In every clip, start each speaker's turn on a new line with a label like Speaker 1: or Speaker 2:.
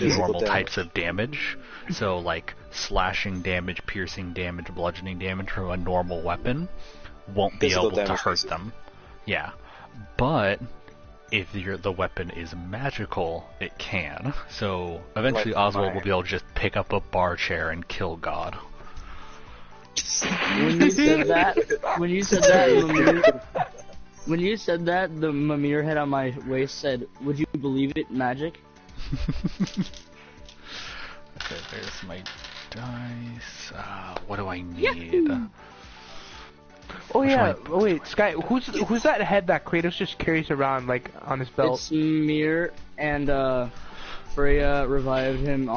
Speaker 1: normal types of damage. So like slashing damage, piercing damage, bludgeoning damage from a normal weapon won't be able to hurt them. Yeah, but if the weapon is magical, it can. So eventually Oswald will be able to just pick up a bar chair and kill God.
Speaker 2: When you said that, the Mimir head on my waist said, "Would you believe it, magic?"
Speaker 1: Okay, there's my dice. What do I need?
Speaker 2: Yahoo!
Speaker 3: Oh yeah, wait, Sky, who's that head that Kratos just carries around, like, on his belt?
Speaker 2: It's Mimir, and Freya revived him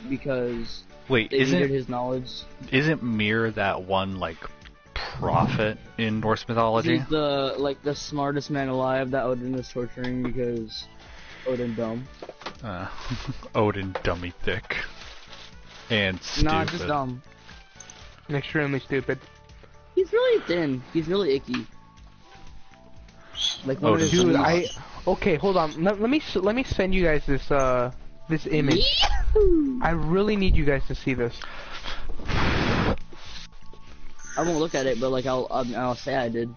Speaker 2: because
Speaker 1: Wait,
Speaker 2: they needed his knowledge.
Speaker 1: Isn't Mir that one, like, prophet in Norse mythology?
Speaker 2: He's the smartest man alive that Odin was torturing because Odin dumb.
Speaker 1: Odin dummy thick. And stupid.
Speaker 2: Nah, just dumb.
Speaker 3: Extremely stupid.
Speaker 2: He's really thin. He's really icky. Like one of his
Speaker 3: dude,
Speaker 2: knees.
Speaker 3: Okay, hold on. Let me send you guys this image.
Speaker 2: Yahoo!
Speaker 3: I really need you guys to see this.
Speaker 2: I won't look at it, but like I'll say I did.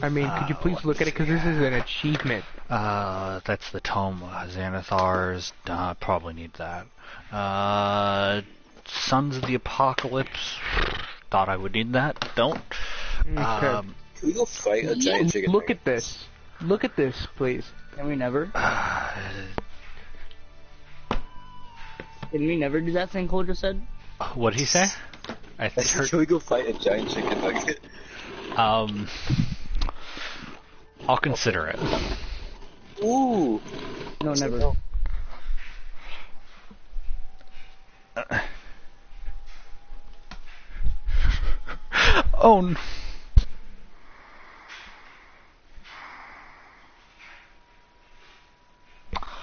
Speaker 3: I mean, could you please look at it, because this is an achievement.
Speaker 1: That's the tome. Xanathar's. Probably need that. Sons of the Apocalypse. Thought I would need that. Don't.
Speaker 3: Okay.
Speaker 4: Can we go fight a giant chicken?
Speaker 3: Look at this. Look at this, please.
Speaker 2: Can we never? Can we never do that thing Cole just said?
Speaker 1: What did he say? I heard.
Speaker 4: Can we go fight a giant chicken nugget?
Speaker 1: I'll consider it.
Speaker 4: Ooh.
Speaker 2: No, never.
Speaker 1: Oh.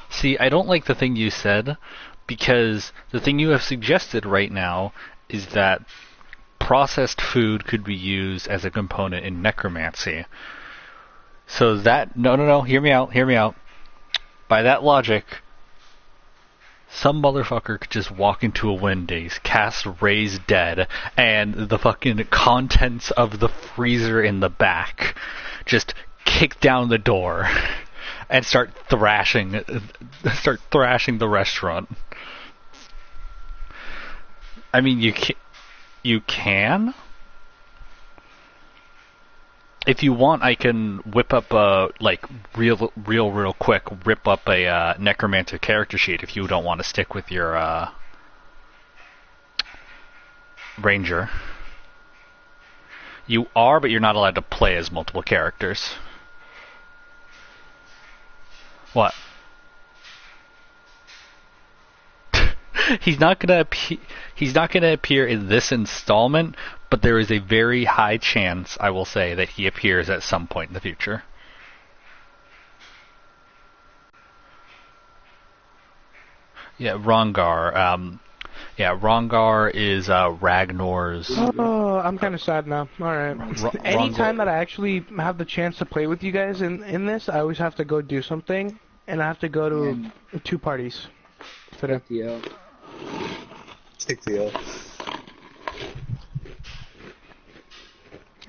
Speaker 1: See, I don't like the thing you said, because the thing you have suggested right now is that processed food could be used as a component in necromancy. So that... No, hear me out. By that logic, some motherfucker could just walk into a Wendy's, cast Raise Dead, and the fucking contents of the freezer in the back just kick down the door and start thrashing the restaurant. I mean, you can? If you want, I can whip up real quick, rip up a necromancer character sheet if you don't want to stick with your ranger. You are, but you're not allowed to play as multiple characters. What? He's not gonna appear in this installment, but there is a very high chance, I will say, that he appears at some point in the future. Yeah, Rongar. Rongar is Ragnar's.
Speaker 3: Oh, I'm kind of sad now. Alright. Anytime that I actually have the chance to play with you guys in this, I always have to go do something, and I have to go to 2 parties today.
Speaker 4: Take the L.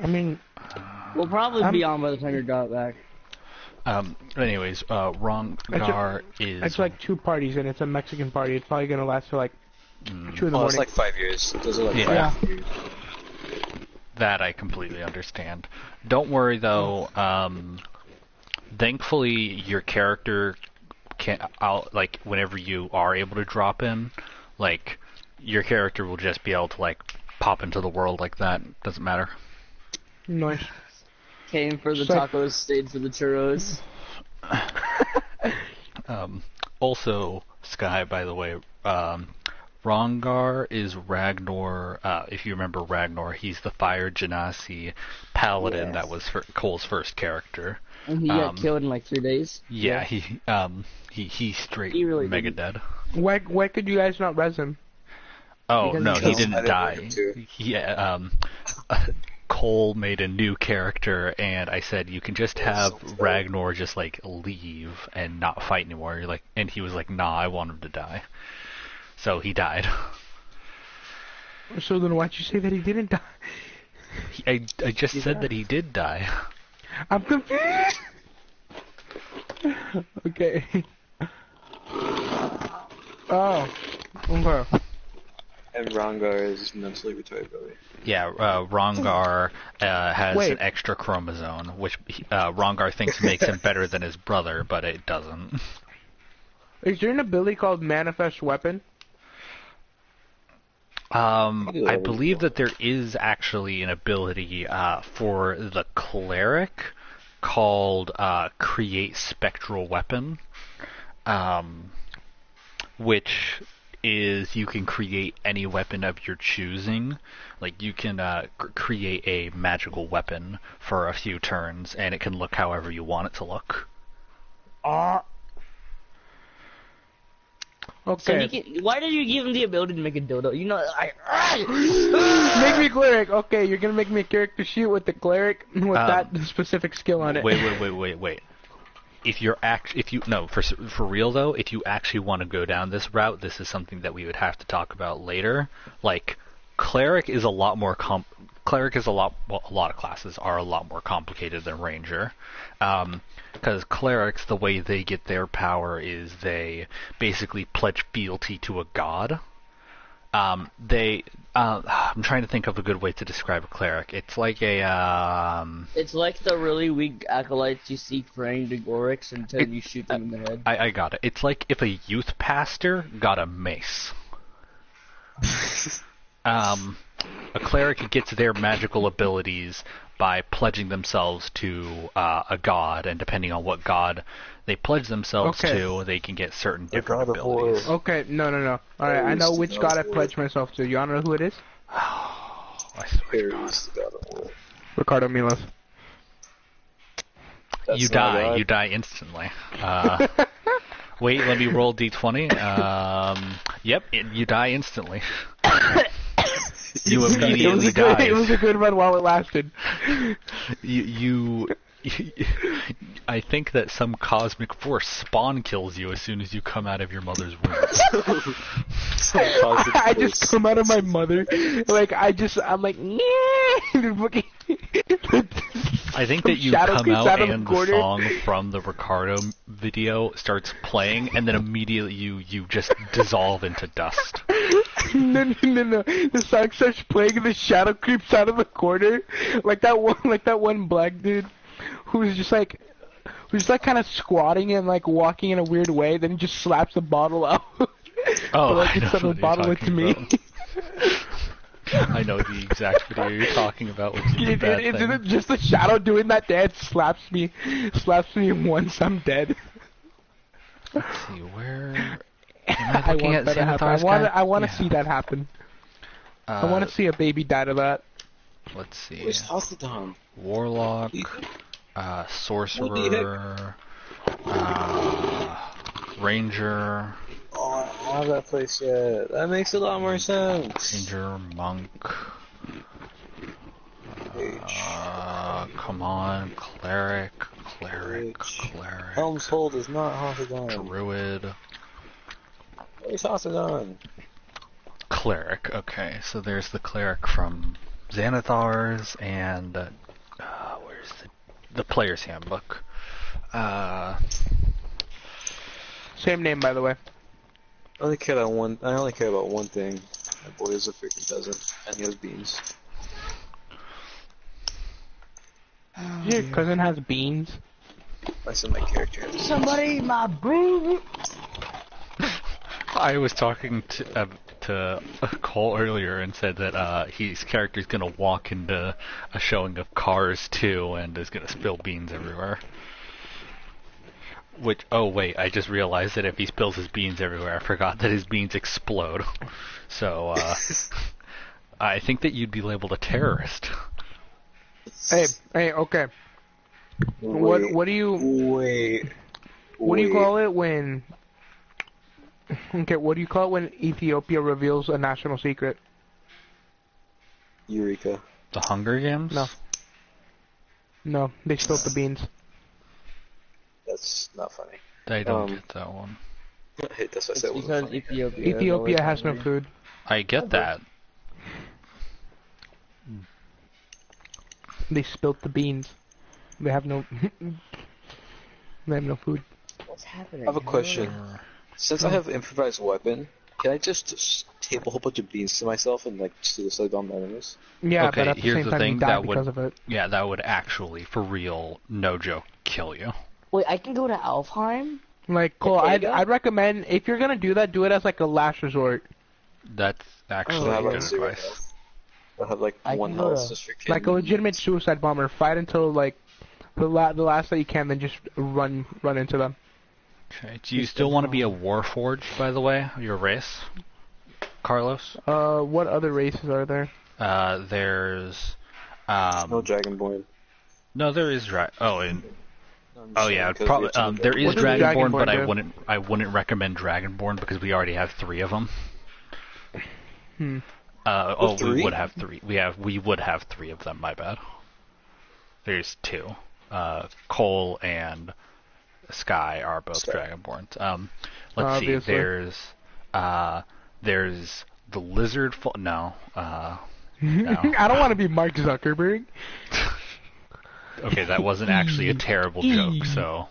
Speaker 3: I mean...
Speaker 2: We'll probably be on by the time you're got back.
Speaker 1: Anyways, Rongar is...
Speaker 3: It's like 2 parties, and it's a Mexican party. It's probably gonna last till like 2 in the morning.
Speaker 4: It's like 5 years. Those are like 5 years.
Speaker 1: That I completely understand. Don't worry though. Thankfully, your character like whenever you are able to drop in, like your character will just be able to like pop into the world like that. Doesn't matter.
Speaker 3: Nice.
Speaker 2: Came for the tacos, stayed for the churros.
Speaker 1: Also, Sky, by the way, Rongar is Ragnar. If you remember Ragnar, he's the Fire Genasi paladin that was Cole's first character.
Speaker 2: And he got killed in like 3 days.
Speaker 1: Yeah, he straight
Speaker 2: really
Speaker 1: mega
Speaker 2: didn't.
Speaker 1: dead.
Speaker 3: Why could you guys not res him?
Speaker 1: Oh
Speaker 2: Because
Speaker 1: no,
Speaker 2: he
Speaker 1: he
Speaker 2: killed
Speaker 1: didn't die. Yeah, Cole made a new character, and I said you can just have
Speaker 4: so funny.
Speaker 1: Ragnar just like leave and not fight anymore. You're like, and he was like, "Nah, I want him to die." So he died.
Speaker 3: So then why'd you say that he didn't die?
Speaker 1: I just said that he did die.
Speaker 3: I'm confused. Okay. Oh. Okay.
Speaker 4: And Rangar is mentally retarded, probably.
Speaker 1: Yeah, Rongar has
Speaker 3: Wait.
Speaker 1: an extra chromosome, which Rongar thinks makes him better than his brother, but it doesn't.
Speaker 3: Is there an ability called Manifest Weapon?
Speaker 1: I believe that there is actually an ability for the cleric called Create Spectral Weapon, which is you can create any weapon of your choosing. Like you can create a magical weapon for a few turns, and it can look however you want it to look.
Speaker 3: Okay.
Speaker 2: So why did you give him the ability to make a dildo? You know,
Speaker 3: Make me cleric. Okay, you're gonna make me a character sheet with the cleric with that specific skill on it.
Speaker 1: Wait. If you're for real though, if you actually want to go down this route, this is something that we would have to talk about later. Like, cleric is a lot more a lot of classes are a lot more complicated than ranger. Because clerics, the way they get their power is they basically pledge fealty to a god. I'm trying to think of a good way to describe a cleric. It's like
Speaker 2: it's like the really weak acolytes you see praying to Gorix until you shoot them in the head.
Speaker 1: I got it. It's like if a youth pastor got a mace. A cleric gets their magical abilities by pledging themselves to a god, and depending on what god they pledge themselves to, they can get certain different abilities.
Speaker 3: Okay, no. Alright, I know which god I pledged myself to. You wanna know who it is?
Speaker 1: I swear to God.
Speaker 3: Ricardo Milos.
Speaker 1: You die instantly. Wait, let me roll d20. Yep, you die instantly. You immediately die.
Speaker 3: It was a good run while it lasted.
Speaker 1: I think that some cosmic force spawn kills you as soon as you come out of your mother's womb.
Speaker 3: I just come out of my mother, I'm like,
Speaker 1: I think that you come out and the song from the Ricardo video starts playing, and then immediately you just dissolve into dust.
Speaker 3: No. The song starts playing, and the shadow creeps out of the corner, like that one black dude who's just kind of squatting and like walking in a weird way. Then he just slaps the bottle out.
Speaker 1: Oh,
Speaker 3: like instead of the bottle, it's me.
Speaker 1: I know the exact video you're talking about. Which is
Speaker 3: Isn't it just the shadow doing that dance? Slaps me once I'm dead.
Speaker 1: Let's see, where am I looking at Xanathar's guy?
Speaker 3: I want to see that happen. I want to see a baby die to that.
Speaker 1: Let's see.
Speaker 4: Where's Halcyon?
Speaker 1: Warlock, Sorcerer, Ranger.
Speaker 4: Oh, I don't have that place yet. That makes a lot more sense.
Speaker 1: Ranger, Monk. Come on, Cleric.
Speaker 4: Helm's Hold is not Halcyon.
Speaker 1: Druid.
Speaker 4: Where's Halcyon?
Speaker 1: Cleric. Okay, so there's the Cleric from Xanathar's, and where's the Player's Handbook?
Speaker 3: Same name, by the way.
Speaker 4: I only care about one thing. My boy is a freaking peasant, and he has beans.
Speaker 3: Your cousin has beans.
Speaker 4: I said my character has beans.
Speaker 2: Somebody, my boo.
Speaker 1: I was talking to Cole earlier and said that his character's gonna walk into a showing of Cars 2 and is gonna spill beans everywhere. Oh wait, I just realized that if he spills his beans everywhere, I forgot that his beans explode. So, I think that you'd be labeled a terrorist.
Speaker 3: Hey, okay. What do you call it when? Okay, what do you call it when Ethiopia reveals a national secret?
Speaker 4: Eureka.
Speaker 1: The Hunger Games?
Speaker 3: No. No, they spilled the beans.
Speaker 4: That's not funny.
Speaker 1: I don't get that one.
Speaker 4: That's what I
Speaker 2: It's
Speaker 4: said. It wasn't
Speaker 2: because
Speaker 4: funny.
Speaker 2: Ethiopia. is
Speaker 3: Ethiopia
Speaker 2: always
Speaker 3: has no
Speaker 2: hungry.
Speaker 3: food.
Speaker 1: I get that.
Speaker 3: They spilled the beans. They have no. They have no food.
Speaker 2: What's happening?
Speaker 4: I have a question. Since I have improvised weapon, can I just tape a whole bunch of beans to myself and like suicide bomb enemies?
Speaker 3: Yeah,
Speaker 1: Okay,
Speaker 3: but at the
Speaker 1: here's
Speaker 3: same
Speaker 1: the
Speaker 3: time
Speaker 1: thing,
Speaker 3: you die
Speaker 1: that
Speaker 3: because
Speaker 1: would-
Speaker 3: of it.
Speaker 1: Yeah, that would actually, for real, no joke, kill you.
Speaker 2: Wait, I can go to Alfheim?
Speaker 3: Like, Cole,
Speaker 2: Okay,
Speaker 3: I'd recommend if you're gonna do that, do it as like a last resort.
Speaker 1: That's actually
Speaker 4: How about
Speaker 1: good
Speaker 4: zero
Speaker 1: advice.
Speaker 4: health? I'll have like
Speaker 2: I
Speaker 4: one
Speaker 2: can go
Speaker 4: health
Speaker 2: to-
Speaker 4: just for kids.
Speaker 3: Like a legitimate suicide bomber. Fight until like the last that you can, then just run into them.
Speaker 1: Okay, do you still want to be a Warforged, by the way, your race? Carlos?
Speaker 3: What other races are there?
Speaker 1: There's...
Speaker 4: No Dragonborn.
Speaker 1: No, there is
Speaker 4: No, I'm just
Speaker 1: Oh
Speaker 4: saying,
Speaker 1: yeah,
Speaker 4: 'cause we
Speaker 1: probably.
Speaker 4: have to look
Speaker 1: There
Speaker 4: at-
Speaker 1: is
Speaker 3: What does
Speaker 1: Dragonborn, but
Speaker 3: Dragonborn do?
Speaker 1: I wouldn't recommend Dragonborn because we already have 3 of them.
Speaker 3: Hmm.
Speaker 1: We
Speaker 4: 3?
Speaker 1: would have 3. We would have 3 of them. My bad. There's 2. Cole and Sky are both
Speaker 4: Sky.
Speaker 1: Dragonborns. Let's see.
Speaker 3: Obviously.
Speaker 1: There's the Lizard. No.
Speaker 3: I don't want to be Mark Zuckerberg.
Speaker 1: Okay, that wasn't actually a terrible joke. So.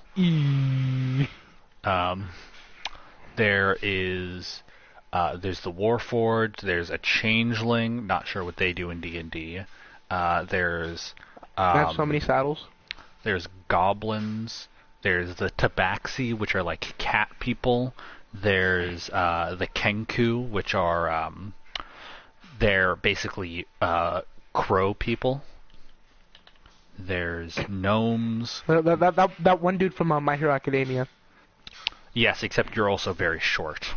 Speaker 1: There's the Warforged. There's a Changeling. Not sure what they do in D&D. There's
Speaker 3: I have so many saddles.
Speaker 1: there's goblins. There's the Tabaxi, which are like cat people. There's the Kenku, which are they're basically crow people. There's gnomes.
Speaker 3: That one dude from My Hero Academia.
Speaker 1: Yes, except you're also very short.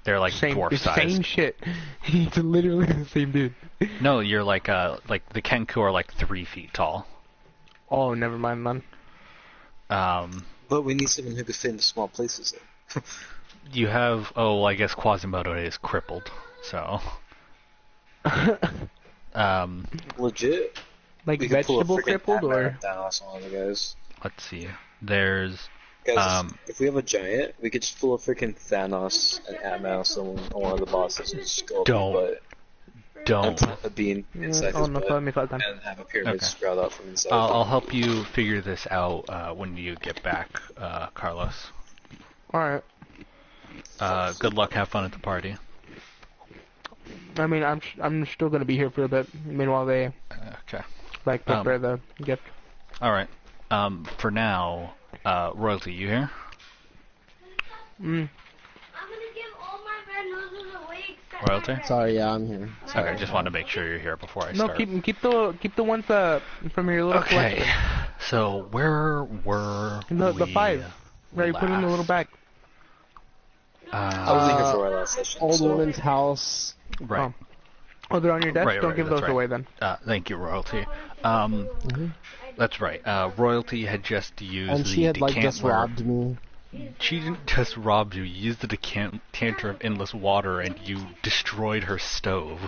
Speaker 1: They're like dwarf
Speaker 3: It's
Speaker 1: sized.
Speaker 3: same shit. He's literally the same dude.
Speaker 1: No, you're like the Kenku are like 3 feet tall.
Speaker 3: Oh, never mind, man.
Speaker 4: But we need someone who could fit into small places. Though.
Speaker 1: You have I guess Quasimodo is crippled, so
Speaker 4: Legit.
Speaker 3: Like
Speaker 4: We could pull a
Speaker 3: vegetable
Speaker 4: freaking
Speaker 3: crippled or
Speaker 4: Ant-Man Thanos on all the guys.
Speaker 1: let's see. There's
Speaker 4: Guys, if we have a giant, we could just pull a freaking Thanos and Ant-Man on someone on one of the bosses and just go up his
Speaker 1: Don't.
Speaker 4: butt and
Speaker 1: don't.
Speaker 4: put a bean inside
Speaker 3: oh
Speaker 4: his
Speaker 3: no,
Speaker 4: butt
Speaker 3: me faltan.
Speaker 4: and have a pyramid
Speaker 1: Okay.
Speaker 4: sprout out from inside.
Speaker 1: I'll help you figure this out when you get back, Carlos.
Speaker 3: All right.
Speaker 1: Good luck. Have fun at the party.
Speaker 3: I mean, I'm still gonna be here for a bit. Meanwhile, they
Speaker 1: Okay.
Speaker 3: like prepare the gift.
Speaker 1: All right. For now, Royalty, you here?
Speaker 3: Mm.
Speaker 5: I'm gonna give all my red noses away except
Speaker 1: Royalty?
Speaker 5: my red.
Speaker 2: Sorry, yeah, I'm here.
Speaker 1: Okay, just wanted to make sure you're here before I
Speaker 3: No,
Speaker 1: start.
Speaker 3: keep the ones from your little
Speaker 1: Okay.
Speaker 3: collection.
Speaker 1: So where were
Speaker 3: The
Speaker 1: we
Speaker 3: 5. Right, you put it in the little bag.
Speaker 4: I wasn't here for our last session.
Speaker 2: Old
Speaker 4: so.
Speaker 2: woman's house.
Speaker 1: Right.
Speaker 3: Oh, they're on your desk.
Speaker 1: Right,
Speaker 3: Don't
Speaker 1: right,
Speaker 3: give
Speaker 1: that's
Speaker 3: those
Speaker 1: right.
Speaker 3: away then.
Speaker 1: Thank you, Royalty. That's right. Royalty had just used
Speaker 2: And
Speaker 1: the
Speaker 2: she had like just
Speaker 1: decanter.
Speaker 2: robbed me.
Speaker 1: She didn't just rob you. You used the decanter of endless water and you destroyed her stove.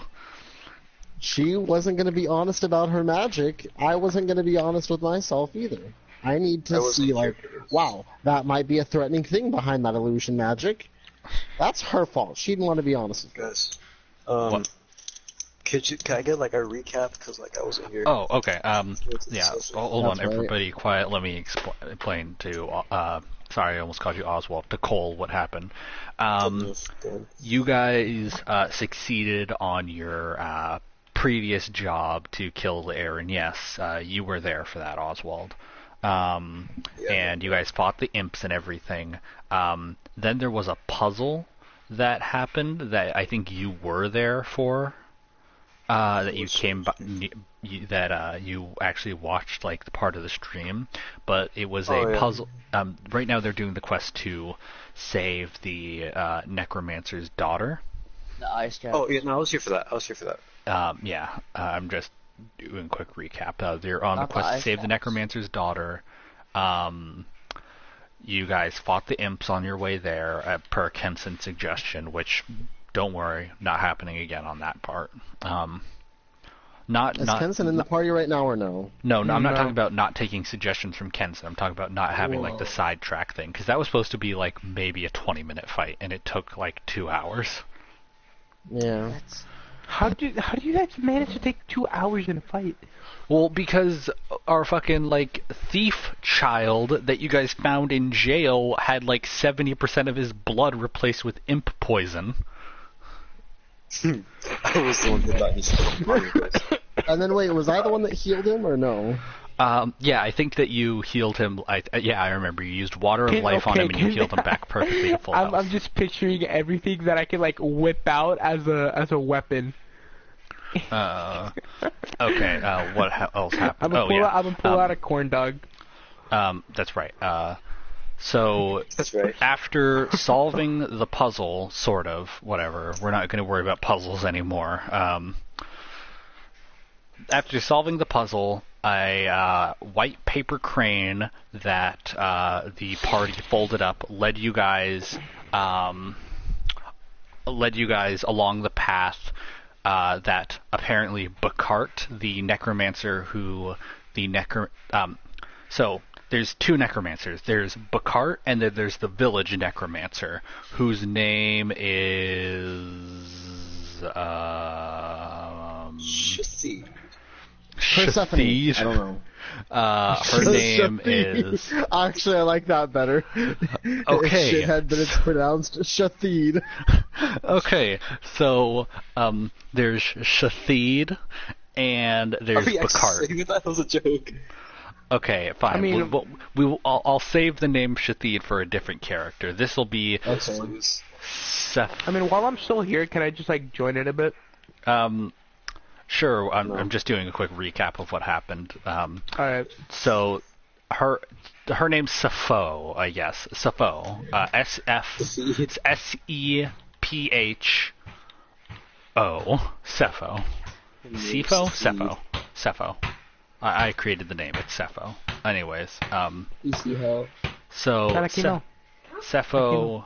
Speaker 2: She wasn't going to be honest about her magic. I wasn't going to be honest with myself either. I need
Speaker 4: I
Speaker 2: to
Speaker 4: wasn't
Speaker 2: see,
Speaker 4: here
Speaker 2: like,
Speaker 4: for this.
Speaker 2: wow, that might be a threatening thing behind that illusion magic. That's her fault. She didn't want to be honest with me.
Speaker 4: Guys,
Speaker 1: What?
Speaker 4: can I get like a recap? Because like I wasn't here.
Speaker 1: Oh, okay.
Speaker 4: What's the
Speaker 1: Yeah.
Speaker 4: session?
Speaker 1: Hold on,
Speaker 2: That's right.
Speaker 1: everybody. Quiet. Let me explain to. Sorry, I almost called you Oswald. To Cole, what happened? You guys succeeded on your previous job to kill the heir, and yes, you were there for that, Oswald. And you guys fought the imps and everything. Then there was a puzzle that happened that I think you were there for. That you came by, that you actually watched like the part of the stream, but it was a
Speaker 4: yeah.
Speaker 1: puzzle. Right now they're doing the quest to save the necromancer's daughter.
Speaker 2: The ice trap.
Speaker 4: Oh yeah, no, I was here for that.
Speaker 1: I'm just doing a quick recap. They're on the
Speaker 2: Not the
Speaker 1: quest to
Speaker 2: ice
Speaker 1: save the
Speaker 2: traps.
Speaker 1: necromancer's daughter. You guys fought the imps on your way there, per Kenson's suggestion, which, don't worry, not happening again on that part. Not
Speaker 6: Is
Speaker 1: not
Speaker 6: Kenson in the party right now or no?
Speaker 1: no, I'm not
Speaker 3: No.
Speaker 1: talking about not taking suggestions from Kenson. I'm talking about not having like the sidetrack thing, because that was supposed to be like maybe a 20-minute fight, and it took like 2 hours.
Speaker 6: Yeah.
Speaker 3: How do you guys manage to take 2 hours in a fight?
Speaker 1: Well, because our fucking like thief child that you guys found in jail had like 70% of his blood replaced with imp poison.
Speaker 4: I was the one who thought he said
Speaker 6: And then wait, was I the one that healed him or no?
Speaker 1: Yeah, I think that you healed him. I remember you used water of life on him and you healed him back perfectly to full health.
Speaker 3: I'm just picturing everything that I can like whip out as a weapon.
Speaker 1: Okay. What else happened?
Speaker 3: I'm gonna pull out a corn dog.
Speaker 1: That's right. So
Speaker 4: That's right.
Speaker 1: after solving the puzzle, sort of, whatever, we're not going to worry about puzzles anymore. After solving the puzzle, a white paper crane that the party folded up led you guys along the path that apparently Bacart, the necromancer so there's two necromancers. There's Bacart, and then there's the village necromancer, whose name is
Speaker 4: Shitty.
Speaker 6: Persephone.
Speaker 1: Shathid.
Speaker 6: I don't know.
Speaker 1: Her name is...
Speaker 6: Actually, I like that better.
Speaker 1: Okay.
Speaker 6: Shithead, but it's pronounced Shathid.
Speaker 1: Okay, so there's Shathid, and there's Bacart.
Speaker 4: I thought that was a joke.
Speaker 1: Okay, fine.
Speaker 3: I mean-
Speaker 1: I'll save the name Shathid for a different character. This will be
Speaker 4: Okay.
Speaker 1: Seth.
Speaker 3: I mean, while I'm still here, can I just like join it a bit?
Speaker 1: Sure. I'm just doing a quick recap of what happened.
Speaker 3: All right.
Speaker 1: So her name's Sepho, I guess. Sepho. It's Sepho. Sepho. Sepho. Sepho. I created the name. It's Sepho. Anyways,
Speaker 2: Easy hell.
Speaker 1: so
Speaker 3: Tarakino.
Speaker 1: Sepho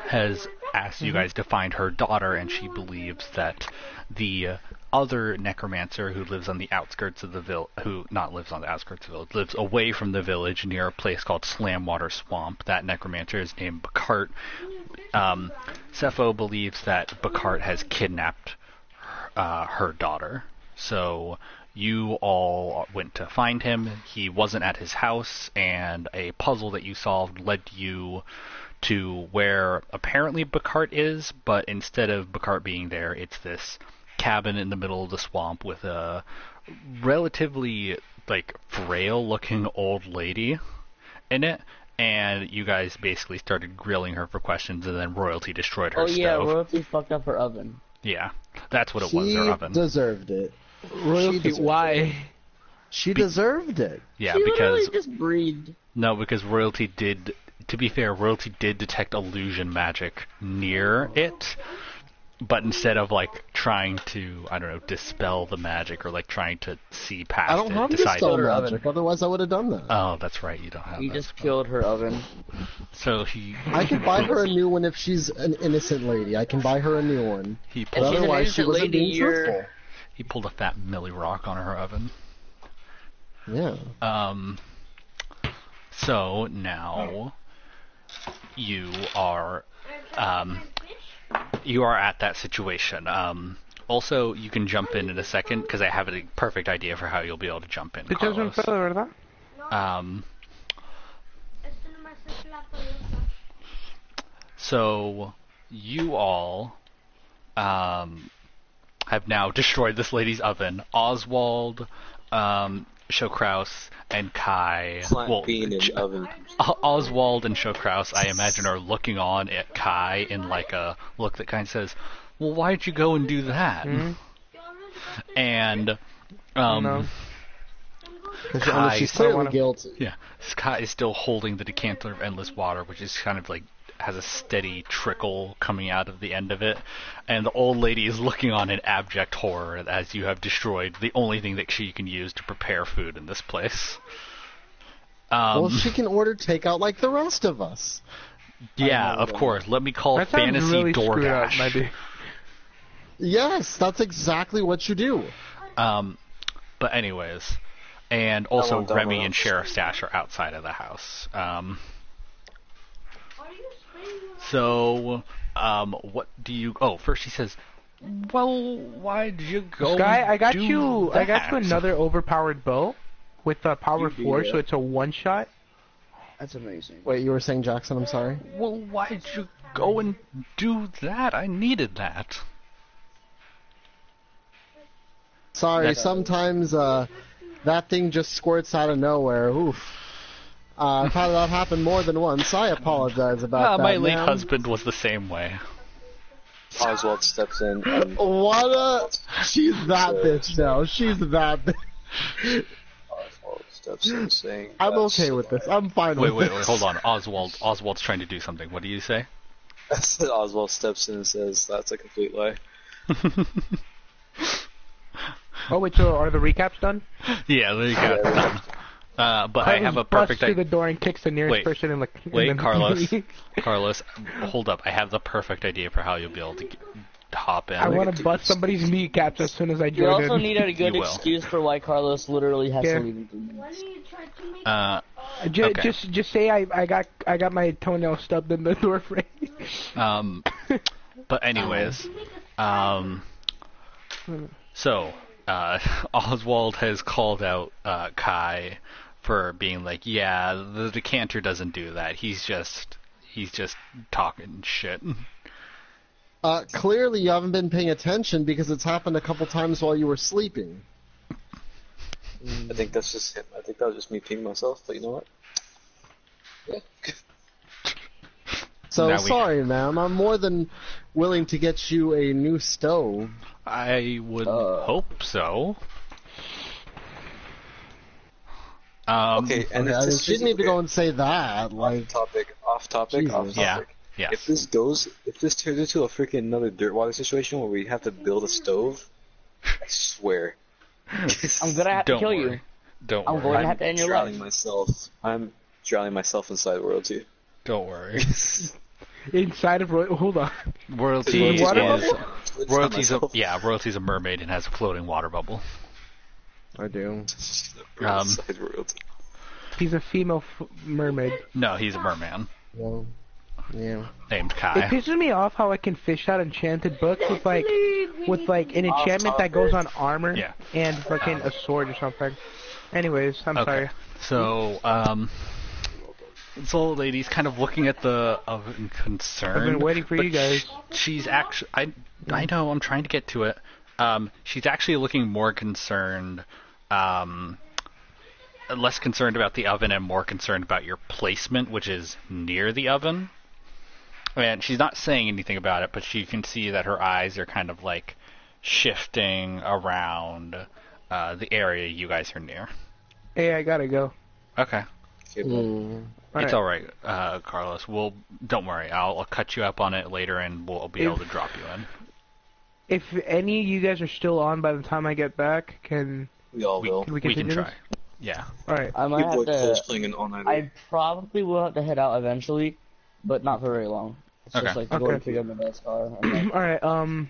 Speaker 1: has asked you guys to find her daughter, and she believes that the other necromancer who lives on the outskirts of the village, lives away from the village near a place called Slamwater Swamp. That necromancer is named Bacart. Sepho believes that Bacart has kidnapped her daughter. So you all went to find him. He wasn't at his house, and a puzzle that you solved led you to where apparently Bacart is, but instead of Bacart being there, it's this cabin in the middle of the swamp with a relatively like frail-looking old lady in it. And you guys basically started grilling her for questions, and then Royalty destroyed her
Speaker 2: Oh yeah,
Speaker 1: stove.
Speaker 2: Royalty fucked up her oven.
Speaker 1: Yeah, that's what it was,
Speaker 6: She
Speaker 1: her oven.
Speaker 6: deserved it.
Speaker 3: Royalty, why?
Speaker 6: She deserved it.
Speaker 1: Yeah,
Speaker 2: She
Speaker 1: because
Speaker 2: literally just breathed.
Speaker 1: no, because Royalty did. To be fair, Royalty did detect illusion magic near it, but instead of like trying to, I don't know, dispel the magic or like trying to see past
Speaker 6: I don't
Speaker 1: it,
Speaker 6: have
Speaker 1: decided.
Speaker 6: dispel
Speaker 2: her
Speaker 6: magic, otherwise I would have done that.
Speaker 1: Oh, that's right, you don't have
Speaker 2: He
Speaker 1: that
Speaker 2: just
Speaker 1: spell.
Speaker 2: killed her oven.
Speaker 1: So he
Speaker 6: I can buy her a new one if she's an innocent lady. I can buy her a new one.
Speaker 1: he
Speaker 6: But
Speaker 2: If she's an
Speaker 6: otherwise, she
Speaker 2: innocent
Speaker 6: wasn't
Speaker 2: lady,
Speaker 6: being
Speaker 2: you're-
Speaker 6: truthful.
Speaker 1: he pulled a fat Millie Rock on her oven.
Speaker 6: Yeah.
Speaker 1: So now you are at that situation. Also, you can jump in a second because I have a perfect idea for how you'll be able to jump in,
Speaker 3: Te echas un
Speaker 1: Carlos.
Speaker 3: pedo, ¿verdad?
Speaker 5: Esto nomás es la pelota.
Speaker 1: So you all have now destroyed this lady's oven. Oswald, Shokraus, and Kai.
Speaker 4: Flat bean in the oven.
Speaker 1: Oswald and Shokraus, I imagine, are looking on at Kai in like a look that kind of says, "Well, why'd you go and do that?" And
Speaker 3: No.
Speaker 1: Kai,
Speaker 6: She's clearly guilty.
Speaker 1: yeah, Kai is still holding the decanter of endless water, which is kind of like has a steady trickle coming out of the end of it, and the old lady is looking on in abject horror as you have destroyed the only thing that she can use to prepare food in this place.
Speaker 6: Well, she can order takeout like the rest of us.
Speaker 1: Yeah, of course. Let me call
Speaker 3: That sounds
Speaker 1: Fantasy
Speaker 3: really screwed up,
Speaker 1: DoorDash.
Speaker 3: maybe.
Speaker 6: Yes, that's exactly what you do.
Speaker 1: But anyways, and also Remy and Sheriff Stash are outside of the house. So, what do you? Oh, first she says, "Well, why did you go?"
Speaker 3: Sky, I got
Speaker 1: do
Speaker 3: you. I got you
Speaker 1: that?"
Speaker 3: another overpowered bow with power 4, so it's a one shot.
Speaker 2: That's amazing.
Speaker 6: Wait, you were saying Jackson? I'm sorry.
Speaker 1: Well, why did you go and do that? I needed that.
Speaker 6: Sorry, sometimes that thing just squirts out of nowhere. Oof. I've had that happen more than once. I apologize about that,
Speaker 1: My late
Speaker 6: ma'am.
Speaker 1: husband was the same way.
Speaker 4: Oswald steps in and
Speaker 6: What a... She's that bitch now. She's that bitch.
Speaker 4: Oswald steps in saying,
Speaker 6: I'm okay with this. I'm fine
Speaker 1: Wait,
Speaker 6: with
Speaker 1: wait,
Speaker 6: this.
Speaker 1: hold on. Oswald's trying to do something. What do you say?
Speaker 4: Oswald steps in and says, "That's a complete lie."
Speaker 3: Oh wait, so are the recaps done?
Speaker 1: Yeah, there you go. But I have a perfect
Speaker 3: busts through
Speaker 1: idea.
Speaker 3: the door and kicks the nearest
Speaker 1: Wait.
Speaker 3: person in the.
Speaker 1: Wait,
Speaker 3: in the
Speaker 1: Carlos. Carlos, hold up. I have the perfect idea for how you'll be able to hop in.
Speaker 3: I want to bust somebody's kneecaps as soon as I
Speaker 2: You
Speaker 3: join
Speaker 2: also
Speaker 3: in.
Speaker 2: need a good
Speaker 1: You will.
Speaker 2: excuse for why Carlos literally has
Speaker 3: Yeah.
Speaker 2: to leave in 3
Speaker 5: Why
Speaker 2: minutes.
Speaker 5: do you try to make
Speaker 1: Okay.
Speaker 3: Just say I got my toenail stubbed in the door frame.
Speaker 1: But anyways, so Oswald has called out Kai for being like, yeah, the decanter doesn't do that. He's just talking shit.
Speaker 6: Clearly you haven't been paying attention because it's happened a couple times while you were sleeping.
Speaker 4: I think that's just him. I think that was just me peeing myself, but you know what? Yeah.
Speaker 6: So
Speaker 1: Now we-
Speaker 6: sorry, ma'am. I'm more than willing to get you a new stove.
Speaker 1: I would hope so.
Speaker 4: Okay, and
Speaker 6: Okay,
Speaker 4: if
Speaker 6: I mean,
Speaker 4: this
Speaker 6: she didn't need to go and say that.
Speaker 4: off
Speaker 6: Like,
Speaker 4: topic, off topic.
Speaker 1: Yeah. Yeah.
Speaker 4: If this turns into a freaking another dirt water situation where we have to build a stove, I swear.
Speaker 2: I'm gonna have to
Speaker 1: Don't
Speaker 2: kill
Speaker 1: worry.
Speaker 2: you.
Speaker 1: Don't
Speaker 2: I'm
Speaker 1: worry.
Speaker 2: going to have to end your life.
Speaker 4: I'm drowning myself inside royalty.
Speaker 1: Don't worry.
Speaker 3: Inside of hold on.
Speaker 1: Royalty is
Speaker 3: Water
Speaker 1: royalty's a mermaid and has a floating water bubble.
Speaker 6: I do.
Speaker 4: Inside royalty.
Speaker 3: He's a female mermaid.
Speaker 1: No, he's a merman
Speaker 6: Well, yeah.
Speaker 1: named
Speaker 3: It
Speaker 1: Kai.
Speaker 3: pisses me off how I can fish out enchanted books with like an enchantment that goes on armor
Speaker 1: Yeah.
Speaker 3: and fucking a sword or something. Anyways, I'm sorry.
Speaker 1: So, this old lady's kind of looking at the oven concerned.
Speaker 3: I've been waiting for
Speaker 1: but
Speaker 3: you guys.
Speaker 1: She's actually, I know, I'm trying to get to it. She's actually looking more concerned, less concerned about the oven and more concerned about your placement, which is near the oven. And she's not saying anything about it, but you can see that her eyes are kind of like shifting around the area you guys are near.
Speaker 3: Hey, I gotta go.
Speaker 1: Okay.
Speaker 6: Mm.
Speaker 1: It's all right, Carlos. Don't worry. I'll cut you up on it later, and we'll be able to drop you in.
Speaker 3: If any of you guys are still on by the time I get back, can
Speaker 4: We all will.
Speaker 3: we
Speaker 1: We can
Speaker 3: continue
Speaker 1: try.
Speaker 3: this?
Speaker 1: Yeah.
Speaker 3: All right.
Speaker 2: I might
Speaker 4: People
Speaker 2: have
Speaker 4: are
Speaker 2: to.
Speaker 4: playing an all-nighter.
Speaker 2: I probably will have to head out eventually, but not for very long. It's
Speaker 1: Okay.
Speaker 2: just like to go and pick up my dad's car. And like,
Speaker 3: All right.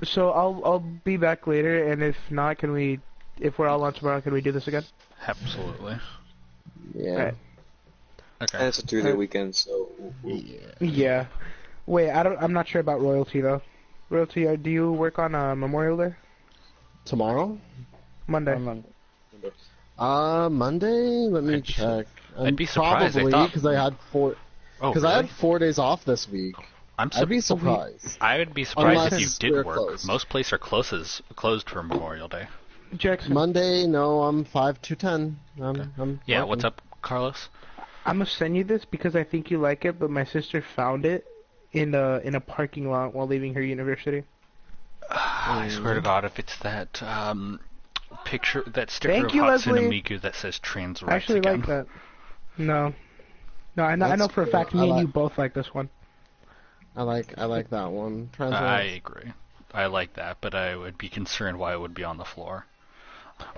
Speaker 3: So I'll be back later, and if not, if we're all on tomorrow, can we do this again?
Speaker 1: Absolutely.
Speaker 6: Yeah.
Speaker 3: Alright.
Speaker 1: Okay.
Speaker 4: And it's a 3-day weekend, so
Speaker 3: Yeah. Wait, I'm not sure about Royalty though. Royalty, do you work on Memorial Day?
Speaker 6: Tomorrow?
Speaker 3: Monday.
Speaker 6: Monday? Let me check.
Speaker 1: I'd be surprised. I
Speaker 6: Probably,
Speaker 1: thought-
Speaker 6: because I had
Speaker 1: Oh,
Speaker 6: because I
Speaker 1: really?
Speaker 6: had 4 days off this week.
Speaker 1: I'm
Speaker 6: I'd be surprised.
Speaker 1: I would be surprised if you
Speaker 6: Unless
Speaker 1: did
Speaker 6: we're
Speaker 1: work.
Speaker 6: closed.
Speaker 1: Most places are closed for Memorial Day.
Speaker 3: Jackson.
Speaker 6: Monday, no, I'm 5 to 10. I'm
Speaker 1: Yeah.
Speaker 6: working.
Speaker 1: What's up, Carlos?
Speaker 3: I'm gonna send you this because I think you like it, but my sister found it in a parking lot while leaving her university.
Speaker 1: I swear to God, if it's that picture, that sticker
Speaker 3: Thank
Speaker 1: of
Speaker 3: you,
Speaker 1: Hatsune
Speaker 3: Leslie.
Speaker 1: Miku that says trans
Speaker 3: I
Speaker 1: rights
Speaker 3: actually
Speaker 1: again.
Speaker 3: like that. No, I know
Speaker 6: That's
Speaker 3: for a
Speaker 6: cool.
Speaker 3: fact me and you both like this one.
Speaker 6: I like that one. Trans
Speaker 1: I
Speaker 6: rights.
Speaker 1: agree. I like that, but I would be concerned why it would be on the floor.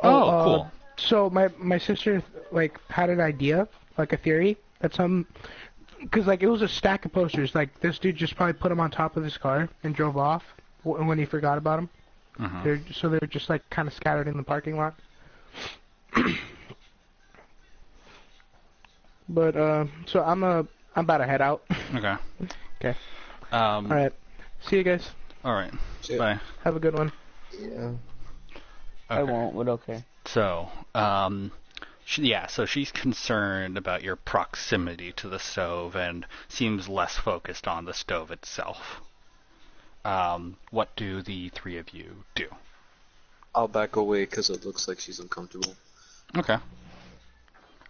Speaker 3: Oh,
Speaker 1: Cool.
Speaker 3: So my sister like had an idea, like a theory that because like it was a stack of posters. Like this dude just probably put them on top of his car and drove off. when he forgot about them.
Speaker 1: Mm-hmm.
Speaker 3: They're just like kind of scattered in the parking lot. But so I'm about to head out.
Speaker 1: Okay.
Speaker 3: Okay. All right. See you guys.
Speaker 1: All right.
Speaker 4: See ya.
Speaker 1: Bye.
Speaker 3: Have a good one.
Speaker 6: Yeah.
Speaker 2: I won't, but okay.
Speaker 1: So, so she's concerned about your proximity to the stove and seems less focused on the stove itself. What do the three of you do?
Speaker 4: I'll back away because it looks like she's uncomfortable.
Speaker 1: Okay.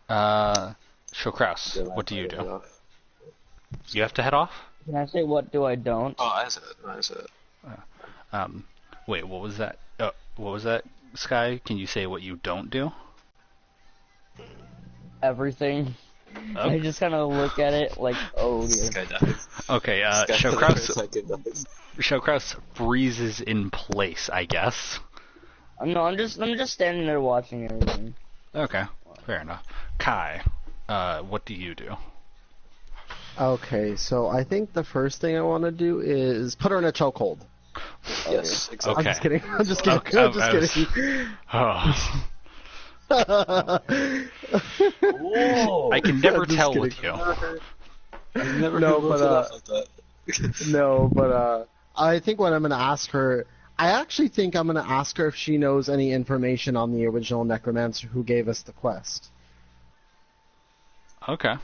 Speaker 1: Kraus,
Speaker 4: Then
Speaker 1: what do you
Speaker 4: I head
Speaker 1: do?
Speaker 4: off.
Speaker 1: You have to head off?
Speaker 2: Can I say what do I don't?
Speaker 4: Oh, I said it.
Speaker 1: Wait, what was that? What was that, Sky? Can you say what you don't do?
Speaker 2: Everything.
Speaker 1: Oh.
Speaker 2: I just kind of look at it like, oh dear.
Speaker 4: Sky dies.
Speaker 1: Okay,
Speaker 4: Sky dies.
Speaker 1: Showcraus freezes in place, I guess.
Speaker 2: I'm just standing there watching everything.
Speaker 1: Okay, fair enough. Kai, what do you do?
Speaker 6: Okay, so I think the first thing I want to do is put her in a chokehold.
Speaker 4: Yes, exactly.
Speaker 1: Okay.
Speaker 6: I'm just kidding. I'm just kidding.
Speaker 1: Okay,
Speaker 6: I'm just kidding.
Speaker 1: Oh. I can never
Speaker 6: I'm just
Speaker 1: tell
Speaker 6: kidding.
Speaker 1: with you.
Speaker 4: I've never
Speaker 6: No,
Speaker 4: heard
Speaker 6: but,
Speaker 4: laugh like that.
Speaker 6: No, but I think what I'm going to ask her, I actually think I'm going to ask her if she knows any information on the original necromancer who gave us the quest.
Speaker 1: Okay.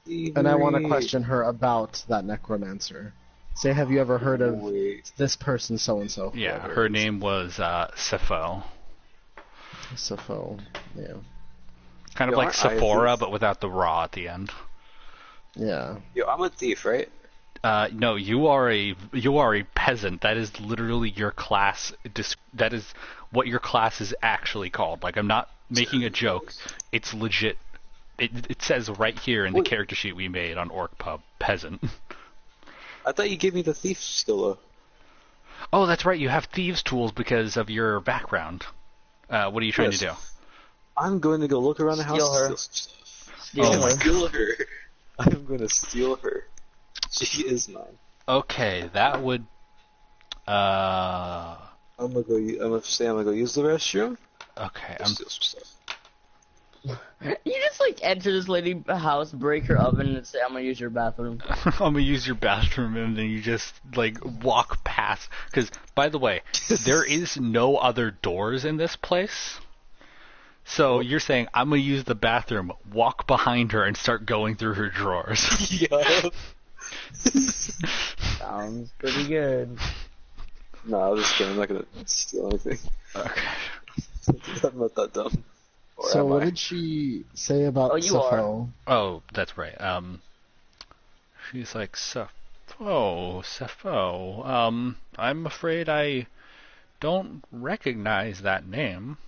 Speaker 6: And I want to question her about that necromancer. Say, have you ever heard of
Speaker 4: Wait.
Speaker 6: this person so-and-so?
Speaker 1: Yeah, her name was Sepho.
Speaker 6: Sappho, yeah.
Speaker 1: Kind of
Speaker 4: Yo,
Speaker 1: like
Speaker 4: aren't I a
Speaker 1: Sephora,
Speaker 4: thief?
Speaker 1: but without the raw at the end.
Speaker 6: Yeah.
Speaker 4: Yo, I'm a thief, right?
Speaker 1: No, you are a peasant. That is literally your class. That is what your class is actually called. Like, I'm not making a joke. It's legit. It says right here in the
Speaker 4: Wait.
Speaker 1: character sheet we made on OrcPub, peasant.
Speaker 4: I thought you gave me the thief skill, though.
Speaker 1: Oh, that's right. You have thieves' tools because of your background. What are you trying
Speaker 4: Yes.
Speaker 1: to do?
Speaker 4: I'm going to go look around the house
Speaker 2: Steal her.
Speaker 4: and steal some stuff.
Speaker 2: Steal
Speaker 1: Oh
Speaker 2: her.
Speaker 4: Steal her. I'm going to steal her. She is mine.
Speaker 1: Okay, that would.
Speaker 4: I'm gonna go use the restroom.
Speaker 1: Okay,
Speaker 4: Go steal some stuff.
Speaker 2: You just like enter this lady's house, break her oven, and say, "I'm gonna use your bathroom."
Speaker 1: I'm gonna use your bathroom, and then you just like walk past. Because, by the way, there is no other doors in this place. So you're saying I'm gonna use the bathroom, walk behind her, and start going through her drawers.
Speaker 4: Yup.
Speaker 2: Sounds pretty good.
Speaker 4: No, I was just kidding. I'm not gonna steal anything.
Speaker 1: Okay.
Speaker 4: I'm not that dumb. Or
Speaker 6: So
Speaker 4: am
Speaker 6: what
Speaker 4: I?
Speaker 6: did she say about
Speaker 2: Oh, you
Speaker 6: Sappho?
Speaker 1: Oh, that's right. She's like Sepho. I'm afraid I don't recognize that name.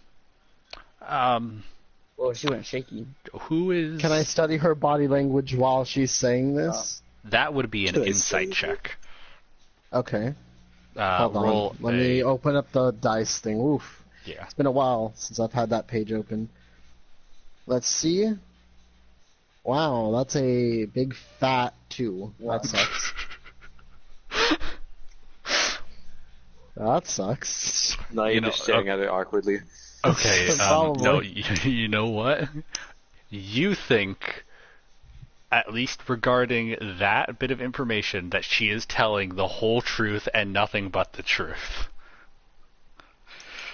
Speaker 2: Well, she went shaky.
Speaker 1: Who is?
Speaker 6: Can I study her body language while she's saying this?
Speaker 1: That would be an
Speaker 4: Should I
Speaker 1: insight
Speaker 4: say
Speaker 1: check.
Speaker 6: Okay. Hold
Speaker 1: Roll
Speaker 6: on. Let me open up the dice thing. Oof.
Speaker 1: Yeah.
Speaker 6: It's been a while since I've had that page open. Let's see. Wow, that's a big fat 2. That sucks. That sucks.
Speaker 4: No, you're
Speaker 1: You know,
Speaker 4: just staring at it awkwardly.
Speaker 1: Okay.
Speaker 6: Probably.
Speaker 1: No, you know what? You think, at least regarding that bit of information, that she is telling the whole truth and nothing but the truth.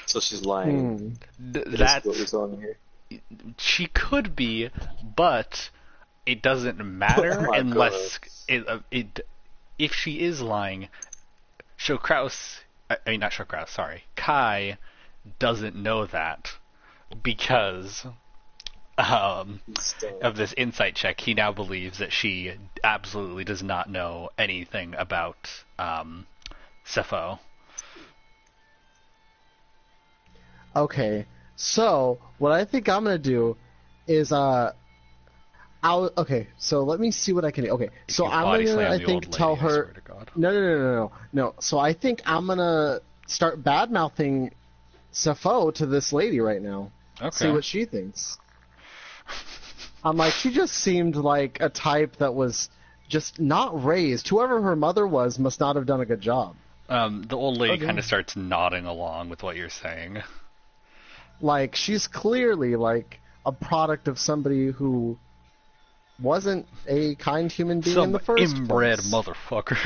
Speaker 4: So she's lying.
Speaker 1: That's
Speaker 4: what we're telling here.
Speaker 1: she could be, but it doesn't matter
Speaker 4: Oh my
Speaker 1: unless if she is lying. Not Shokraus, sorry. Kai doesn't know that because of this insight check. He now believes that she absolutely does not know anything about Sepho.
Speaker 6: Okay, so what I think I'm gonna do is okay, so let me see what I can do. Okay, so
Speaker 1: You
Speaker 6: I'm
Speaker 1: body
Speaker 6: gonna
Speaker 1: slam
Speaker 6: I
Speaker 1: the
Speaker 6: think
Speaker 1: old
Speaker 6: tell
Speaker 1: lady, I
Speaker 6: her
Speaker 1: swear to God.
Speaker 6: no. So I think I'm gonna start bad mouthing Sappho to this lady right now.
Speaker 1: Okay.
Speaker 6: See what she thinks. I'm like, she just seemed like a type that was just not raised. Whoever her mother was must not have done a good job.
Speaker 1: The old lady
Speaker 6: Okay.
Speaker 1: kind of starts nodding along with what you're saying.
Speaker 6: Like, she's clearly, like, a product of somebody who wasn't a kind human being in
Speaker 1: Some
Speaker 6: the first
Speaker 1: inbred
Speaker 6: place.
Speaker 1: motherfucker.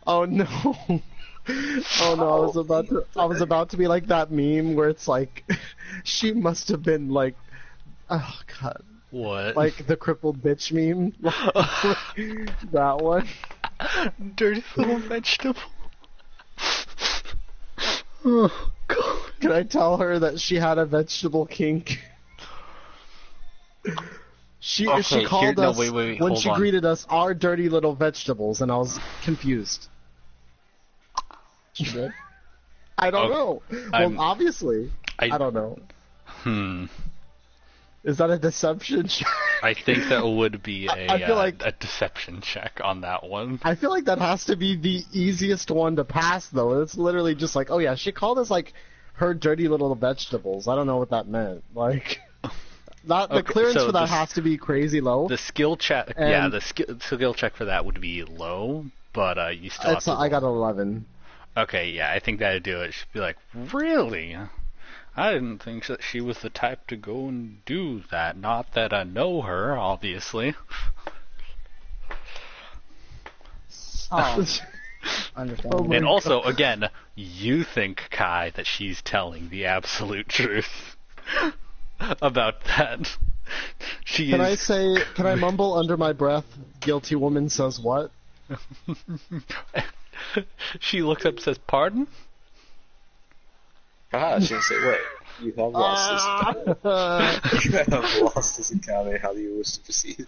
Speaker 6: Oh no. Oh no, I was about to be like that meme where it's like she must have been like, oh god,
Speaker 1: What?
Speaker 6: like the crippled bitch meme. That one.
Speaker 1: Dirty little vegetable. Oh god.
Speaker 6: Can I tell her that she had a vegetable kink? She
Speaker 1: Okay,
Speaker 6: called
Speaker 1: here- no,
Speaker 6: us
Speaker 1: wait,
Speaker 6: when
Speaker 1: hold
Speaker 6: she
Speaker 1: on.
Speaker 6: greeted us our dirty little vegetables, and I was confused.
Speaker 2: She did?
Speaker 6: I don't know.
Speaker 1: I'm-
Speaker 6: Well, obviously, I don't know. Is that a deception check?
Speaker 1: I think that would be
Speaker 6: I feel like-
Speaker 1: a deception check on that one.
Speaker 6: I feel like that has to be the easiest one to pass, though. It's literally just like, oh yeah, she called us like her dirty little vegetables. I don't know what that meant. Like, that the
Speaker 1: Okay,
Speaker 6: clearance
Speaker 1: so
Speaker 6: for that
Speaker 1: the-
Speaker 6: has to be crazy low.
Speaker 1: The skill check,
Speaker 6: And-
Speaker 1: yeah, the skill check for that would be low, but you still have
Speaker 6: It's,
Speaker 1: to.
Speaker 6: I got 11.
Speaker 1: Okay, yeah, I think that'd do it. She'd be like, really? I didn't think that she was the type to go and do that. Not that I know her, obviously.
Speaker 2: Oh, understandable.
Speaker 1: And also, again, you think, Kai, that she's telling the absolute truth about that. She
Speaker 6: Can
Speaker 1: is.
Speaker 6: can I mumble under my breath, guilty woman says what?
Speaker 1: She looks up and says, pardon?
Speaker 4: Haha, she didn't say what. You have lost this encounter. You have lost this encounter. How do you wish to proceed?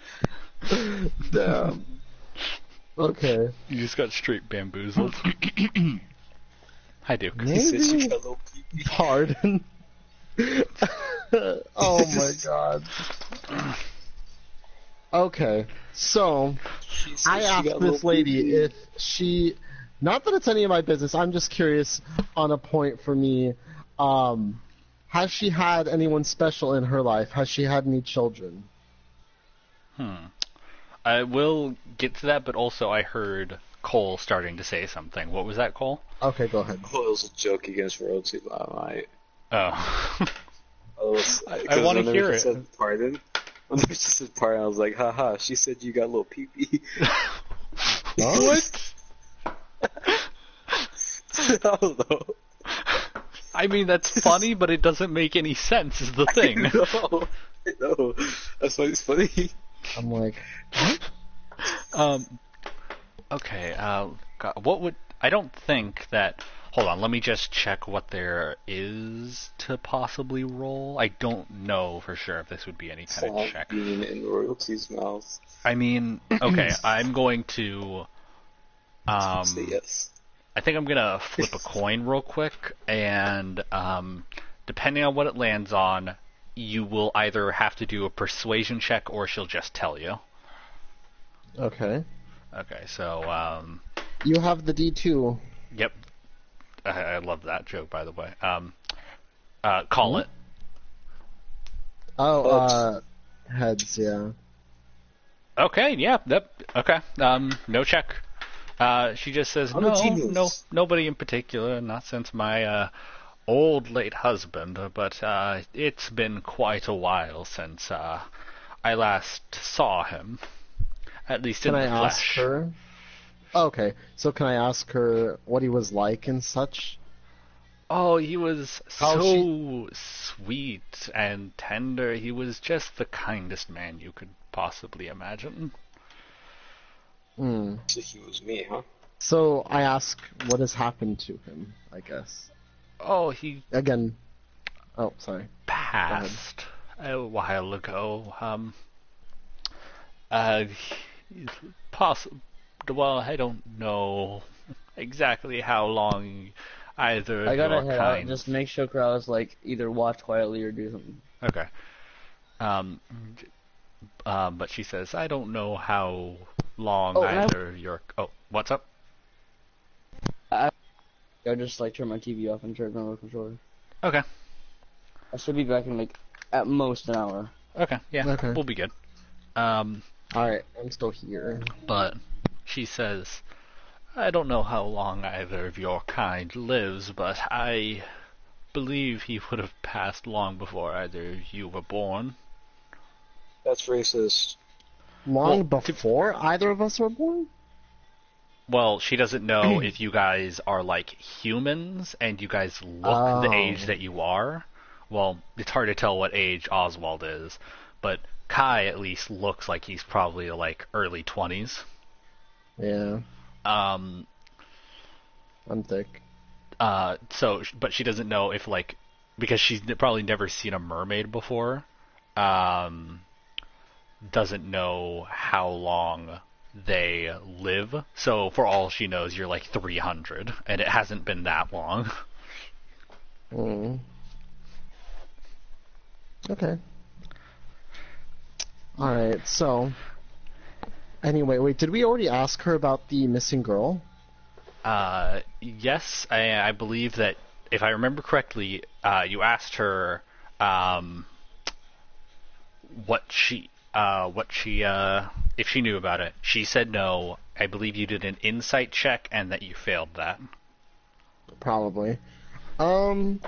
Speaker 6: Damn. Okay.
Speaker 1: You just got straight bamboozled. Hi, Duke.
Speaker 4: He says you
Speaker 6: Maybe.
Speaker 4: got a little pee-pee.
Speaker 6: Pardon. Oh my god. Okay, so
Speaker 4: She says
Speaker 6: I
Speaker 4: she
Speaker 6: asked
Speaker 4: got a
Speaker 6: this
Speaker 4: little
Speaker 6: lady
Speaker 4: pee-pee.
Speaker 6: if she, not that it's any of my business, I'm just curious on a point for me. Has she had anyone special in her life? Has she had any children?
Speaker 1: I will get to that, but also I heard Cole starting to say something. What was that, Cole?
Speaker 6: Okay, go ahead.
Speaker 4: Oh, it was a joke against royalty, but
Speaker 1: Oh.
Speaker 4: I
Speaker 1: wanna hear it.
Speaker 4: Said pardon. Whenever she said pardon, I was like, haha, she said you got a little pee-pee.
Speaker 1: What?
Speaker 4: I don't know.
Speaker 1: I mean, that's funny, but it doesn't make any sense, is the thing.
Speaker 4: No, no, that's why it's funny.
Speaker 6: I'm like,
Speaker 1: Okay, God, what would... I don't think that... Hold on, let me just check what there is to possibly roll. I don't know for sure if this would be any kind of
Speaker 4: Fog
Speaker 1: check.
Speaker 4: being in royalty's mouth.
Speaker 1: I mean, okay, I'm going to...
Speaker 4: Say yes.
Speaker 1: I think I'm gonna flip a coin real quick, and depending on what it lands on, you will either have to do a persuasion check or she'll just tell you.
Speaker 6: okay.
Speaker 1: Okay, so
Speaker 6: You have the D2.
Speaker 1: yep, I love that joke, by the way. Call it.
Speaker 6: Oh, heads, yeah.
Speaker 1: Okay, yeah, yep, okay. No check. She just says,
Speaker 4: I'm a genius.
Speaker 1: no, nobody in particular, not since my old late husband, but it's been quite a while since I last saw him, at least
Speaker 6: Can
Speaker 1: in
Speaker 6: I
Speaker 1: the
Speaker 6: ask
Speaker 1: flesh.
Speaker 6: her? Okay, so can I ask her what he was like and such?
Speaker 1: Oh, he was
Speaker 6: How
Speaker 1: so sweet and tender. He was just the kindest man you could possibly imagine.
Speaker 6: Hmm.
Speaker 4: So he was me, huh?
Speaker 6: So I ask what has happened to him, I guess.
Speaker 1: Oh, he
Speaker 6: Again. Oh, sorry.
Speaker 1: passed a while ago. Well, I don't know exactly how long either
Speaker 2: I
Speaker 1: of
Speaker 2: gotta
Speaker 1: your
Speaker 2: head out.
Speaker 1: kind.
Speaker 2: Just make sure Krau's like either watch quietly or do something.
Speaker 1: Okay. But she says, I don't know how long
Speaker 2: Oh, and I-
Speaker 1: either your... Oh, what's up?
Speaker 2: I just like turn my TV off and turn my remote controller.
Speaker 1: Okay.
Speaker 2: I should be back in like at most an hour.
Speaker 1: Okay, yeah,
Speaker 6: Okay.
Speaker 1: we'll be good.
Speaker 6: Alright, I'm still here.
Speaker 1: But She says, I don't know how long either of your kind lives, but I believe he would have passed long before either you were born.
Speaker 4: That's racist.
Speaker 6: Long before either of us were born?
Speaker 1: Well, she doesn't know if you guys are like humans and you guys look the age that you are. Well, it's hard to tell what age Oswald is, but Kai at least looks like he's probably like early 20s.
Speaker 6: Yeah,
Speaker 1: Um,
Speaker 6: I'm thick.
Speaker 1: but she doesn't know if like, because she's probably never seen a mermaid before, doesn't know how long they live. So for all she knows, you're like 300, and it hasn't been that long.
Speaker 6: Mm. Okay. Alright, so... Anyway, wait, did we already ask her about the missing girl?
Speaker 1: Yes, I believe that, if I remember correctly, you asked her, if she knew about it. She said no. I believe you did an insight check and that you failed that.
Speaker 6: Probably. Can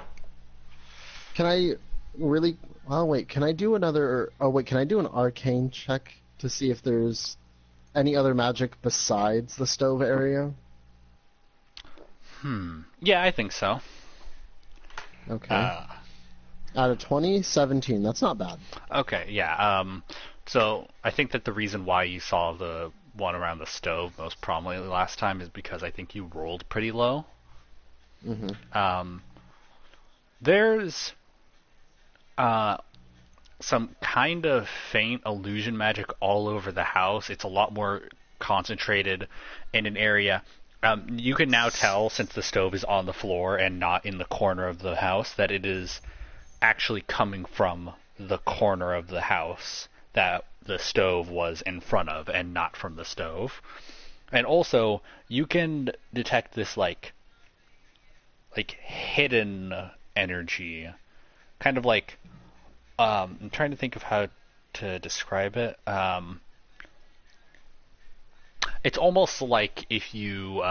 Speaker 6: I really... Oh, wait, can I do another... Oh, wait, can I do an arcane check to see if there's any other magic besides the stove area?
Speaker 1: Yeah, I think so.
Speaker 6: Okay. Out of 20, 17. That's not bad.
Speaker 1: Okay, yeah. So I think that the reason why you saw the one around the stove most prominently last time is because I think you rolled pretty low.
Speaker 6: Mm-hmm.
Speaker 1: There's some kind of faint illusion magic all over the house. It's a lot more concentrated in an area. You can now tell, since the stove is on the floor and not in the corner of the house, that it is actually coming from the corner of the house that the stove was in front of, and not from the stove. And also, you can detect this like hidden energy, kind of like I'm trying to think of how to describe it. It's almost like if you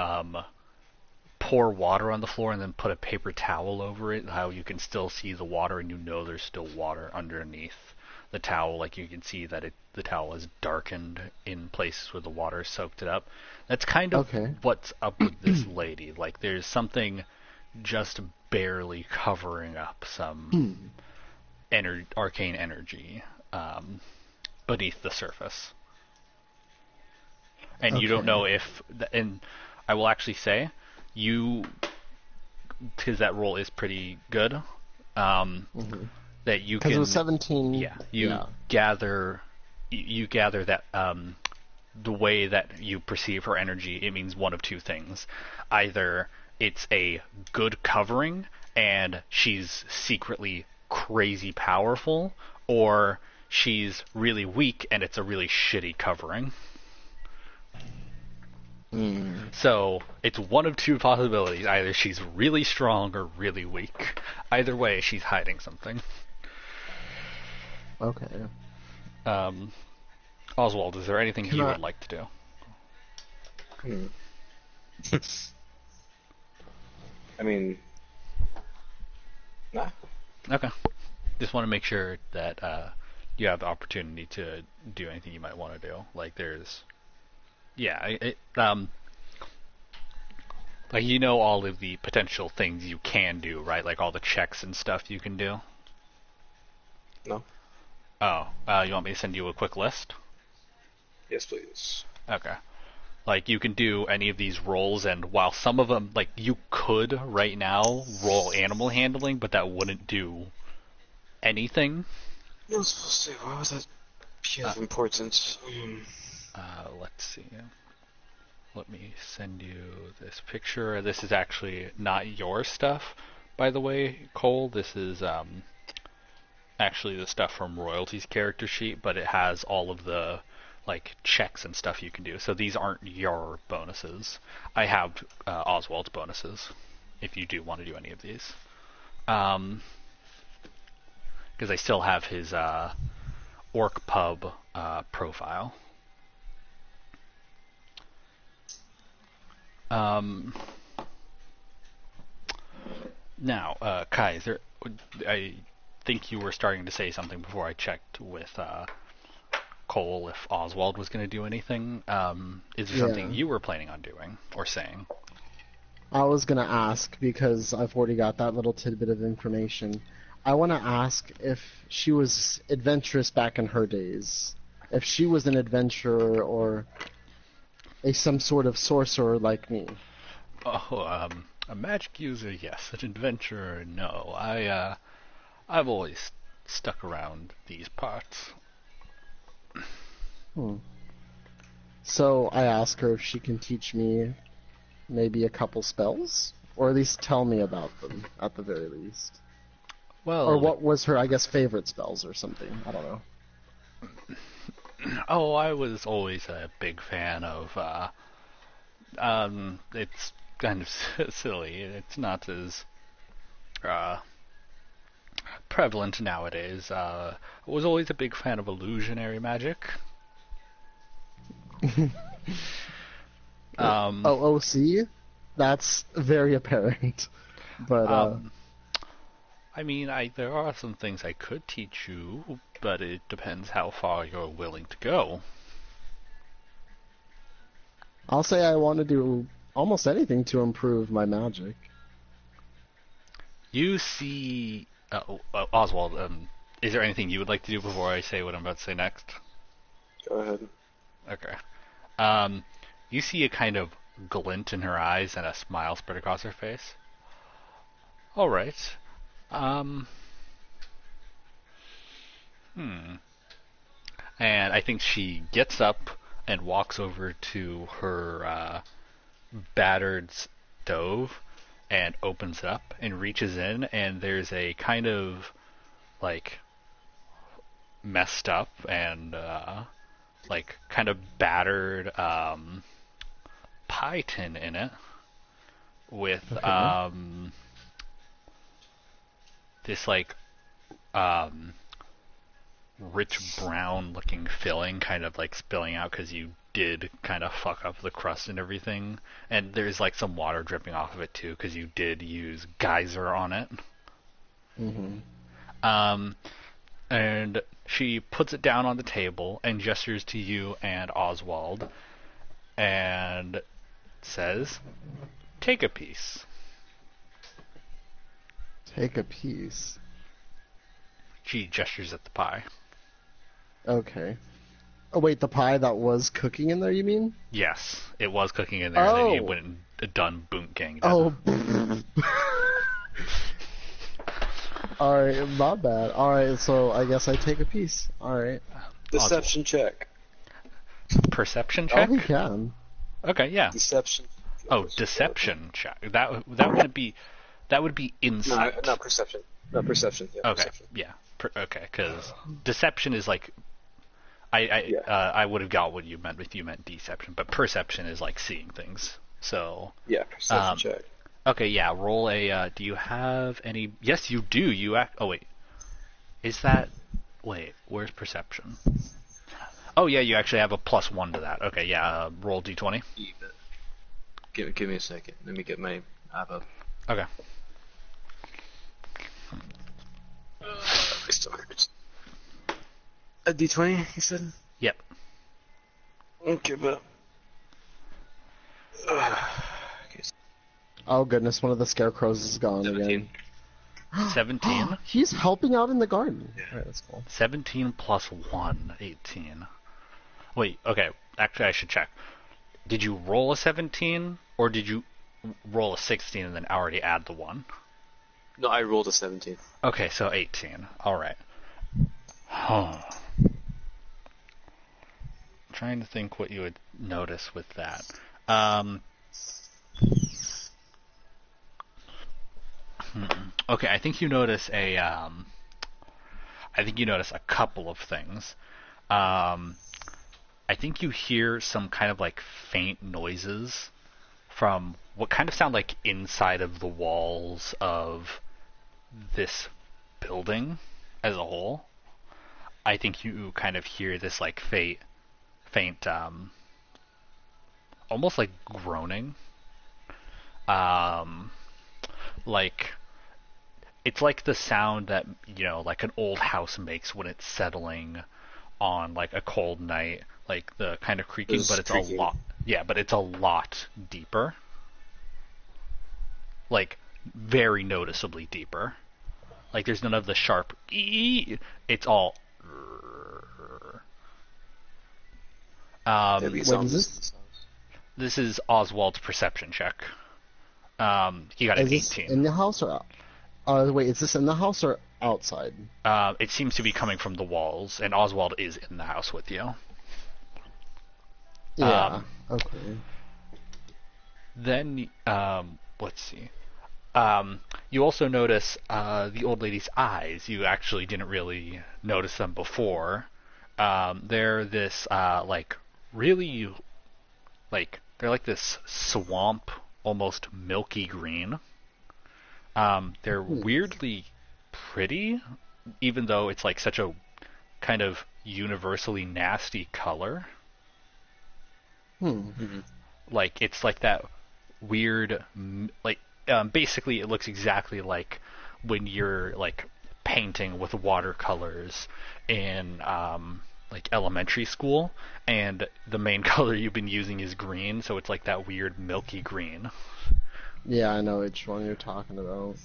Speaker 1: pour water on the floor and then put a paper towel over it, how you can still see the water and you know there's still water underneath the towel. Like you can see that the towel is darkened in places where the water soaked it up. That's kind of what's up with this lady. Like there's something just barely covering up some arcane energy beneath the surface. And you don't know if... And I will actually say, because that roll is pretty good, that you can...
Speaker 6: Because it was 17...
Speaker 1: Yeah, gather that the way that you perceive her energy, it means one of two things. Either it's a good covering, and she's secretly crazy powerful, or she's really weak, and it's a really shitty covering. So, it's one of two possibilities. Either she's really strong or really weak. Either way, she's hiding something.
Speaker 6: Okay.
Speaker 1: Oswald, is there anything you would like to do?
Speaker 4: I mean... Nah.
Speaker 1: Okay. Just want to make sure that you have the opportunity to do anything you might want to do. Like, there's... Yeah, like you know all of the potential things you can do, right? Like all the checks and stuff you can do.
Speaker 4: No.
Speaker 1: Oh, you want me to send you a quick list?
Speaker 4: Yes, please.
Speaker 1: Okay. Like you can do any of these rolls, and while some of them, like you could right now roll animal handling, but that wouldn't do anything.
Speaker 4: I was supposed to say, why was that of importance?
Speaker 1: Let's see. Let me send you this picture. This is actually not your stuff, by the way, Cole. This is actually the stuff from Royalty's character sheet, but it has all of the like checks and stuff you can do. So these aren't your bonuses. I have Oswald's bonuses, if you do want to do any of these. Because I still have his Orc Pub profile. Um, Now, Kai, I think you were starting to say something before I checked with Cole if Oswald was going to do anything. Is there something
Speaker 6: Yeah.
Speaker 1: you were planning on doing or saying?
Speaker 6: I was gonna ask because I've already got that little tidbit of information. I want to ask if she was adventurous back in her days. If she was an adventurer or some sort of sorcerer like me.
Speaker 1: Oh, a magic user, yes. An adventurer, no. I've always stuck around these parts.
Speaker 6: So I ask her if she can teach me maybe a couple spells, or at least tell me about them at the very least.
Speaker 1: Well,
Speaker 6: Or what was her, I guess, favorite spells or something. I don't know.
Speaker 1: Oh, I was always a big fan of. It's kind of silly. It's not as prevalent nowadays. I was always a big fan of illusionary magic.
Speaker 6: OOC? That's very apparent. But,
Speaker 1: I mean, there are some things I could teach you, but it depends how far you're willing to go.
Speaker 6: I'll say I want to do almost anything to improve my magic.
Speaker 1: You see, Oswald, is there anything you would like to do before I say what I'm about to say next?
Speaker 4: Go ahead.
Speaker 1: Okay. You see a kind of glint in her eyes and a smile spread across her face. All right. And I think she gets up and walks over to her battered stove and opens it up and reaches in, and there's a kind of like messed up and like kind of battered pie tin in it with this like rich brown looking filling kind of like spilling out because you did kind of fuck up the crust and everything, and there's like some water dripping off of it too because you did use geyser on it. And she puts it down on the table and gestures to you and Oswald and says, "Take a piece."
Speaker 6: Take a piece.
Speaker 1: She gestures at the pie.
Speaker 6: Okay. Oh, wait, the pie that was cooking in there, you mean?
Speaker 1: Yes, it was cooking in there, and then you
Speaker 6: Oh.
Speaker 1: went and done boom ganged it.
Speaker 6: Oh. Alright, not bad. Alright, so I guess I take a piece. Alright.
Speaker 4: Deception check.
Speaker 1: Perception
Speaker 6: Oh,
Speaker 1: check?
Speaker 6: we can.
Speaker 1: Okay, yeah.
Speaker 4: Deception.
Speaker 1: Oh, deception check. That wouldn't be. That would be
Speaker 4: No,
Speaker 1: insight.
Speaker 4: not perception. No, perception. Yeah,
Speaker 1: Okay,
Speaker 4: perception.
Speaker 1: yeah. Okay, because deception is like. I would have got what you meant if you meant deception, but perception is like seeing things. So.
Speaker 4: Yeah, perception check.
Speaker 1: Okay, yeah. Roll a. Do you have any? Yes, you do. Oh wait. Is that? Wait. Where's perception? Oh yeah, you actually have a +1 to that. Okay, yeah. Roll d20.
Speaker 4: Give me a second. Let me get my app up.
Speaker 1: Okay.
Speaker 4: A D20, you said?
Speaker 1: Yep.
Speaker 4: Okay, but.
Speaker 6: Oh goodness, one of the scarecrows is gone
Speaker 4: 17.
Speaker 6: again.
Speaker 1: 17.
Speaker 6: He's helping out in the garden.
Speaker 4: Yeah.
Speaker 6: Alright, that's cool.
Speaker 1: 17 plus 1, 18. Wait, okay. Actually, I should check. Did you roll a 17, or did you roll a 16 and then already add the 1?
Speaker 4: No, I rolled a 17.
Speaker 1: Okay, so 18. Alright. Trying to think what you would notice with that. Okay, I think you notice I think you notice a couple of things. I think you hear some kind of like faint noises from what kind of sound like inside of the walls of this building as a whole. I think you kind of hear this like faint almost like groaning like it's like the sound that like an old house makes when it's settling on like a cold night, like the kind of creaking, but it's
Speaker 4: creaking.
Speaker 1: a lot. Yeah, but it's a lot deeper. Like very noticeably deeper. Like there's none of the sharp ee. It's all.
Speaker 4: Maybe
Speaker 6: What
Speaker 4: sounds-
Speaker 6: is this?
Speaker 1: This is Oswald's perception check. He got an
Speaker 6: Is this
Speaker 1: 18.
Speaker 6: in the house or out? Wait, is this in the house or outside?
Speaker 1: It seems to be coming from the walls, and Oswald is in the house with you.
Speaker 6: Yeah. Okay.
Speaker 1: Then, let's see. You also notice the old lady's eyes. You actually didn't really notice them before. They're this, really, they're like this swamp, almost milky green. They're weirdly pretty, even though it's like such a kind of universally nasty color. Like it's like that weird, basically it looks exactly like when you're like painting with watercolors in like elementary school, and the main color you've been using is green, so it's like that weird milky green.
Speaker 6: Yeah, I know which one you're talking about.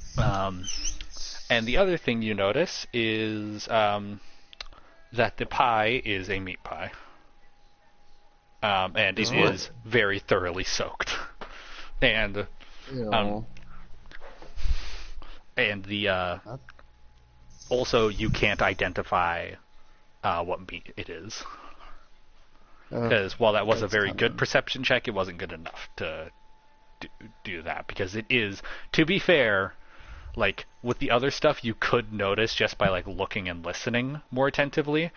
Speaker 1: And the other thing you notice is that the pie is a meat pie. And it is very thoroughly soaked. And
Speaker 6: Yeah.
Speaker 1: and the also you can't identify what meat it is. Because while that was a
Speaker 6: that's
Speaker 1: very
Speaker 6: kinda-
Speaker 1: good perception check, it wasn't good enough to do that, because it is, to be fair, like with the other stuff you could notice just by like looking and listening more attentively.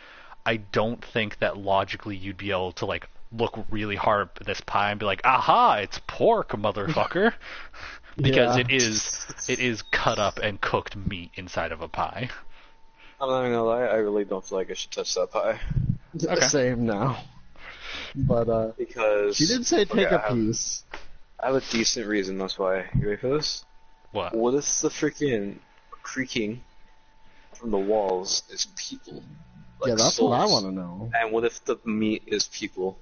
Speaker 1: I don't think that logically you'd be able to like look really hard at this pie and be like, aha, it's pork, motherfucker. Because
Speaker 6: Yeah.
Speaker 1: it is cut up and cooked meat inside of a pie.
Speaker 4: I'm not even gonna lie, I really don't feel like I should touch that pie.
Speaker 1: Okay.
Speaker 6: Same now. But
Speaker 4: Because...
Speaker 6: she did say take
Speaker 4: okay,
Speaker 6: a piece.
Speaker 4: I have a decent reason, that's why. You ready for this?
Speaker 1: What?
Speaker 4: What if the freaking creaking from the walls is people? Like
Speaker 6: Yeah, that's what I
Speaker 4: souls?
Speaker 6: want to know.
Speaker 4: And what if the meat is people?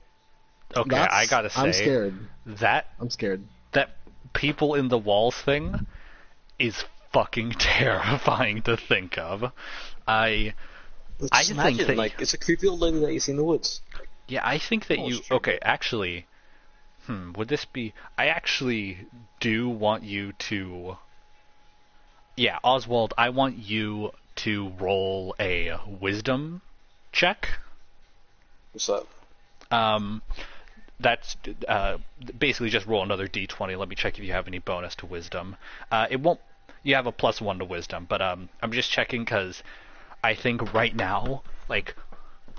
Speaker 1: Okay, I gotta say
Speaker 6: I'm scared.
Speaker 1: that
Speaker 6: I'm scared.
Speaker 1: that people in the walls thing is fucking terrifying to think of. I
Speaker 4: Just
Speaker 1: think
Speaker 4: imagine,
Speaker 1: that
Speaker 4: like, it's a creepy old lady that you see in the woods.
Speaker 1: Yeah, I think that
Speaker 4: Oh,
Speaker 1: you...
Speaker 4: sure.
Speaker 1: Okay, actually... would this be... I actually do want you to... Yeah, Oswald, I want you to roll a wisdom check.
Speaker 4: What's up?
Speaker 1: That's basically just roll another d20. Let me check if you have any bonus to wisdom. It won't... You have a +1 to wisdom, but I'm just checking because I think right now, like...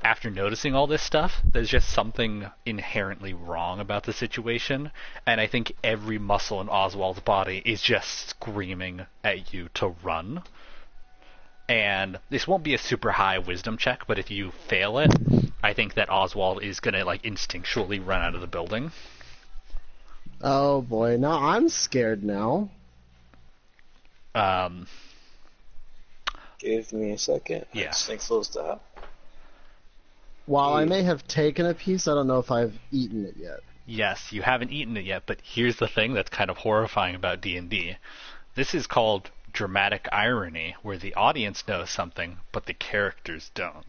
Speaker 1: After noticing all this stuff, there's just something inherently wrong about the situation, and I think every muscle in Oswald's body is just screaming at you to run. And this won't be a super high wisdom check, but if you fail it, I think that Oswald is gonna like instinctually run out of the building.
Speaker 6: Oh boy, now I'm scared now.
Speaker 4: Give me a second.
Speaker 1: Yeah.
Speaker 4: I think close that.
Speaker 6: While I may have taken a piece, I don't know if I've eaten it yet.
Speaker 1: Yes, you haven't eaten it yet, but here's the thing that's kind of horrifying about D&D. This is called dramatic irony, where the audience knows something, but the characters don't.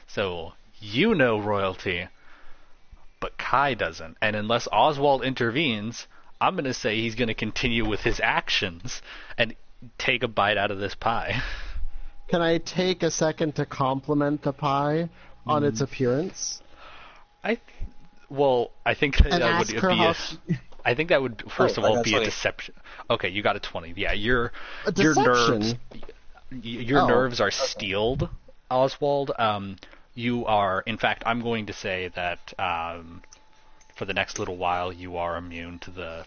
Speaker 1: So, you know royalty, but Kai doesn't. And unless Oswald intervenes, I'm going to say he's going to continue with his actions and take a bite out of this pie.
Speaker 6: Can I take a second to compliment the pie on its appearance?
Speaker 1: I think that,
Speaker 6: And
Speaker 1: that
Speaker 6: ask
Speaker 1: would
Speaker 6: her
Speaker 1: be
Speaker 6: how
Speaker 1: a... I think that would, first of
Speaker 4: I
Speaker 1: all,
Speaker 4: got
Speaker 1: be
Speaker 4: 20.
Speaker 1: a deception. Okay, you got a 20. Yeah, your
Speaker 6: deception?
Speaker 1: nerves, your
Speaker 6: Oh,
Speaker 1: nerves are steeled, Oswald. You are, in fact, I'm going to say that for the next little while, you are immune to the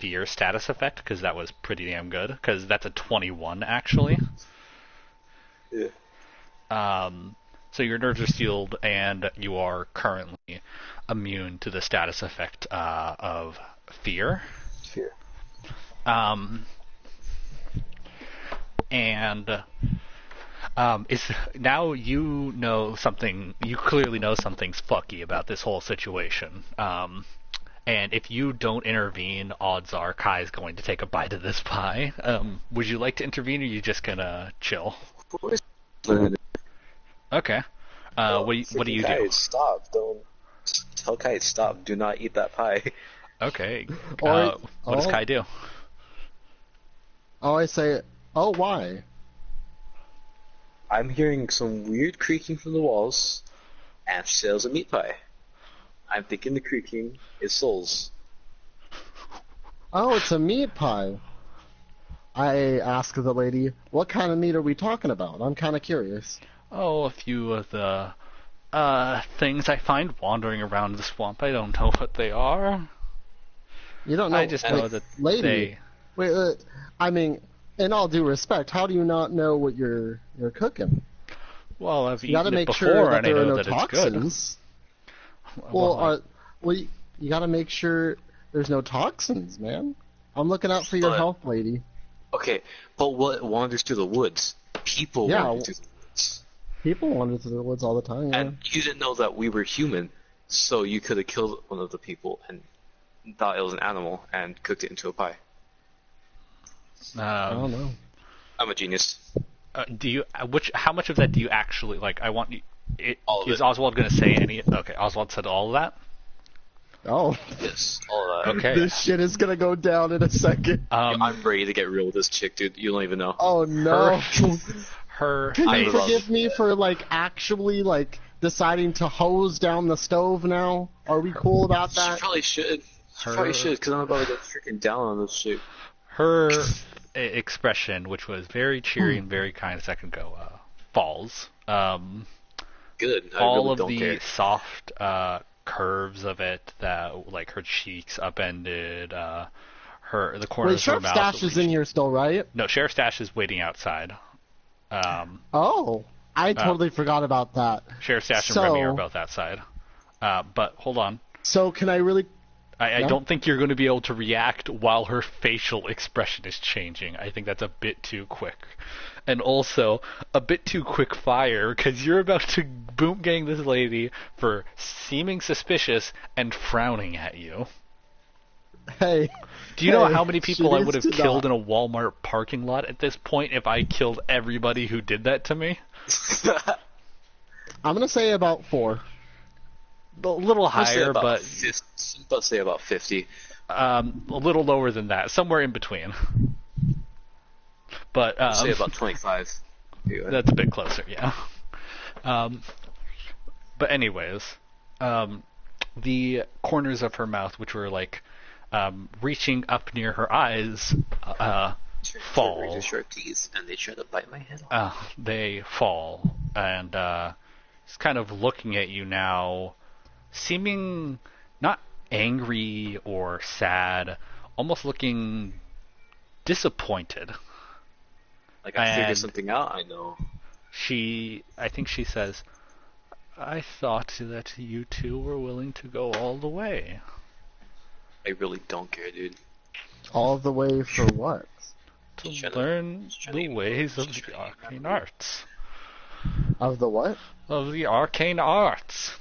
Speaker 1: fear status effect, because that was pretty damn good. Because that's a 21 actually.
Speaker 4: Yeah.
Speaker 1: So your nerves are sealed, and you are currently immune to the status effect of fear.
Speaker 4: Fear.
Speaker 1: Um, and is now you know something. You clearly know something's fucky about this whole situation. And if you don't intervene, odds are Kai's going to take a bite of this pie. Would you like to intervene, or are you just gonna chill? Okay. What do you
Speaker 4: Kai,
Speaker 1: do?
Speaker 4: stop! Don't tell Kai stop. Do not eat that pie.
Speaker 1: Okay.
Speaker 6: Or-
Speaker 1: what does
Speaker 6: oh.
Speaker 1: Kai do?
Speaker 6: Oh, I say, oh, why?
Speaker 4: I'm hearing some weird creaking from the walls, and sales a meat pie. I'm thinking the creaking is souls.
Speaker 6: Oh, it's a meat pie. I ask the lady, what kind of meat are we talking about? I'm kind of curious.
Speaker 1: Oh, a few of the things I find wandering around the swamp. I don't know what they are.
Speaker 6: You don't know.
Speaker 1: I just know that
Speaker 6: lady.
Speaker 1: they.
Speaker 6: Wait, I mean, in all due respect, how do you not know what you're cooking?
Speaker 1: Well, I've
Speaker 6: You got to
Speaker 1: eaten it
Speaker 6: make
Speaker 1: before,
Speaker 6: sure that
Speaker 1: and I
Speaker 6: there are
Speaker 1: know
Speaker 6: no
Speaker 1: that it's good.
Speaker 6: toxins.
Speaker 1: Well,
Speaker 6: You got to make sure there's no toxins, man. I'm looking out for your
Speaker 4: But-
Speaker 6: health, lady.
Speaker 4: Okay, but what wanders through the woods? People
Speaker 6: Yeah,
Speaker 4: wander through the woods.
Speaker 6: People wander through the woods all the time. Yeah.
Speaker 4: And you didn't know that we were human, so you could have killed one of the people and thought it was an animal and cooked it into a pie.
Speaker 6: I don't know.
Speaker 4: I'm a genius.
Speaker 1: do you? How much of that do you actually like? I want you.
Speaker 4: All of
Speaker 1: Is
Speaker 4: it.
Speaker 1: Oswald going to say any? Okay, Oswald said all of that.
Speaker 6: Oh,
Speaker 4: Yes, all of that.
Speaker 1: Okay.
Speaker 6: this shit is gonna go down in a second.
Speaker 4: I'm ready to get real with this chick, dude. You don't even know.
Speaker 6: Oh no.
Speaker 1: her
Speaker 6: Can you
Speaker 1: face.
Speaker 6: forgive me for actually deciding to hose down the stove now? Are we cool about
Speaker 4: She
Speaker 6: that?
Speaker 4: probably should. She
Speaker 1: Her-
Speaker 4: probably should, because I'm about to get freaking down on this shit.
Speaker 1: Her expression, which was very cheery and very kind a second ago, falls.
Speaker 4: Good. I
Speaker 1: All
Speaker 4: really
Speaker 1: of
Speaker 4: don't
Speaker 1: the
Speaker 4: care.
Speaker 1: soft curves of it, that like her cheeks upended, the corners
Speaker 6: Wait,
Speaker 1: of her
Speaker 6: Sheriff
Speaker 1: mouth.
Speaker 6: Stash is in here still, right?
Speaker 1: No, Sheriff Stash is waiting outside.
Speaker 6: Oh, I totally forgot about that.
Speaker 1: Sheriff Stash
Speaker 6: So-
Speaker 1: and Remy are both outside. But hold on.
Speaker 6: So can I really?
Speaker 1: I
Speaker 6: Yeah?
Speaker 1: don't think you're going to be able to react while her facial expression is changing. I think that's a bit too quick. And also, a bit too quick fire, because you're about to boom gang this lady for seeming suspicious and frowning at you.
Speaker 6: Hey.
Speaker 1: Do you know
Speaker 6: Hey,
Speaker 1: how many
Speaker 6: she
Speaker 1: people I
Speaker 6: needs
Speaker 1: would have
Speaker 6: to
Speaker 1: killed in
Speaker 6: not.
Speaker 1: a Walmart parking lot at this point if I killed everybody who did that to me?
Speaker 6: I'm gonna say about 4.
Speaker 1: A little
Speaker 4: I'll say
Speaker 1: higher,
Speaker 4: about
Speaker 1: but
Speaker 4: 50, I'll say about 50.
Speaker 1: a little lower than that, somewhere in between. But
Speaker 4: I'll say about 25. Anyway.
Speaker 1: that's a bit closer, yeah. But anyways, the corners of her mouth, which were reaching up near her eyes, fall.
Speaker 4: Razor sharp teeth, and they try to bite my head off.
Speaker 1: They fall, and he's kind of looking at you now, seeming not angry or sad, almost looking disappointed.
Speaker 4: Like I figured
Speaker 1: and-
Speaker 4: something out. I know.
Speaker 1: I think she says, I thought that you two were willing to go all the way.
Speaker 4: I really don't care, dude.
Speaker 6: All the way for what?
Speaker 1: To
Speaker 4: Shut up.
Speaker 1: learn
Speaker 4: Shut
Speaker 1: the
Speaker 4: up.
Speaker 1: ways of
Speaker 4: Shut
Speaker 1: the
Speaker 4: up.
Speaker 1: arcane arts.
Speaker 6: Of the what?
Speaker 1: Of the arcane arts.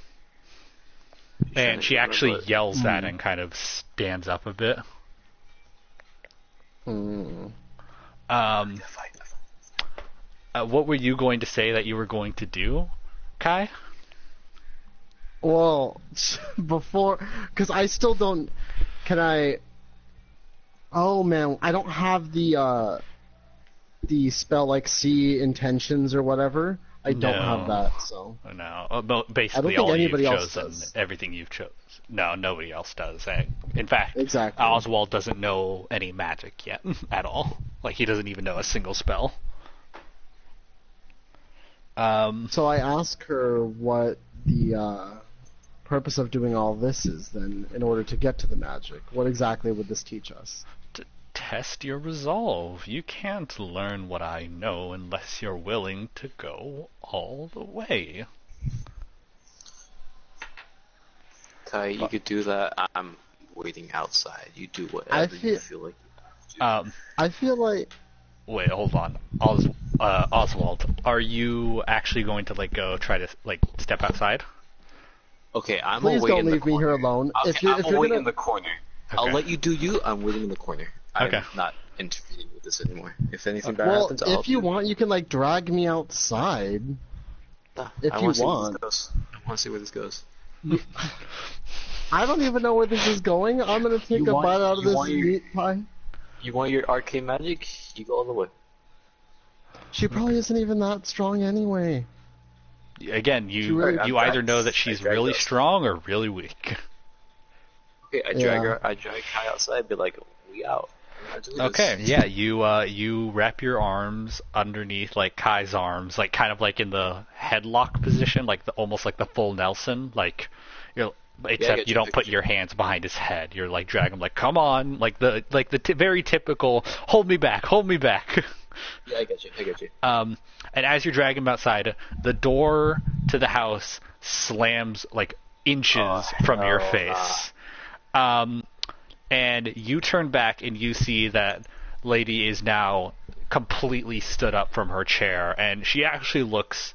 Speaker 1: And she actually yells that and kind of stands up a bit.
Speaker 6: Hmm.
Speaker 1: What were you going to say that you were going to do, Kai?
Speaker 6: Well, before, because I still don't. Can I? Oh man, I don't have the spell see intentions or whatever. I don't
Speaker 1: No.
Speaker 6: have that, so.
Speaker 1: No, basically
Speaker 6: think
Speaker 1: all
Speaker 6: anybody
Speaker 1: you've
Speaker 6: else
Speaker 1: chosen,
Speaker 6: does.
Speaker 1: everything you've chosen. No, nobody else does. In fact,
Speaker 6: Exactly.
Speaker 1: Oswald doesn't know any magic yet at all. He doesn't even know a single spell.
Speaker 6: So I ask her what the purpose of doing all this is, then, in order to get to the magic. What exactly would this teach us?
Speaker 1: To test your resolve. You can't learn what I know unless you're willing to go all the way.
Speaker 4: Kai, you could do that. I'm waiting outside. You do
Speaker 6: I
Speaker 4: whatever you
Speaker 6: feel-
Speaker 4: feel like.
Speaker 6: I feel like
Speaker 1: Wait, hold on. Oswald, are you actually going to like go try to like step outside?
Speaker 4: Okay, I'm
Speaker 6: please
Speaker 4: away
Speaker 6: don't
Speaker 4: in the
Speaker 6: leave me
Speaker 4: corner.
Speaker 6: here alone.
Speaker 4: Okay,
Speaker 6: If you're
Speaker 4: waiting
Speaker 6: gonna
Speaker 4: in the corner.
Speaker 1: Okay.
Speaker 4: I'll let you do you. I'm waiting in the corner. I'm
Speaker 1: Okay.
Speaker 4: not interfering with this anymore. If anything bad
Speaker 6: well,
Speaker 4: happens, I'll
Speaker 6: if you want, you can like drag me outside. If
Speaker 4: I
Speaker 6: you
Speaker 4: wanna see where
Speaker 6: want.
Speaker 4: this goes. I want to see where this goes.
Speaker 6: I don't even know where this is going. I'm gonna take
Speaker 4: You
Speaker 6: a
Speaker 4: want-
Speaker 6: bite out of
Speaker 4: you
Speaker 6: this
Speaker 4: want your-
Speaker 6: meat pie.
Speaker 4: You want your arcane magic? You go all the way.
Speaker 6: She probably isn't even that strong anyway.
Speaker 1: Again, you
Speaker 6: really-
Speaker 1: you either know that she's
Speaker 4: I dragged
Speaker 1: really
Speaker 4: us.
Speaker 1: strong or really weak.
Speaker 4: Okay, I drag Kai outside, be like, we out. We're not doing this.
Speaker 1: Okay, yeah, you wrap your arms underneath like Kai's arms, like kind of like in the headlock position, like almost like the full Nelson, like you're except
Speaker 4: get
Speaker 1: you
Speaker 4: you,
Speaker 1: don't
Speaker 4: I
Speaker 1: put
Speaker 4: get
Speaker 1: your hands behind his head. You're like dragging him like come on, like the very typical hold me back.
Speaker 4: Yeah, I get you.
Speaker 1: And as you're dragging him outside, the door to the house slams like inches from your
Speaker 4: hell
Speaker 1: face. And you turn back and you see that lady is now completely stood up from her chair, and she actually looks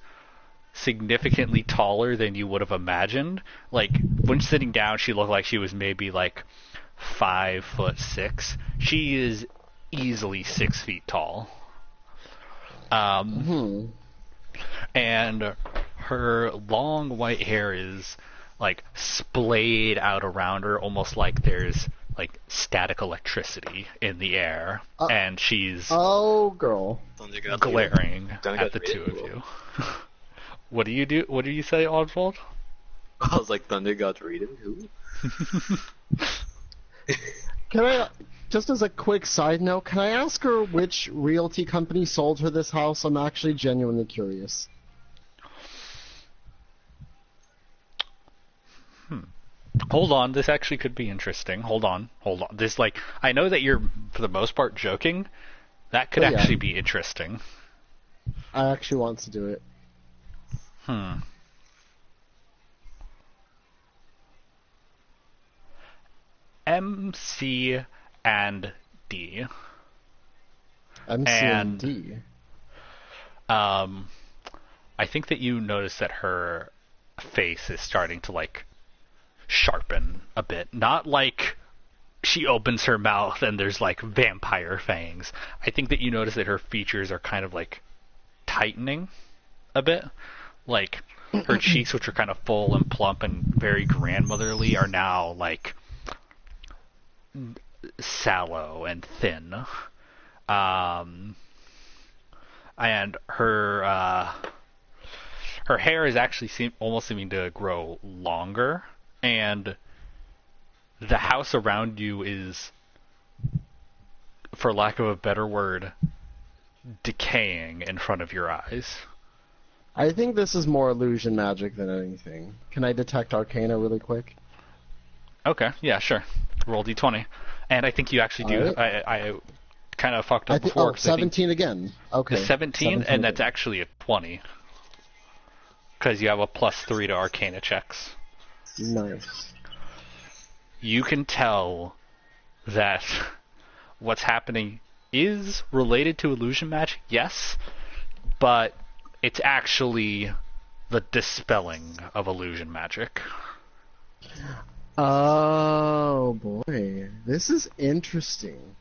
Speaker 1: significantly taller than you would have imagined. Like when sitting down, she looked like she was maybe like 5'6". She is easily 6 feet tall. And her long white hair is like splayed out around her, almost like there's like static electricity in the air, and she's
Speaker 6: Oh, girl.
Speaker 4: Thunder got
Speaker 1: glaring
Speaker 4: Thunder
Speaker 1: at
Speaker 4: got
Speaker 1: the two of
Speaker 4: rated.
Speaker 1: you. What do you do? What do you say, Oswald?
Speaker 4: I was like, Thunder got rated? Who?
Speaker 6: Can I, just as a quick side note, can I ask her which realty company sold her this house? I'm actually genuinely curious.
Speaker 1: Hold on, this actually could be interesting. Hold on. This like I know that you're for the most part joking. That could
Speaker 6: Oh, yeah.
Speaker 1: actually be interesting.
Speaker 6: I actually want to do it.
Speaker 1: M, C, and D.
Speaker 6: MC and D.
Speaker 1: I think that you notice that her face is starting to like sharpen a bit. Not like she opens her mouth and there's like vampire fangs. I think that you notice that her features are kind of like tightening a bit. Like her cheeks, which are kind of full and plump and very grandmotherly, are now like sallow and thin. And her hair is actually almost seeming to grow longer, and the house around you is, for lack of a better word, decaying in front of your eyes.
Speaker 6: I think this is more illusion magic than anything. Can I detect Arcana really quick?
Speaker 1: Okay, yeah, sure. Roll d20. And I think you actually do.
Speaker 6: Alright.
Speaker 1: I kind of fucked
Speaker 6: I
Speaker 1: up
Speaker 6: think,
Speaker 1: before.
Speaker 6: oh,
Speaker 1: 'cause I think
Speaker 6: 17 again. Okay.
Speaker 1: the 17, and that's
Speaker 6: again.
Speaker 1: actually a 20. Because you have a +3 to Arcana checks.
Speaker 6: Nice.
Speaker 1: You can tell that what's happening is related to illusion magic, yes, but it's actually the dispelling of illusion magic.
Speaker 6: Oh boy, this is interesting.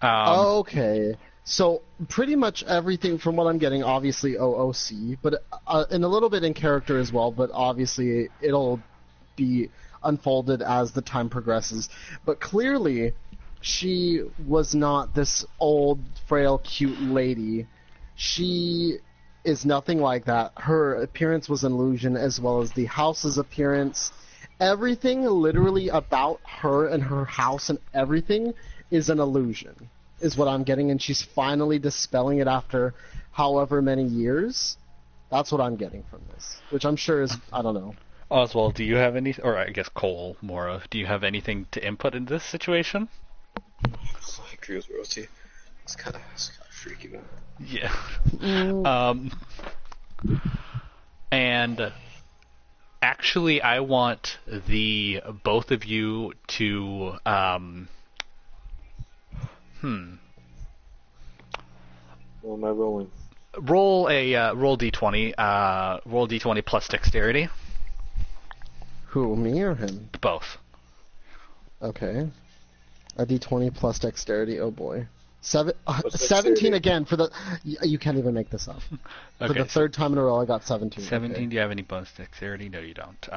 Speaker 6: Okay, so pretty much everything from what I'm getting, obviously OOC, but and a little bit in character as well. But obviously it'll be unfolded as the time progresses. But clearly, she was not this old, frail, cute lady. She is nothing like that. Her appearance was an illusion, as well as the house's appearance. Everything literally about her and her house and everything is an illusion, is what I'm getting, and she's finally dispelling it after however many years. That's what I'm getting from this, which I'm sure is, I don't know.
Speaker 1: Oswald, do you have any, or I guess Cole, Mora, do you have anything to input in this situation?
Speaker 4: I agree with Rosie. It's kind of freaky, man.
Speaker 1: Yeah. And actually, I want the both of you to
Speaker 4: What am I rolling?
Speaker 1: Roll d20. Roll d20 plus dexterity.
Speaker 6: Who, me or him?
Speaker 1: Both.
Speaker 6: Okay. A d20 plus dexterity. Oh boy.
Speaker 4: What's
Speaker 6: 17
Speaker 4: dexterity?
Speaker 6: again for the. You can't even make this up. For
Speaker 1: Okay,
Speaker 6: the third time in a row, I got 17.
Speaker 1: 17.
Speaker 6: Okay.
Speaker 1: Do you have any bonus dexterity? No, you don't.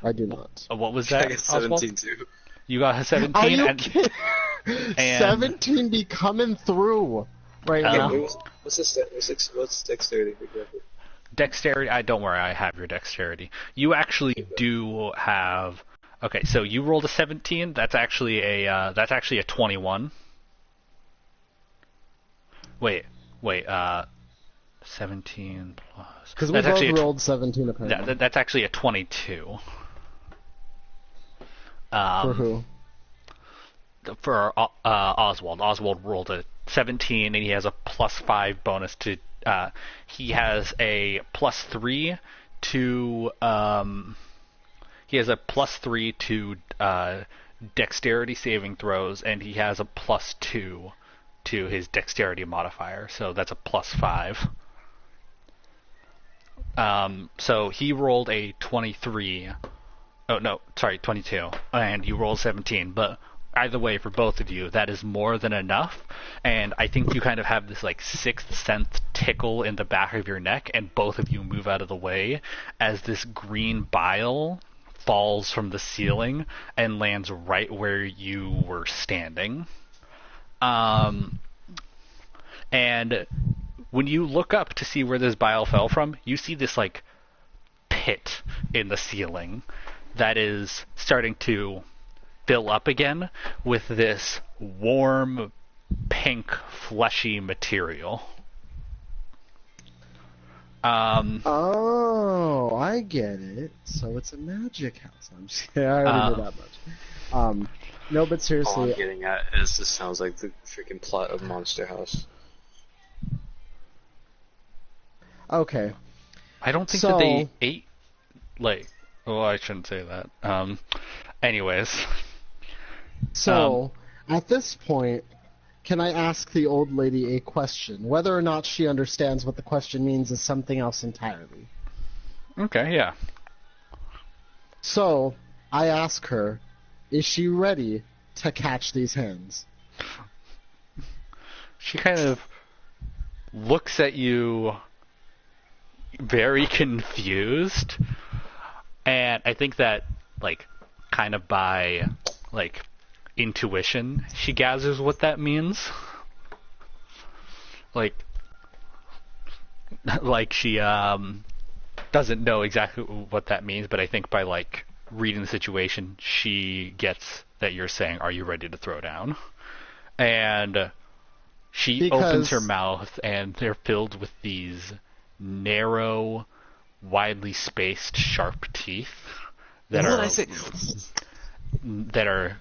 Speaker 6: I do not.
Speaker 1: What was
Speaker 4: I
Speaker 1: that?
Speaker 4: got
Speaker 1: Oswald?
Speaker 4: 17 too.
Speaker 1: You got a 17.
Speaker 6: Are you
Speaker 1: and
Speaker 6: kidding?
Speaker 1: and-
Speaker 6: 17 be coming through right
Speaker 1: Um,
Speaker 6: now.
Speaker 4: What's dexterity? Exactly?
Speaker 1: Dexterity. Don't worry. I have your dexterity. You actually do have. Okay, so you rolled a 17. That's actually a 21. Wait. 17 plus.
Speaker 6: Because we
Speaker 1: That's actually
Speaker 6: both
Speaker 1: a
Speaker 6: rolled 17 apparently.
Speaker 1: that's actually a 22.
Speaker 6: For who?
Speaker 1: For Oswald. Oswald rolled a 17, and he has a +5 bonus to. He has a +3 to. He has a +3 to dexterity saving throws, and he has a +2 to his dexterity modifier. So that's a +5. So he rolled a 23. Oh no, sorry, 22, and you rolled 17. But either way, for both of you, that is more than enough. And I think you kind of have this like sixth sense tickle in the back of your neck, and both of you move out of the way as this green bile falls from the ceiling and lands right where you were standing. And when you look up to see where this bile fell from, you see this like pit in the ceiling that is starting to fill up again with this warm, pink, fleshy material.
Speaker 6: Oh, I get it. So it's a magic house. I'm just kidding. I already knew that much. No, but
Speaker 4: All
Speaker 6: seriously,
Speaker 4: I'm getting at is this sounds like the freaking plot of Monster House.
Speaker 6: okay.
Speaker 1: I don't think
Speaker 6: So-
Speaker 1: that they ate like. Well, I shouldn't say that. Anyways,
Speaker 6: So, at this point, can I ask the old lady a question? Whether or not she understands what the question means is something else entirely.
Speaker 1: okay, yeah.
Speaker 6: So, I ask her, is she ready to catch these hens?
Speaker 1: She kind of looks at you very confused, and I think that like kind of by like intuition she gathers what that means. Like she doesn't know exactly what that means, but I think by like reading the situation she gets that you're saying, are you ready to throw down? And she opens her mouth, and they're filled with these narrow, widely spaced, sharp teeth that
Speaker 4: What
Speaker 1: are
Speaker 4: did I say?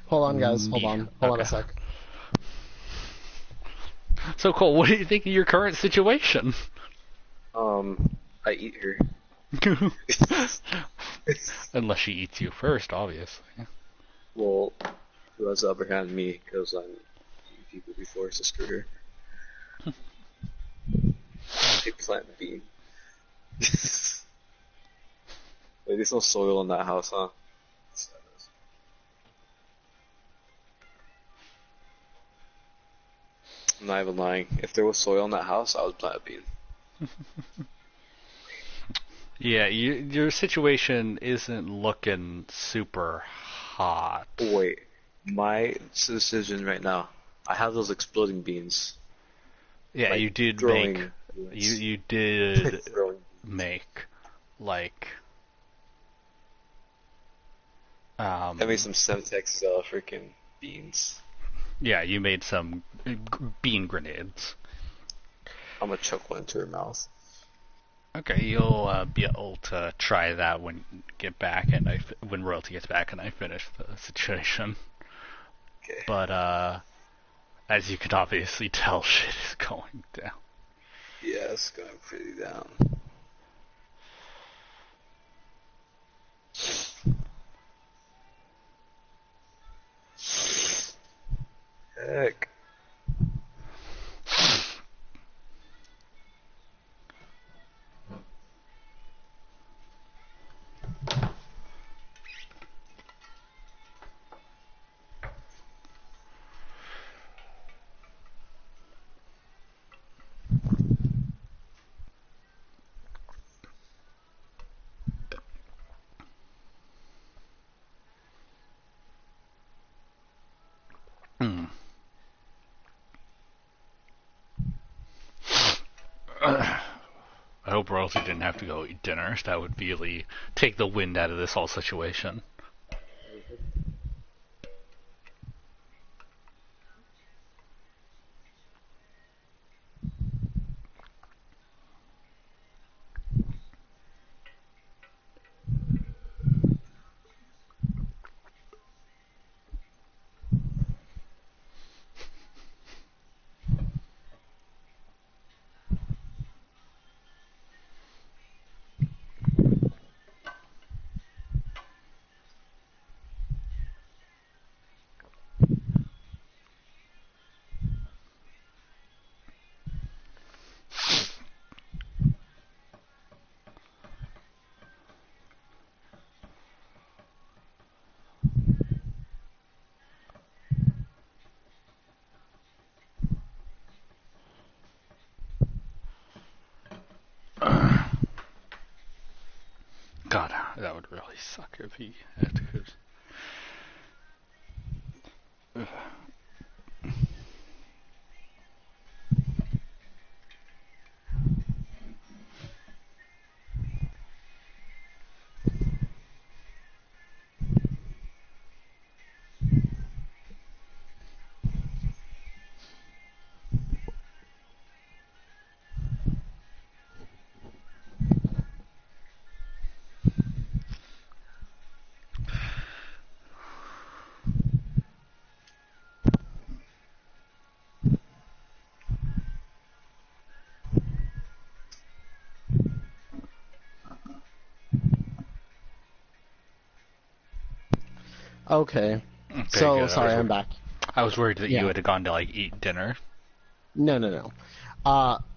Speaker 6: Hold on, guys. Hold on a
Speaker 1: Okay.
Speaker 6: sec.
Speaker 1: So Cole, what do you think of your current situation?
Speaker 4: I eat her.
Speaker 1: Unless she eats you first, obviously.
Speaker 4: Well, who has the upper hand? Me, because I'm eaten people before, so screw her. Big plant bean. Wait, there's no soil in that house, huh? I'm not even lying. If there was soil in that house, I would plant a bean.
Speaker 1: Yeah, your situation isn't looking super hot.
Speaker 4: Wait, my decision right now. I have those exploding beans.
Speaker 1: Yeah,
Speaker 4: Like
Speaker 1: you did
Speaker 4: throwing
Speaker 1: make
Speaker 4: beans.
Speaker 1: you did
Speaker 4: Throwing
Speaker 1: make like
Speaker 4: I made some Semtex freaking beans.
Speaker 1: yeah, you made some bean grenades.
Speaker 4: I'm gonna chuck one into her mouth.
Speaker 1: Okay, you'll be able to try that when you get back, and when royalty gets back, and I finish the situation.
Speaker 4: Okay.
Speaker 1: But as you can obviously tell, shit is going down.
Speaker 4: Yeah, it's going pretty down. Heck.
Speaker 1: Hmm. I hope Royalty didn't have to go eat dinner. That would really take the wind out of this whole situation. God, that would really suck if he had to go.
Speaker 6: Okay.
Speaker 1: Okay,
Speaker 6: So,
Speaker 1: good.
Speaker 6: sorry, I'm back.
Speaker 1: I was worried that
Speaker 6: Yeah.
Speaker 1: you had gone to like eat dinner.
Speaker 6: No.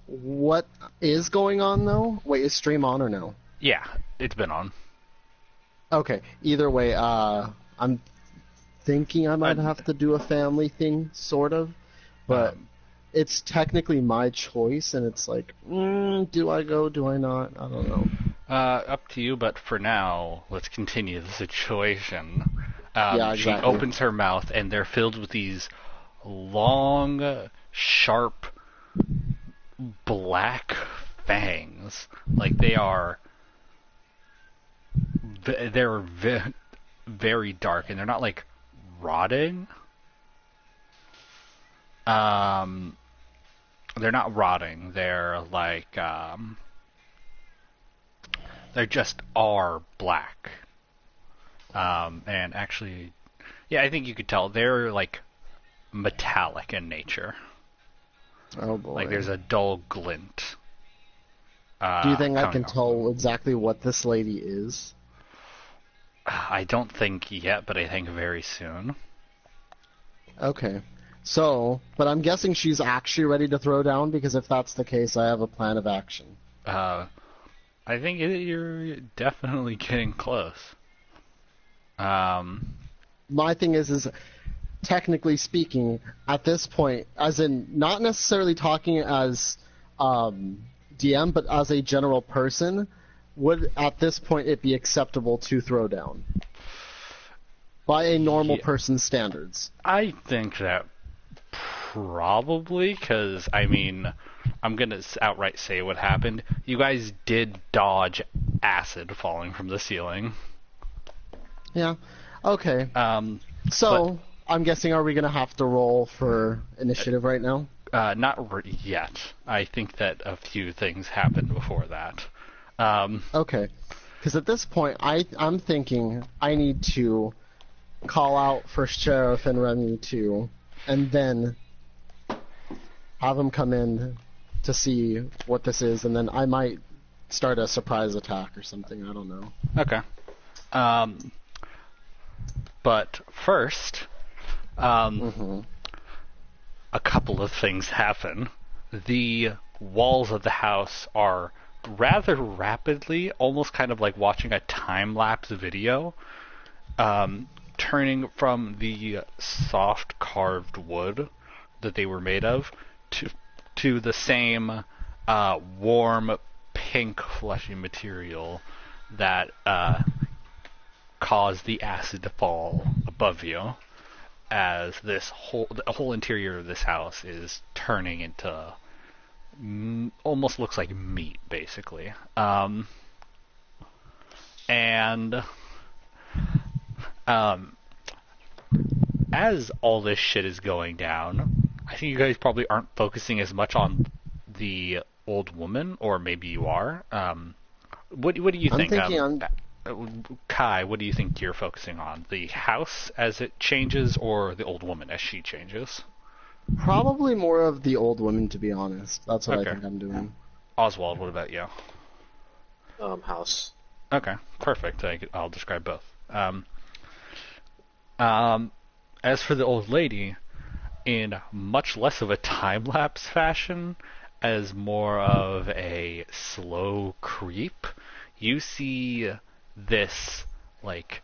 Speaker 6: What is going on though? Wait, is stream on or no?
Speaker 1: Yeah, it's been on.
Speaker 6: Okay. Either way, I'm thinking I might have to do a family thing, sort of, but it's technically my choice, and it's like, do I go? Do I not? I don't know.
Speaker 1: Up to you, but for now, let's continue the situation.
Speaker 6: Yeah,
Speaker 1: She
Speaker 6: exactly.
Speaker 1: opens her mouth, and they're filled with these long, sharp, black fangs. Like they are, they're very dark, and they're not like rotting. They're not rotting. They're like, they just are black. And actually, yeah, I think you could tell they're like metallic in nature.
Speaker 6: Oh boy.
Speaker 1: Like there's a dull glint.
Speaker 6: Do you think I
Speaker 1: coming
Speaker 6: can
Speaker 1: off
Speaker 6: tell exactly what this lady is?
Speaker 1: I don't think yet, but I think very soon.
Speaker 6: Okay. So, but I'm guessing she's actually ready to throw down, because if that's the case, I have a plan of action.
Speaker 1: I think you're definitely getting close.
Speaker 6: My thing is technically speaking, at this point, as in not necessarily talking as DM, but as a general person, would at this point it be acceptable to throw down by a normal person's standards?
Speaker 1: I think that probably, because, I mean, I'm going to outright say what happened. You guys did dodge acid falling from the ceiling.
Speaker 6: Yeah. Okay. So, I'm guessing, are we going to have to roll for initiative right now?
Speaker 1: Not yet. I think that a few things happened before that.
Speaker 6: Okay. Because at this point, I'm thinking I need to call out for Sheriff and Remy too, and then have them come in to see what this is, and then I might start a surprise attack or something. I don't know.
Speaker 1: Okay. But first, a couple of things happen. The walls of the house are rather rapidly, almost kind of like watching a time-lapse video, turning from the soft carved wood that they were made of to the same warm pink fleshy material that caused the acid to fall above you. as the whole interior of this house is turning into almost looks like meat, basically. And as all this shit is going down, I think you guys probably aren't focusing as much on the old woman, or maybe you are. What do you think? Kai, what do you think you're focusing on? The house as it changes, or the old woman as she changes?
Speaker 6: Probably more of the old woman, to be honest. That's what
Speaker 1: Okay.
Speaker 6: I think I'm doing.
Speaker 1: Oswald, what about you?
Speaker 4: House.
Speaker 1: Okay, perfect. I'll describe both. As for the old lady, in much less of a time-lapse fashion, as more of a slow creep, you see this, like,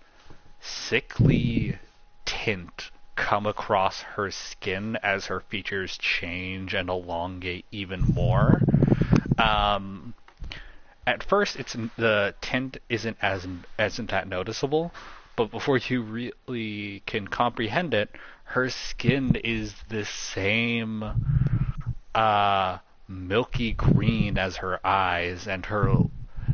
Speaker 1: sickly tint come across her skin as her features change and elongate even more. At first, the tint isn't that noticeable, but before you really can comprehend it, her skin is the same milky green as her eyes, and her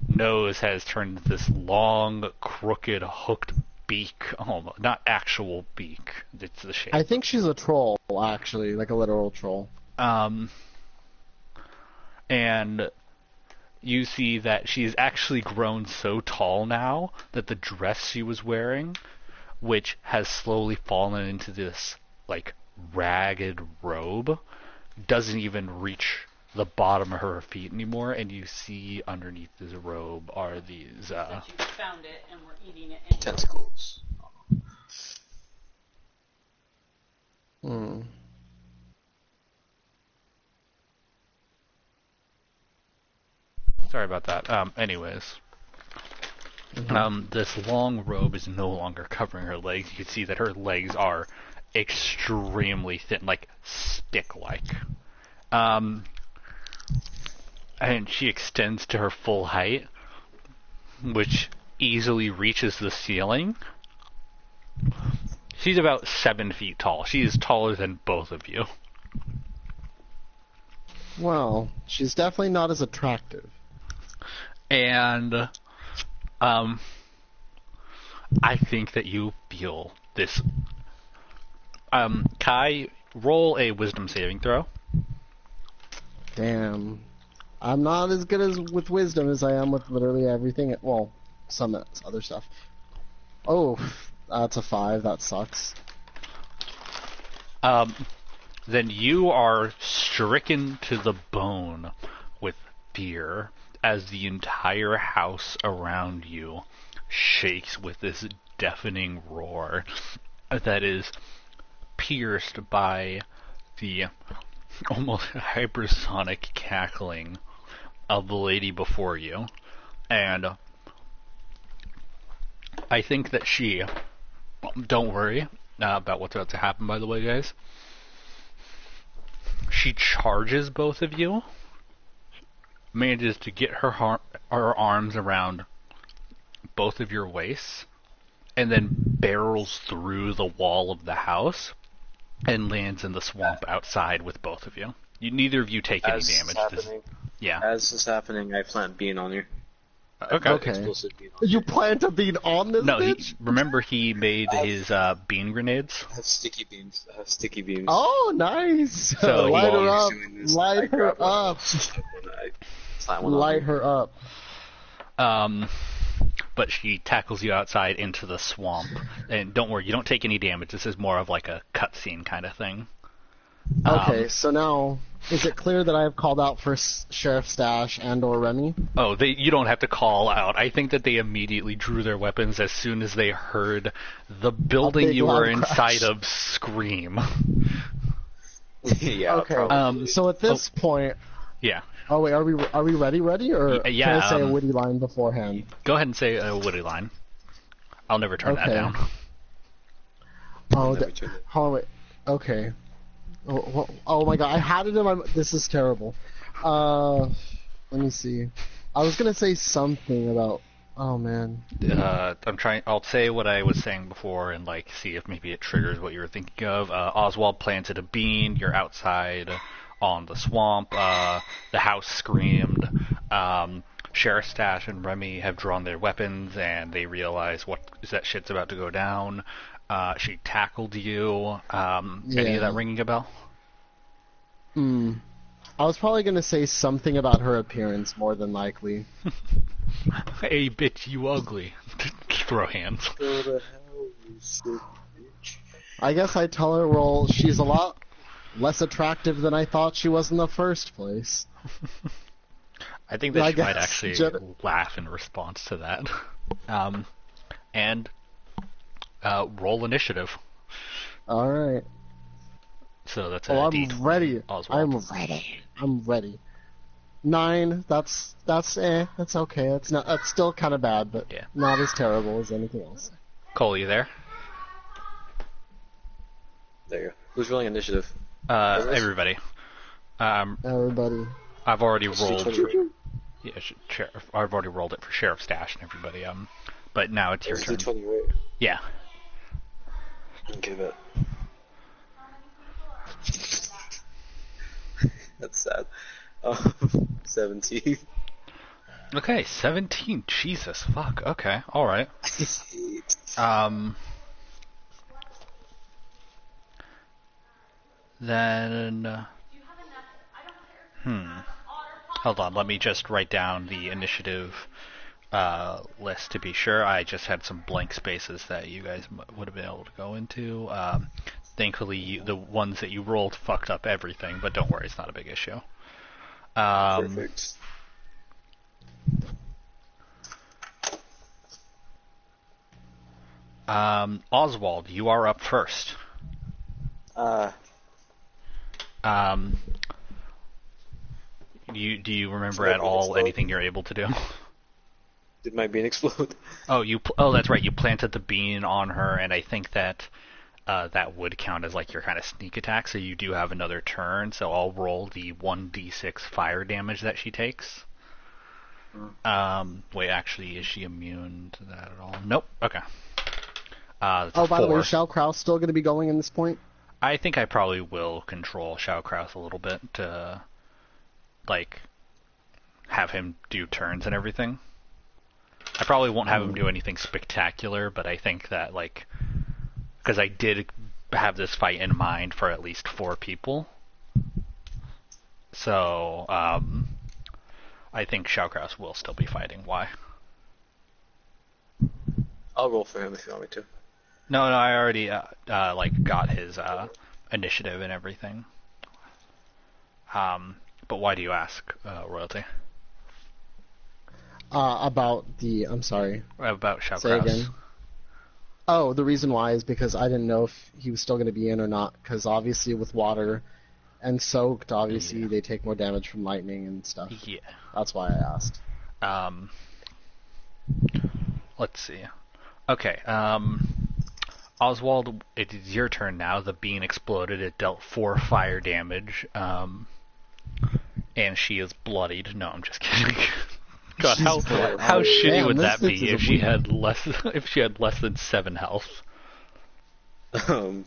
Speaker 1: nose has turned into this long, crooked, hooked beak. Oh, not actual beak. It's the shape.
Speaker 6: I think she's a troll, actually, like a literal troll.
Speaker 1: And you see that she's actually grown so tall now that the dress she was wearing, which has slowly fallen into this, like, ragged robe, doesn't even reach the bottom of her feet anymore, and you see underneath this robe are these,
Speaker 7: That you found it and were eating it.
Speaker 4: Tentacles.
Speaker 6: Hmm.
Speaker 1: Sorry about that. Anyways. This long robe is no longer covering her legs. You can see that her legs are extremely thin, like stick-like. And she extends to her full height, which easily reaches the ceiling. She's about 7 feet tall. She is taller than both of you.
Speaker 6: Well, she's definitely not as attractive.
Speaker 1: And I think that you feel this. Kai, roll a wisdom saving throw.
Speaker 6: Damn. I'm not as good as with wisdom as I am with literally everything. Well, some other stuff. Oh, that's a 5. That sucks.
Speaker 1: Then you are stricken to the bone with fear as the entire house around you shakes with this deafening roar that is pierced by the almost hypersonic cackling of the lady before you. And I think that she... Don't worry about what's about to happen, by the way, guys. She charges both of you, manages to get her arms around both of your waists, and then barrels through the wall of the house and lands in the swamp outside with both of you. Neither of you take any damage.
Speaker 4: As this is happening, I plant bean on you.
Speaker 1: Okay.
Speaker 4: Explosive bean on
Speaker 6: You plant a bean on this
Speaker 1: No,
Speaker 6: bitch?
Speaker 1: remember he made his bean grenades?
Speaker 4: I have sticky beans.
Speaker 6: Oh, nice!
Speaker 1: So
Speaker 6: light
Speaker 1: while
Speaker 6: her up.
Speaker 4: he's doing this, I
Speaker 6: Light her
Speaker 4: grab one.
Speaker 6: up.
Speaker 4: I slam one on
Speaker 6: Light
Speaker 4: him.
Speaker 6: her up.
Speaker 1: But she tackles you outside into the swamp. And don't worry, you don't take any damage. This is more of like a cutscene kind of thing.
Speaker 6: Okay, so now, is it clear that I have called out for Sheriff Stash and or Remy?
Speaker 1: Oh, you don't have to call out. I think that they immediately drew their weapons as soon as they heard the building
Speaker 6: big
Speaker 1: you were
Speaker 6: loud
Speaker 1: inside
Speaker 6: crash.
Speaker 1: of scream.
Speaker 4: Yeah,
Speaker 6: Okay.
Speaker 4: probably.
Speaker 6: So at this point,
Speaker 1: Yeah.
Speaker 6: oh wait, are we ready, or
Speaker 1: Yeah,
Speaker 6: can I say a witty line beforehand?
Speaker 1: Go ahead and say a witty line. I'll never turn that
Speaker 6: Okay.
Speaker 1: down.
Speaker 6: Oh,
Speaker 4: Never turned it.
Speaker 6: hold on, wait. Okay. Oh my god, I had it in my. This is terrible. Let me see. I was gonna say something about. Oh man.
Speaker 1: I'll say what I was saying before and like see if maybe it triggers what you were thinking of. Oswald planted a bean. You're outside on the swamp. The house screamed. Sheriff Stash and Remy have drawn their weapons and they realize that shit's about to go down. She tackled you. Any of that ringing a bell?
Speaker 6: I was probably gonna say something about her appearance more than likely.
Speaker 1: Hey, bitch, you ugly. Throw hands.
Speaker 4: Go to hell, you sick bitch.
Speaker 6: I guess I tell her, well, she's a lot less attractive than I thought she was in the first place.
Speaker 1: I think that
Speaker 6: I
Speaker 1: she might
Speaker 6: guess
Speaker 1: actually laugh in response to that. And roll initiative.
Speaker 6: Alright.
Speaker 1: So that's
Speaker 6: Oh,
Speaker 1: a
Speaker 6: I'm
Speaker 1: D20,
Speaker 6: ready.
Speaker 1: Oswald.
Speaker 6: I'm ready. 9, that's okay. That's still kind of bad, but
Speaker 1: Yeah.
Speaker 6: not as terrible as anything else.
Speaker 1: Cole, you there?
Speaker 4: There you go. Who's rolling initiative?
Speaker 1: Everybody.
Speaker 6: Everybody.
Speaker 1: I've already
Speaker 4: It's
Speaker 1: rolled.
Speaker 4: D20.
Speaker 1: Yeah, I've already rolled it for Sheriff Stash and everybody. But now it's your
Speaker 4: It's
Speaker 1: turn.
Speaker 4: D20, right?
Speaker 1: Yeah.
Speaker 4: Okay, bet. That's sad. 17.
Speaker 1: Okay, 17. Jesus, fuck. Okay, all right. Then. Hold on, let me just write down the initiative list to be sure. I just had some blank spaces that you guys would have been able to go into. Thankfully, the ones that you rolled fucked up everything, but don't worry, it's not a big issue.
Speaker 4: Perfect.
Speaker 1: Oswald, you are up first. Do you remember at all anything you're able to do?
Speaker 4: Did my bean explode?
Speaker 1: Oh, that's right. You planted the bean on her, and I think that that would count as like your kind of sneak attack. So you do have another turn. So I'll roll the 1d6 fire damage that she takes. Wait, actually, is she immune to that at all? Nope. Okay. That's a
Speaker 6: By the way,
Speaker 1: 4.
Speaker 6: is Shao Kraus still going to be going in this point?
Speaker 1: I think I probably will control Shao Kraus a little bit to, like, have him do turns and everything. I probably won't have him do anything spectacular, but I think that, like, because I did have this fight in mind for at least 4 people. So, I think Shao Kraus will still be fighting. Why?
Speaker 4: I'll roll for him if you want me to.
Speaker 1: No, I already, got his, initiative and everything. But why do you ask, Royalty?
Speaker 6: I'm sorry.
Speaker 1: About Shao
Speaker 6: Say
Speaker 1: Kraus.
Speaker 6: again. Oh, the reason why is because I didn't know if he was still going to be in or not, because obviously with water and soaked, obviously they take more damage from lightning and stuff.
Speaker 1: Yeah.
Speaker 6: That's why I asked.
Speaker 1: Let's see. Okay, Oswald, it is your turn now. The bean exploded. It dealt 4 fire damage, and she is bloodied. No, I'm just kidding. God, how shitty
Speaker 6: Damn,
Speaker 1: would
Speaker 6: this
Speaker 1: that be
Speaker 6: is
Speaker 1: if she had less than 7 health?
Speaker 4: Is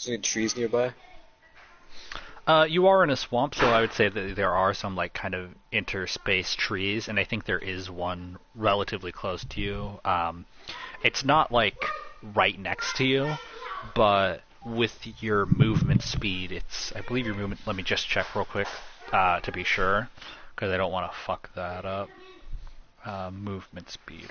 Speaker 4: there any trees nearby?
Speaker 1: You are in a swamp, so I would say that there are some like kind of interspaced trees, and I think there is one relatively close to you. It's not like right next to you, but with your movement speed, I believe your movement. Let me just check real quick to be sure, because I don't want to fuck that up. Movement speed.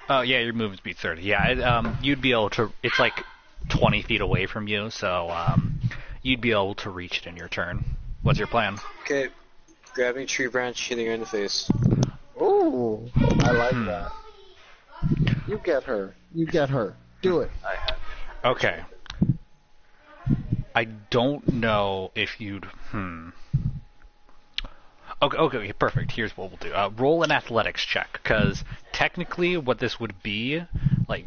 Speaker 1: Oh yeah, your movement speed's 30. Yeah, you'd be able to. It's like 20 feet away from you, so you'd be able to reach it in your turn. What's your plan?
Speaker 4: Okay, grabbing a tree branch, hitting her in the face.
Speaker 6: Ooh, I like that. You get her. Do it.
Speaker 4: I have.
Speaker 1: Okay. I don't know if you'd. Okay, perfect. Here's what we'll do. Roll an athletics check, because technically what this would be, like,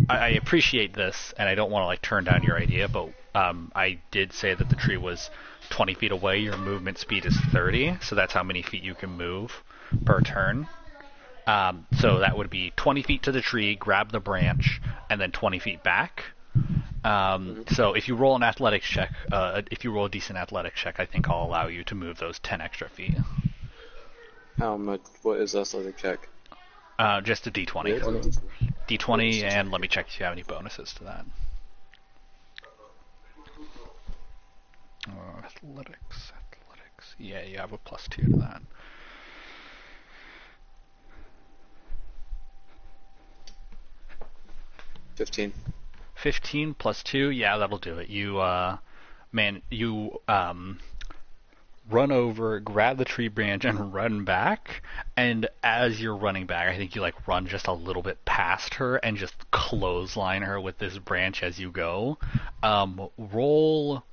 Speaker 1: I appreciate this, and I don't want to like turn down your idea, but I did say that the tree was 20 feet away. Your movement speed is 30, so that's how many feet you can move per turn. So that would be 20 feet to the tree, grab the branch, and then 20 feet back. So if you roll an athletics check, if you roll a decent athletics check, I think I'll allow you to move those 10 extra feet.
Speaker 4: How much? What is athletic check?
Speaker 1: Just a d20. D20, and let me check if you have any bonuses to that. Athletics. Yeah, you have a +2 to that.
Speaker 4: $15.
Speaker 1: 15 + 2, yeah, that'll do it. You run over, grab the tree branch, and run back. And as you're running back, I think you like run just a little bit past her and just clothesline her with this branch as you go. Roll.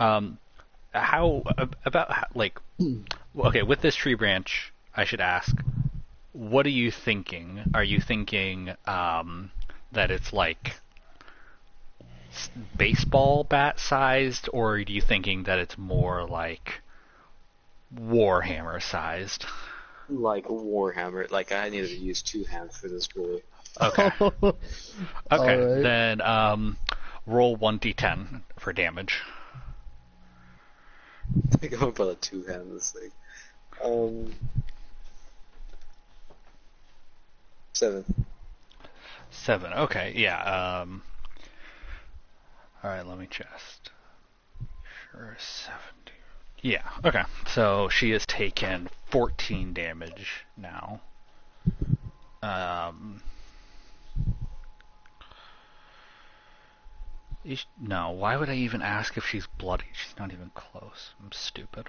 Speaker 1: Okay, with this tree branch, I should ask, what are you thinking? Are you thinking that it's like baseball bat sized, or are you thinking that it's more like Warhammer sized?
Speaker 4: Like Warhammer. Like I needed to use 2 hands for this boy.
Speaker 1: Okay. Okay.
Speaker 6: Alright.
Speaker 1: Then roll 1d10 for damage.
Speaker 4: I go about a 2 hand this thing. 7.
Speaker 1: 7. Okay. Yeah. All right. Let me just. Sure. 70. Yeah. Okay. So she has taken 14 damage now. No, why would I even ask if she's bloody? She's not even close. I'm stupid.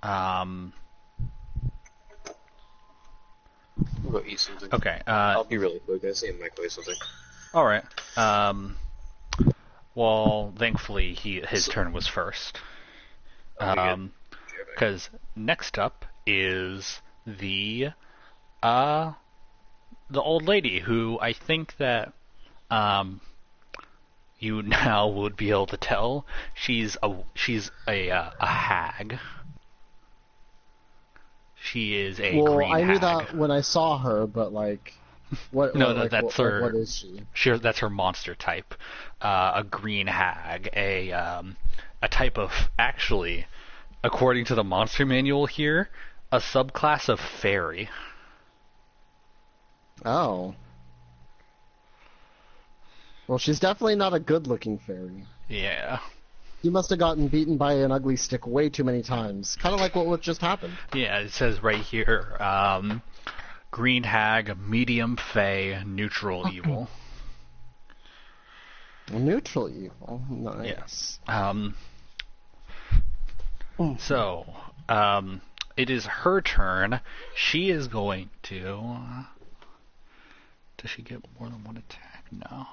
Speaker 4: I'll go eat something.
Speaker 1: Okay.
Speaker 4: I'll be really quick. I see Mike or something.
Speaker 1: All right. Well, thankfully his turn was first. Because next up is the old lady who I think that you now would be able to tell she's a hag. She is a green
Speaker 6: I knew
Speaker 1: hag.
Speaker 6: that when I saw her, but like, what?
Speaker 1: No,
Speaker 6: like,
Speaker 1: that's her.
Speaker 6: What is she?
Speaker 1: Sure, that's her monster type. A green hag, a type of, actually, according to the monster manual here, a subclass of fairy.
Speaker 6: Oh. Well, she's definitely not a good-looking fairy.
Speaker 1: Yeah.
Speaker 6: You must have gotten beaten by an ugly stick way too many times. Kind of like what just happened.
Speaker 1: Yeah, it says right here, green hag, medium fey, neutral evil.
Speaker 6: Neutral evil. Nice.
Speaker 1: So, it is her turn. She is going to... Does she get more than one attack? No.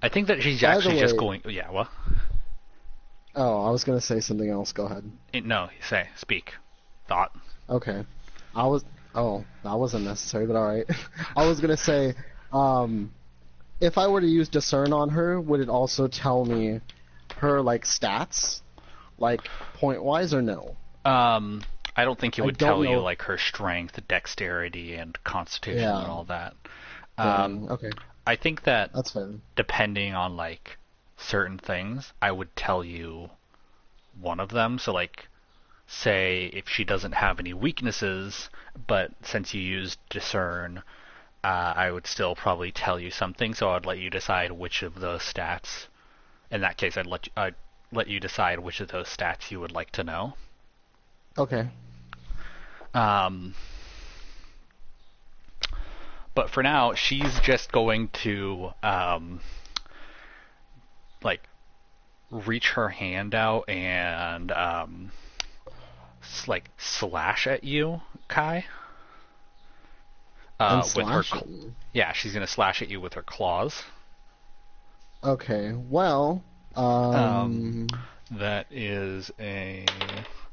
Speaker 1: I think that she's
Speaker 6: By the
Speaker 1: actually just
Speaker 6: way-
Speaker 1: going... Yeah, what?
Speaker 6: Oh, I was gonna say something else. Go ahead.
Speaker 1: No, speak. Thought.
Speaker 6: Okay. Oh, that wasn't necessary, but alright. I was gonna say, if I were to use Discern on her, would it also tell me her, like, stats? Like, point-wise, or no?
Speaker 1: I don't think it
Speaker 6: I
Speaker 1: would
Speaker 6: don't
Speaker 1: tell you
Speaker 6: know-
Speaker 1: like her strength, dexterity, and constitution
Speaker 6: Yeah.
Speaker 1: and all that.
Speaker 6: Okay,
Speaker 1: I think that
Speaker 6: that's fair.
Speaker 1: depending on like certain things, I would tell you one of them. So like, say if she doesn't have any weaknesses, but since you used discern, I would still probably tell you something. So I'd let you decide which of those stats. In that case, I'd let you decide which of those stats you would like to know.
Speaker 6: Okay.
Speaker 1: But for now, she's just going to like reach her hand out and like slash at you, Kai.
Speaker 6: And
Speaker 1: with her.
Speaker 6: slash at me.
Speaker 1: Yeah, she's gonna slash at you with her claws.
Speaker 6: Okay, well,
Speaker 1: That is a.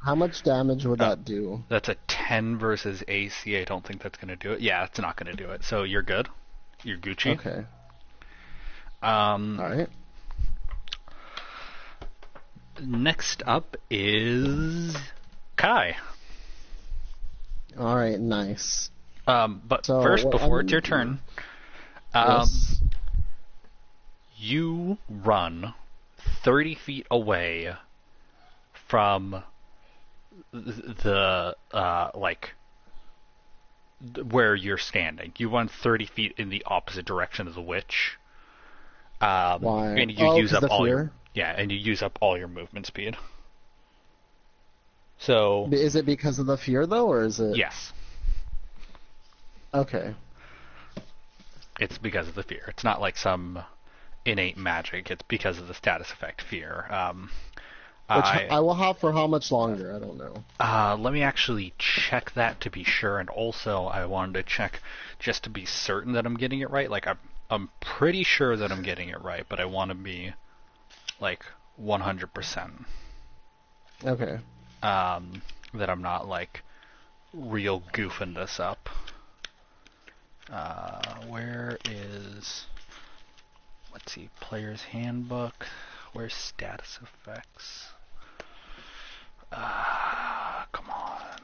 Speaker 6: how much damage would that do?
Speaker 1: That's a 10 versus AC. I don't think that's gonna do it. Yeah, it's not gonna do it. So you're good. You're Gucci.
Speaker 6: Okay,
Speaker 1: Um.
Speaker 6: alright.
Speaker 1: Next up is Kai.
Speaker 6: Alright, nice.
Speaker 1: But
Speaker 6: So
Speaker 1: first,
Speaker 6: what
Speaker 1: before
Speaker 6: I'm
Speaker 1: it's your
Speaker 6: gonna
Speaker 1: turn,
Speaker 6: Yes.
Speaker 1: you run 30 feet away from the where you're standing. You run 30 feet in the opposite direction of the witch.
Speaker 6: Why?
Speaker 1: And you
Speaker 6: Oh,
Speaker 1: use
Speaker 6: 'cause
Speaker 1: up
Speaker 6: the
Speaker 1: all
Speaker 6: fear?
Speaker 1: your and you use up all your movement speed. So
Speaker 6: Is it because of the fear, though, or is it...
Speaker 1: yes,
Speaker 6: Okay.
Speaker 1: it's because of the fear. It's not like some innate magic. It's because of the status effect fear.
Speaker 6: Which I will have for how much longer? I don't know.
Speaker 1: Let me actually check that to be sure, and also I wanted to check just to be certain that I'm getting it right. Like I'm pretty sure that I'm getting it right, but I want to be like 100%.
Speaker 6: Okay.
Speaker 1: That I'm not like real goofing this up. Where is? Let's see, player's handbook. Where's status effects? Come on.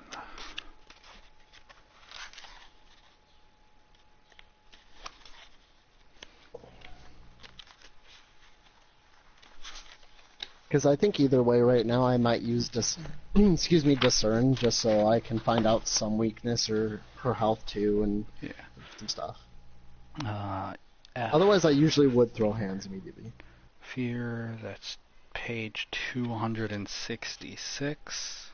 Speaker 6: Because I think either way right now I might use discern, just so I can find out some weakness or her health too and some stuff. Otherwise I usually would throw hands immediately.
Speaker 1: Fear, that's page 266.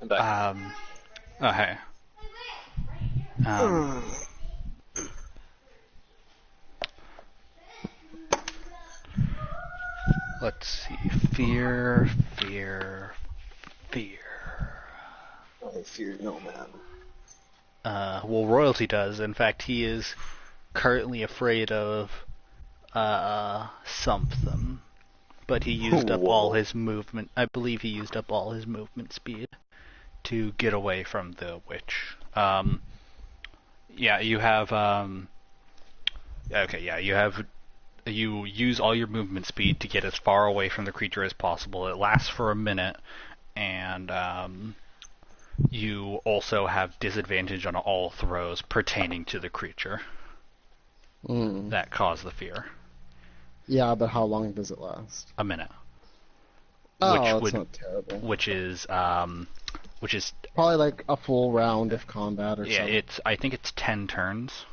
Speaker 4: I'm back.
Speaker 1: Oh, hey. Let's see. Fear.
Speaker 4: I fear no man.
Speaker 1: Well, Royalty does. In fact, he is currently afraid of something. But he used up all his movement. I believe he used up all his movement speed to get away from the witch. Yeah, you have. Okay, yeah, you have. You use all your movement speed to get as far away from the creature as possible. It lasts for a minute, and you also have disadvantage on all throws pertaining to the creature that cause the fear.
Speaker 6: Yeah, but how long does it last?
Speaker 1: A minute.
Speaker 6: Oh, that's not terrible.
Speaker 1: Which is
Speaker 6: Probably like a full round of combat or something.
Speaker 1: I think it's 10 turns.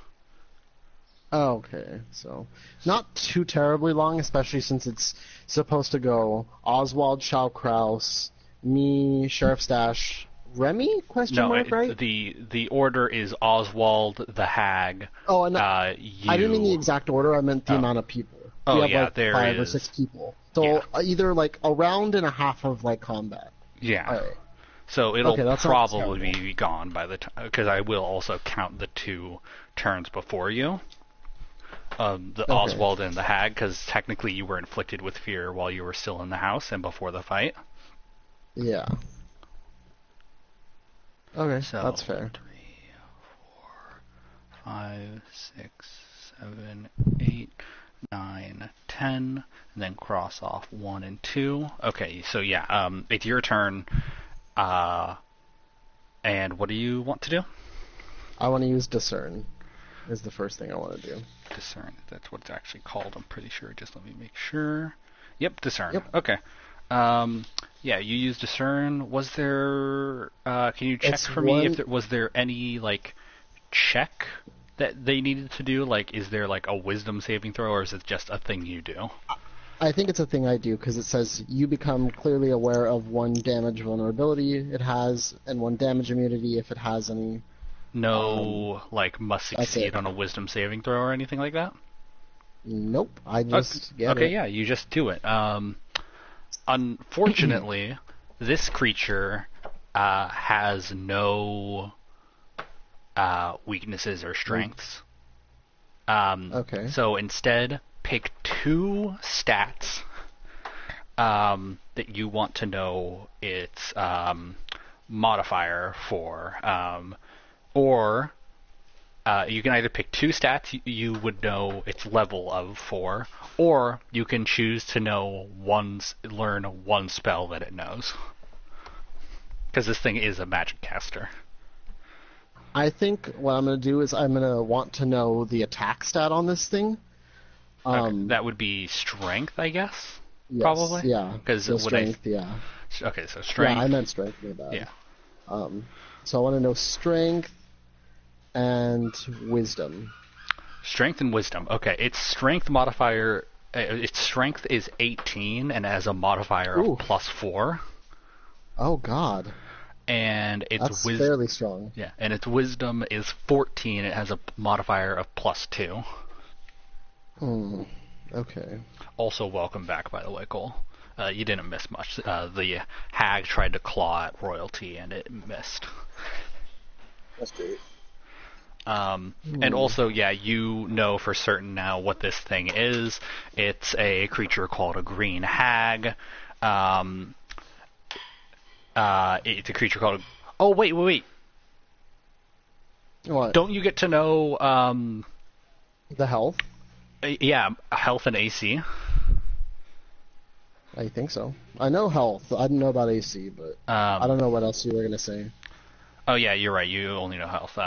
Speaker 6: Oh, okay, so not too terribly long, especially since it's supposed to go Oswald, Shao Kraus, me, Sheriff Stash, Remy? Right?
Speaker 1: The order is Oswald, the Hag.
Speaker 6: Oh, and
Speaker 1: you.
Speaker 6: I didn't mean the exact order. I meant the amount of people.
Speaker 1: Oh,
Speaker 6: we have
Speaker 1: yeah,
Speaker 6: like
Speaker 1: there
Speaker 6: 5 or
Speaker 1: is.
Speaker 6: 6 people. So either like a round and a half of like combat.
Speaker 1: Yeah.
Speaker 6: All right.
Speaker 1: So it'll
Speaker 6: Okay, that's not
Speaker 1: probably be gone by the time, because I will also count the 2 turns before you. Oswald and the Hag, because technically you were inflicted with fear while you were still in the house and before the fight.
Speaker 6: Yeah. Okay,
Speaker 1: So
Speaker 6: that's fair.
Speaker 1: 3, 4, 5, 6, 7, 8, 9, 10, and then cross off 1 and 2. Okay, so yeah, it's your turn. And what do you want to do?
Speaker 6: I want to use discern. Is the first thing I want to do.
Speaker 1: Discern. That's what it's actually called. I'm pretty sure. Just let me make sure. Yep, discern.
Speaker 6: Yep.
Speaker 1: Okay. Yeah, you use discern. Was there? Can you check for me if there was there any like check that they needed to do? Like, is there like a wisdom saving throw, or is it just a thing you do?
Speaker 6: I think it's a thing I do because it says you become clearly aware of 1 damage vulnerability it has and 1 damage immunity if it has any.
Speaker 1: No, like must succeed
Speaker 6: it.
Speaker 1: on a wisdom saving throw or anything like that.
Speaker 6: Nope, I just get it.
Speaker 1: Okay, yeah, you just do it. Unfortunately, this creature has no weaknesses or strengths.
Speaker 6: Okay.
Speaker 1: So instead, pick 2 stats that you want to know its modifier for, or you can either pick 2 stats you would know its level of for, or you can choose to learn one spell that it knows. Because this thing is a magic caster.
Speaker 6: I think what I'm going to do is I'm going to want to know the attack stat on this thing.
Speaker 1: Okay, that would be strength, I guess?
Speaker 6: Yes,
Speaker 1: Probably?
Speaker 6: Yeah.
Speaker 1: Because
Speaker 6: so strength, yeah.
Speaker 1: Okay, so strength.
Speaker 6: Yeah, I meant strength. My bad.
Speaker 1: Yeah.
Speaker 6: So I want to know strength and wisdom.
Speaker 1: Strength and wisdom. Okay, its strength modifier. Its strength is 18 and has a modifier
Speaker 6: Ooh.
Speaker 1: of +4.
Speaker 6: Oh God.
Speaker 1: And its
Speaker 6: That's fairly strong.
Speaker 1: Yeah, and its wisdom is 14. It has a modifier of +2.
Speaker 6: Okay.
Speaker 1: Also, welcome back, by the way, Cole. You didn't miss much. The hag tried to claw at royalty, and it missed.
Speaker 4: That's great.
Speaker 1: And also, yeah, you know for certain now what this thing is. It's a creature called a green hag. It's a creature called... Oh, wait.
Speaker 6: What?
Speaker 1: Don't you get to know...
Speaker 6: The health?
Speaker 1: Yeah, health and AC.
Speaker 6: I think so. I know health. I don't know about AC, but I don't know what else you were going to say.
Speaker 1: Oh, yeah, you're right. You only know health.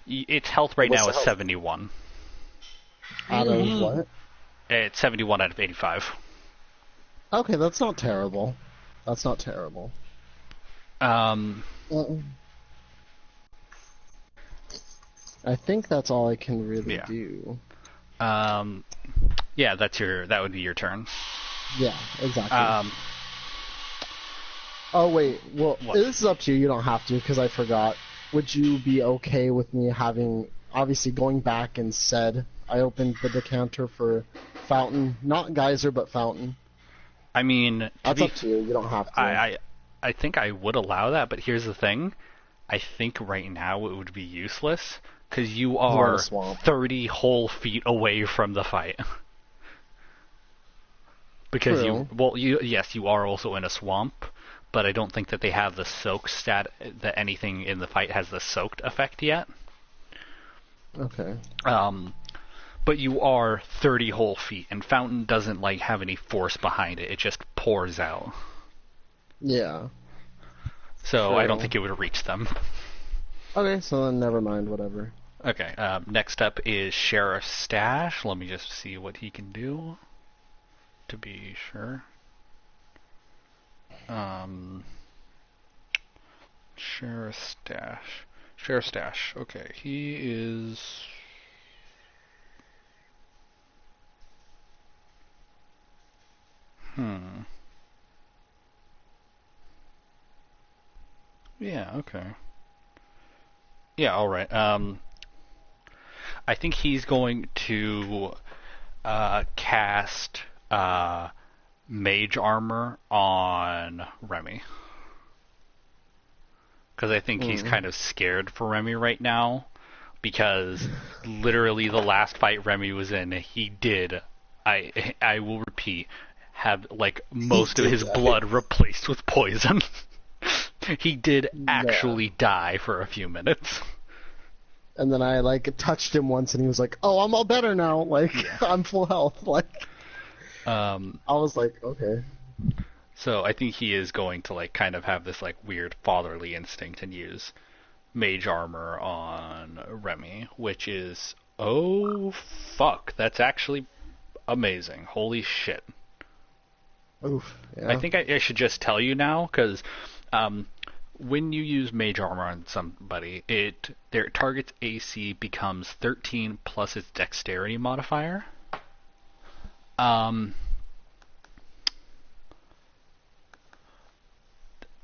Speaker 1: Its health right
Speaker 4: What's
Speaker 1: now
Speaker 4: the
Speaker 1: is
Speaker 4: health?
Speaker 1: 71.
Speaker 6: Out of what?
Speaker 1: It's 71 out of 85.
Speaker 6: Okay, that's not terrible. That's not terrible. I think that's all I can really do.
Speaker 1: Yeah, that would be your turn.
Speaker 6: Yeah, exactly. Oh wait, well,
Speaker 1: What?
Speaker 6: this is up to you. You don't have to, because I forgot. Would you be okay with me having, obviously going back and said I opened the decanter for Fountain, not Geyser, but Fountain?
Speaker 1: I mean,
Speaker 6: That's up to you. You don't have to.
Speaker 1: I think I would allow that, but here's the thing. I think right now it would be useless, because you
Speaker 6: in
Speaker 1: are
Speaker 6: a swamp.
Speaker 1: 30 whole feet away from the fight. Because
Speaker 6: True.
Speaker 1: yes, you are also in a swamp, but I don't think that they have the soak stat, that anything in the fight has the soaked effect yet.
Speaker 6: Okay.
Speaker 1: But you are 30 whole feet, and Fountain doesn't have any force behind it. It just pours out.
Speaker 6: Yeah.
Speaker 1: So I don't
Speaker 6: True.
Speaker 1: think it would reach them.
Speaker 6: Okay, so then never mind, whatever.
Speaker 1: Okay, next up is Sheriff Stash. Let me just see what he can do, to be sure. Sheriff Stash. Okay, he is... Yeah, okay. Yeah, alright. I think he's going to cast Mage Armor on Remy. Because I think he's kind of scared for Remy right now. Because literally the last fight Remy was in, he did, I will repeat, have most of his blood replaced with poison. He did actually die for a few minutes.
Speaker 6: And then I touched him once, and he was like, "Oh, I'm all better now. I'm full health." I was like, "Okay."
Speaker 1: So I think he is going to kind of have this weird fatherly instinct and use Mage Armor on Remy, which is fuck, that's actually amazing. Holy shit.
Speaker 6: Oof. Yeah.
Speaker 1: I think I should just tell you now, because when you use Mage Armor on somebody, their target's AC becomes 13 plus its Dexterity modifier.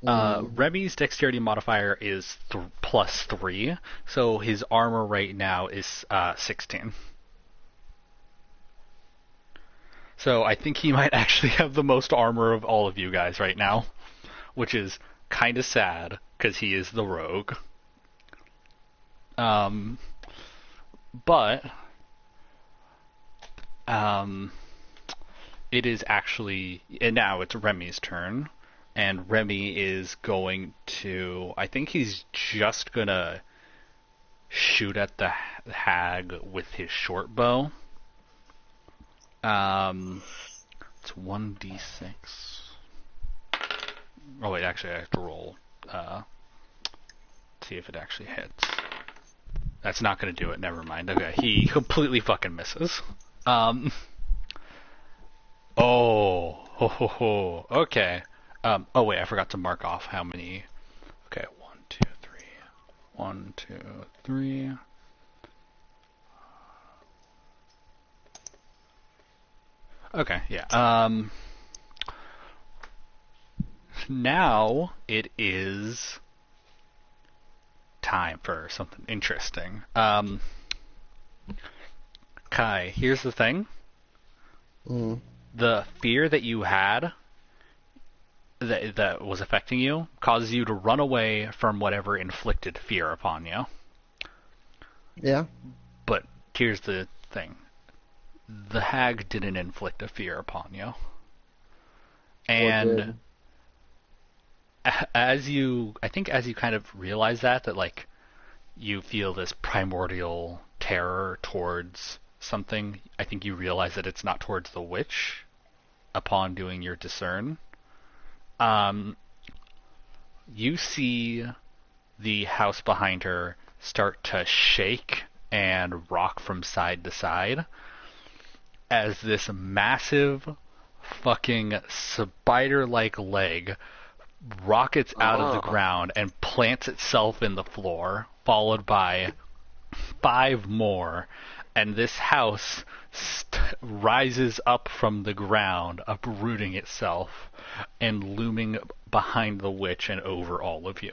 Speaker 1: Remy's Dexterity modifier is +3, so his armor right now is 16. So I think he might actually have the most armor of all of you guys right now, which is kind of sad because he is the rogue. But it is actually, and now it's Remy's turn, and Remy is going to, I think he's just gonna shoot at the hag with his short bow. It's 1d6. Oh wait, actually I have to roll. See if it actually hits. That's not gonna do it, never mind. Okay, he completely fucking misses. Oh, ho ho ho. Okay. Oh wait, I forgot to mark off how many. Okay, 1, 2, 3. 1, 2, 3. Okay, yeah. Now it is time for something interesting. Kai, here's the thing. The fear that you had that was affecting you causes you to run away from whatever inflicted fear upon you.
Speaker 6: Yeah.
Speaker 1: But here's the thing. The hag didn't inflict a fear upon you. And as you kind of realize that like you feel this primordial terror towards something, I think you realize that it's not towards the witch upon doing your discern. You see the house behind her start to shake and rock from side to side as this massive fucking spider-like leg rockets out of the ground and plants itself in the floor, followed by 5 more, and this house rises up from the ground, uprooting itself and looming behind the witch and over all of you.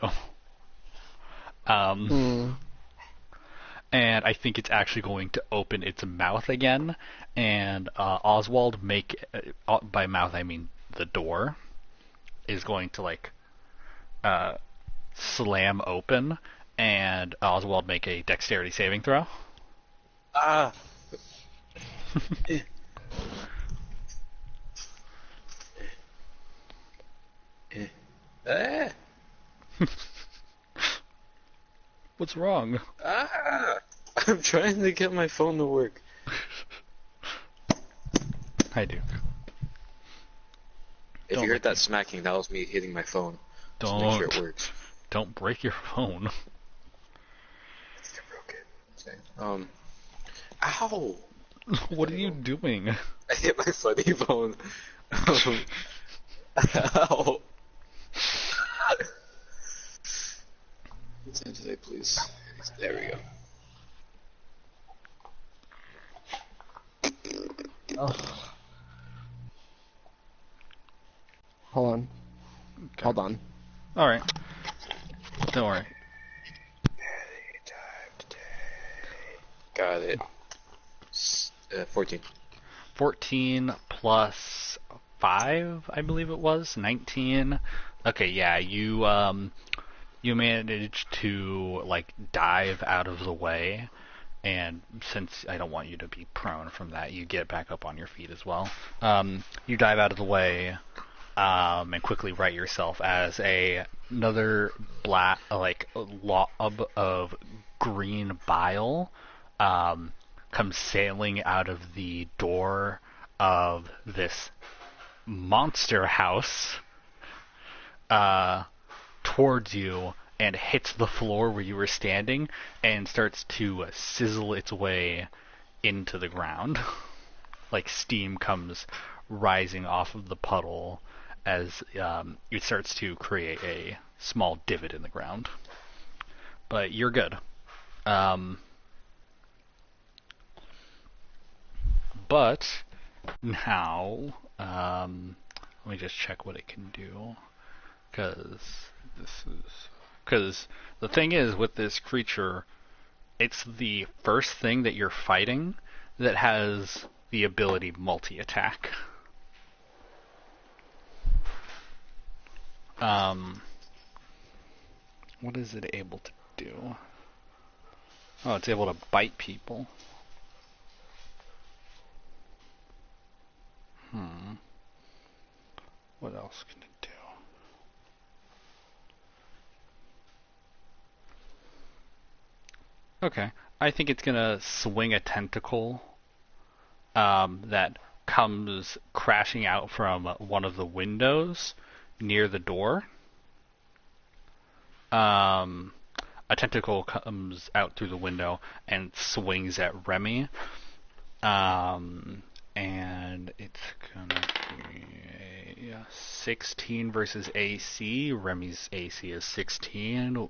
Speaker 1: And I think it's actually going to open its mouth again, and Oswald by mouth I mean the door, is going to like slam open, and Oswald make a dexterity saving throw.
Speaker 4: Ah.
Speaker 1: What's wrong?
Speaker 4: I'm trying to get my phone to work.
Speaker 1: Hi, Duke.
Speaker 4: If you heard that smacking, that was me hitting my phone. Just make sure it works.
Speaker 1: Don't break your phone.
Speaker 4: I think I broke it. Ow!
Speaker 1: What are you doing?
Speaker 4: I hit my funny phone. Ow! What's in today, please? There we go.
Speaker 6: Oh. Hold on.
Speaker 1: Okay.
Speaker 6: Hold on.
Speaker 1: Alright. Don't worry.
Speaker 4: Got it. 14.
Speaker 1: 14 plus 5, I believe it was. 19. Okay, yeah, you managed to like dive out of the way, and since I don't want you to be prone from that, you get back up on your feet as well. You dive out of the way, and quickly right yourself as another black lob of green bile comes sailing out of the door of this monster house towards you, and hits the floor where you were standing and starts to sizzle its way into the ground. Like steam comes rising off of the puddle as it starts to create a small divot in the ground. But you're good. But now, let me just check what it can do, because the thing is with this creature, it's the first thing that you're fighting that has the ability multi-attack. What is it able to do? Oh, it's able to bite people. What else can it do? Okay, I think it's gonna swing a tentacle that comes crashing out from one of the windows near the door. A tentacle comes out through the window and swings at Remy. And it's gonna be 16 versus AC. Remy's AC is 16.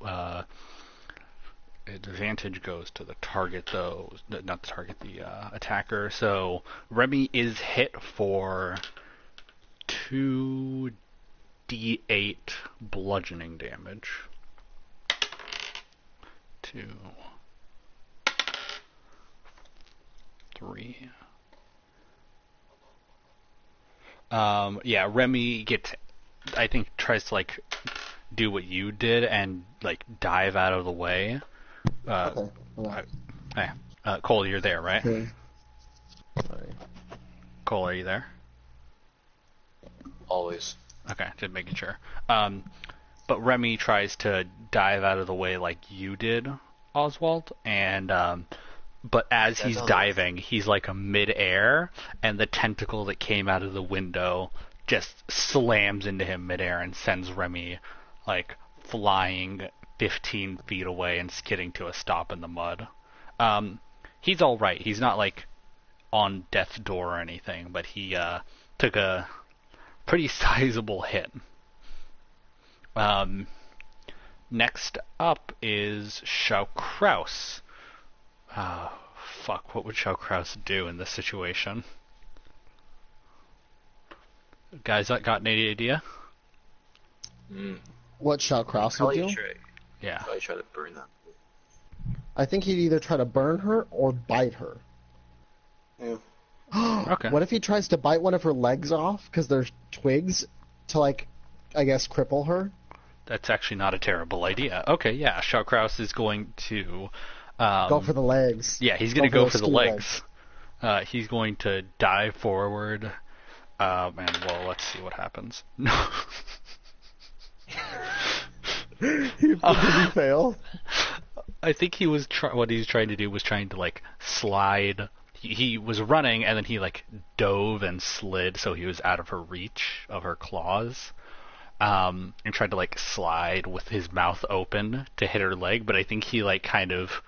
Speaker 1: Advantage goes to the target, though. Not the target, the attacker. So Remy is hit for 2d8 bludgeoning damage. 2, 3. Yeah, Remy gets, I think, tries to like do what you did and like dive out of the way.
Speaker 6: Okay.
Speaker 1: Hey, Cole, you're there, right?
Speaker 6: Okay. Sorry.
Speaker 1: Cole, are you there?
Speaker 4: Always.
Speaker 1: Okay, just making sure. But Remy tries to dive out of the way like you did, Oswald, and but as he's diving, he's like mid-air, and the tentacle that came out of the window just slams into him mid-air and sends Remy like flying 15 feet away and skidding to a stop in the mud. He's all right. He's not like on death's door or anything, but he took a pretty sizable hit. Next up is Shao Kraus. Fuck, what would Shao Kraus do in this situation? Guys, got any idea?
Speaker 6: What Shao Kraus would do?
Speaker 1: Yeah.
Speaker 4: Probably try to burn that.
Speaker 6: I think he'd either try to burn her or bite her.
Speaker 4: Yeah.
Speaker 1: Okay.
Speaker 6: What if he tries to bite one of her legs off because there's twigs to, like, I guess, cripple her?
Speaker 1: That's actually not a terrible idea. Okay, yeah, Shao Kraus is going to...
Speaker 6: go for the legs.
Speaker 1: Yeah, he's going to go for the
Speaker 6: ski
Speaker 1: legs. He's going to dive forward, and, well, let's see what happens. No.
Speaker 6: Did he fail?
Speaker 1: I think he was what he was trying to do was trying to like slide. He was running and then he like dove and slid, so he was out of her reach of her claws, and tried to like slide with his mouth open to hit her leg. But I think he like kind of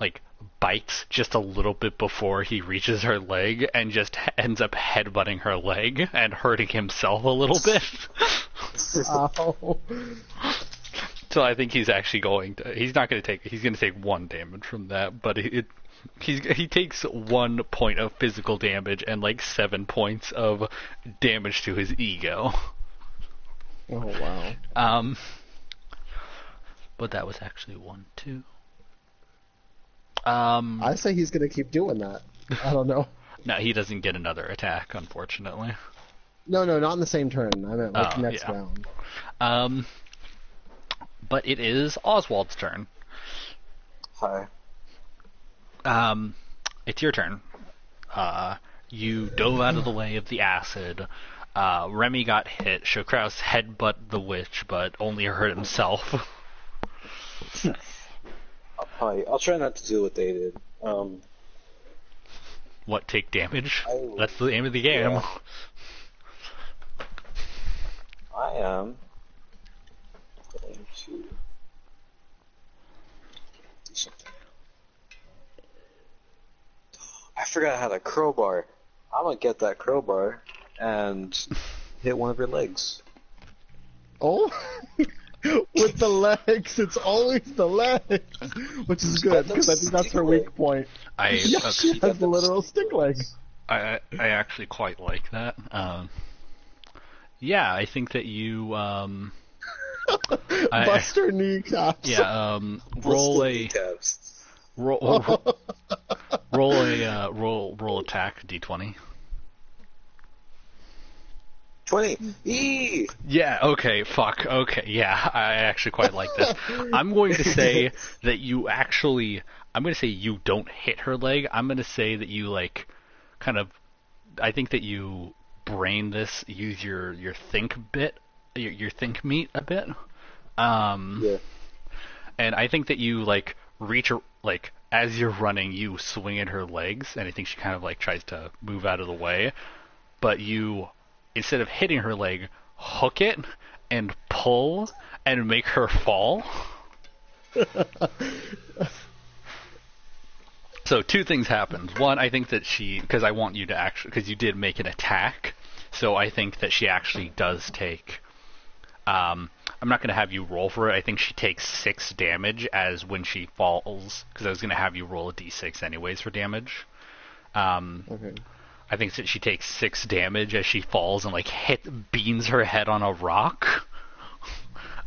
Speaker 1: like bites just a little bit before he reaches her leg and just ends up headbutting her leg and hurting himself a little bit.
Speaker 6: Ow.
Speaker 1: So I think he's actually he's going to take 1 damage from that, but he takes 1 point of physical damage and like 7 points of damage to his ego.
Speaker 6: Oh wow.
Speaker 1: But that was actually 1, 2.
Speaker 6: I say he's gonna keep doing that. I don't know.
Speaker 1: No, he doesn't get another attack, unfortunately.
Speaker 6: No, not in the same turn. I meant like next round.
Speaker 1: But it is Oswald's turn.
Speaker 4: Hi.
Speaker 1: It's your turn. You dove out of the way of the acid. Remy got hit. Shao Kraus headbutt the witch, but only hurt himself.
Speaker 4: I'll try not to do what they did.
Speaker 1: What, take damage? That's the aim of the game.
Speaker 4: Yeah. I am going to do something. I forgot I had a crowbar. I'm gonna get that crowbar and hit one of her legs.
Speaker 6: Oh, with the legs, it's always the legs, which is good because I think that's her weak point. She has the literal stick leg.
Speaker 1: I actually quite like that. Yeah, I think that you
Speaker 6: Buster kneecaps.
Speaker 1: Yeah, roll attack D20.
Speaker 4: 20. Eee!
Speaker 1: Yeah, okay, fuck, okay, yeah, I actually quite like this. I'm going to say that you actually, I'm going to say you don't hit her leg. I'm going to say that you, like, kind of, I think that you brain this, use your think bit, your think meat a bit.
Speaker 4: Yeah.
Speaker 1: And I think that you, like, reach, like, as you're running, you swing at her legs, and I think she kind of, like, tries to move out of the way, but you, instead of hitting her leg, hook it and pull and make her fall. So two things happened. One, I think that she, because I want you to actually, because you did make an attack, so I think that she actually does take, I'm not going to have you roll for it. I think she takes 6 damage as when she falls, because I was going to have you roll a d6 anyways for damage.
Speaker 6: Okay.
Speaker 1: I think that she takes 6 damage as she falls and, like, beans her head on a rock.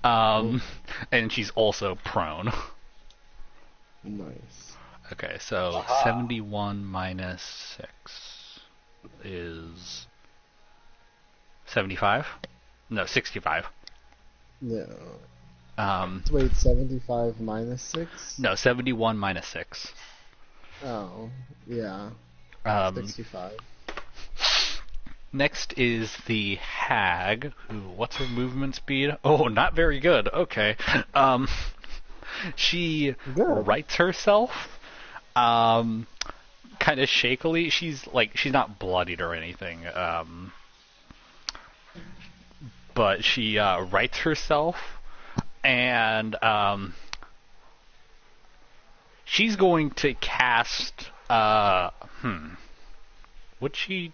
Speaker 1: And she's also prone.
Speaker 6: Nice.
Speaker 1: Okay, so 71 minus 6 is 75? No, 65.
Speaker 6: Yeah.
Speaker 1: Um,
Speaker 6: Wait, 75 minus 6?
Speaker 1: no, 71 minus 6.
Speaker 6: Oh, yeah. 65.
Speaker 1: Next is the hag, who, what's her movement speed? Oh, not very good. Okay. She
Speaker 6: Good.
Speaker 1: rights herself, kind of shakily. She's not bloodied or anything, but she rights herself, and she's going to cast. Would she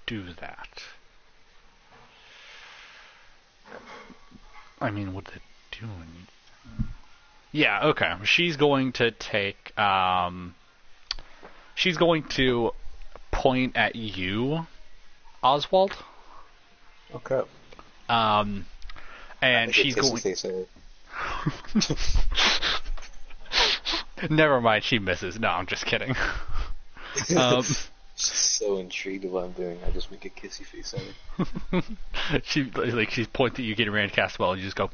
Speaker 1: do that? I mean, would it do anything? Yeah, okay. She's going to take. She's going to point at you, Oswald.
Speaker 4: Okay.
Speaker 1: And she's going.
Speaker 4: Face at it.
Speaker 1: Never mind, she misses. No, I'm just kidding.
Speaker 4: She's so intrigued with what I'm doing. I just make a kissy face at her.
Speaker 1: she's pointing at you, getting ready to cast a spell, and you just go.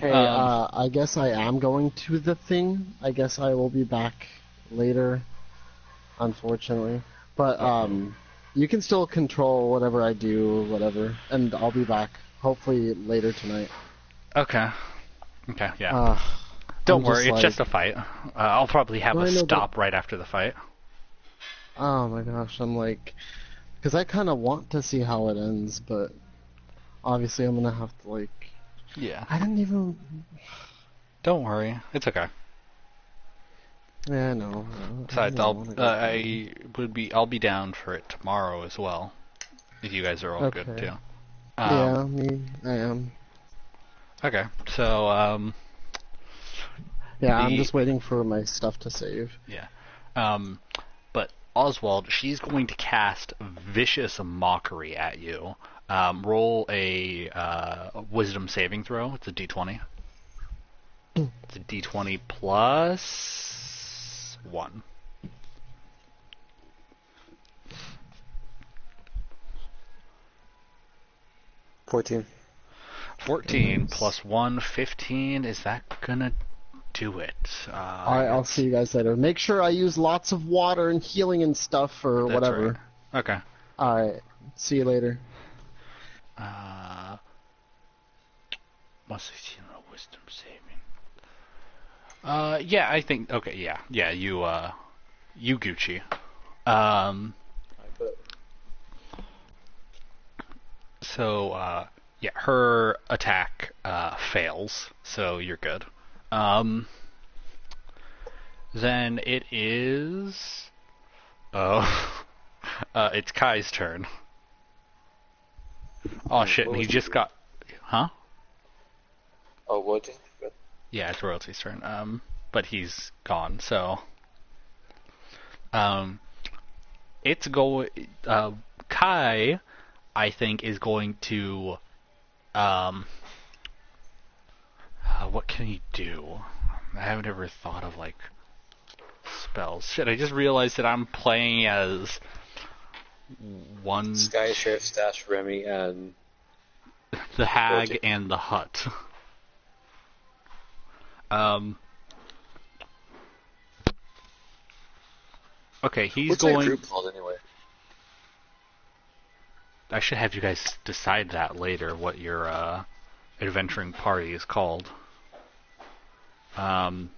Speaker 6: Hey, I guess I am going to the thing. I guess I will be back later, unfortunately. But you can still control whatever I do, whatever, and I'll be back hopefully later tonight.
Speaker 1: Okay, yeah. Don't worry, it's just a fight. I'll probably have a stop right after the fight.
Speaker 6: Oh my gosh, I'm like, because I kind of want to see how it ends, but obviously I'm gonna have to like.
Speaker 1: Yeah.
Speaker 6: I didn't even.
Speaker 1: Don't worry, it's okay.
Speaker 6: Yeah, I know.
Speaker 1: Besides, I'll be down for it tomorrow as well, if you guys are all good too.
Speaker 6: Yeah, I am.
Speaker 1: Okay, so
Speaker 6: yeah, I'm just waiting for my stuff to save.
Speaker 1: Yeah. But Oswald, she's going to cast Vicious Mockery at you. Roll a Wisdom saving throw. It's a D20. It's a D20 plus 1.
Speaker 4: $14.
Speaker 1: 14 plus 1, 15. Is that gonna do it?
Speaker 6: Alright, I'll see you guys later. Make sure I use lots of water and healing and stuff or
Speaker 1: That's
Speaker 6: whatever.
Speaker 1: right. Okay.
Speaker 6: Alright, see you later.
Speaker 1: Must have seen a wisdom saving. Yeah, I think. Okay, yeah, you Gucci. So, yeah, her attack fails, so you're good. Then it is. It's Kai's turn. Oh shit! And he just got. Huh?
Speaker 4: Oh, what?
Speaker 1: Yeah, it's Royalty's turn. But he's gone, so. It's going. Kai, I think, is going to. What can he do? I haven't ever thought of like spells. Shit! I just realized that I'm playing as one,
Speaker 4: Sky, Sheriff, Stash, Remy, and
Speaker 1: the hag,
Speaker 4: Royalty.
Speaker 1: and the hut. Okay, he's
Speaker 4: what's that
Speaker 1: going.
Speaker 4: group called anyway?
Speaker 1: I should have you guys decide that later, what your adventuring party is called. But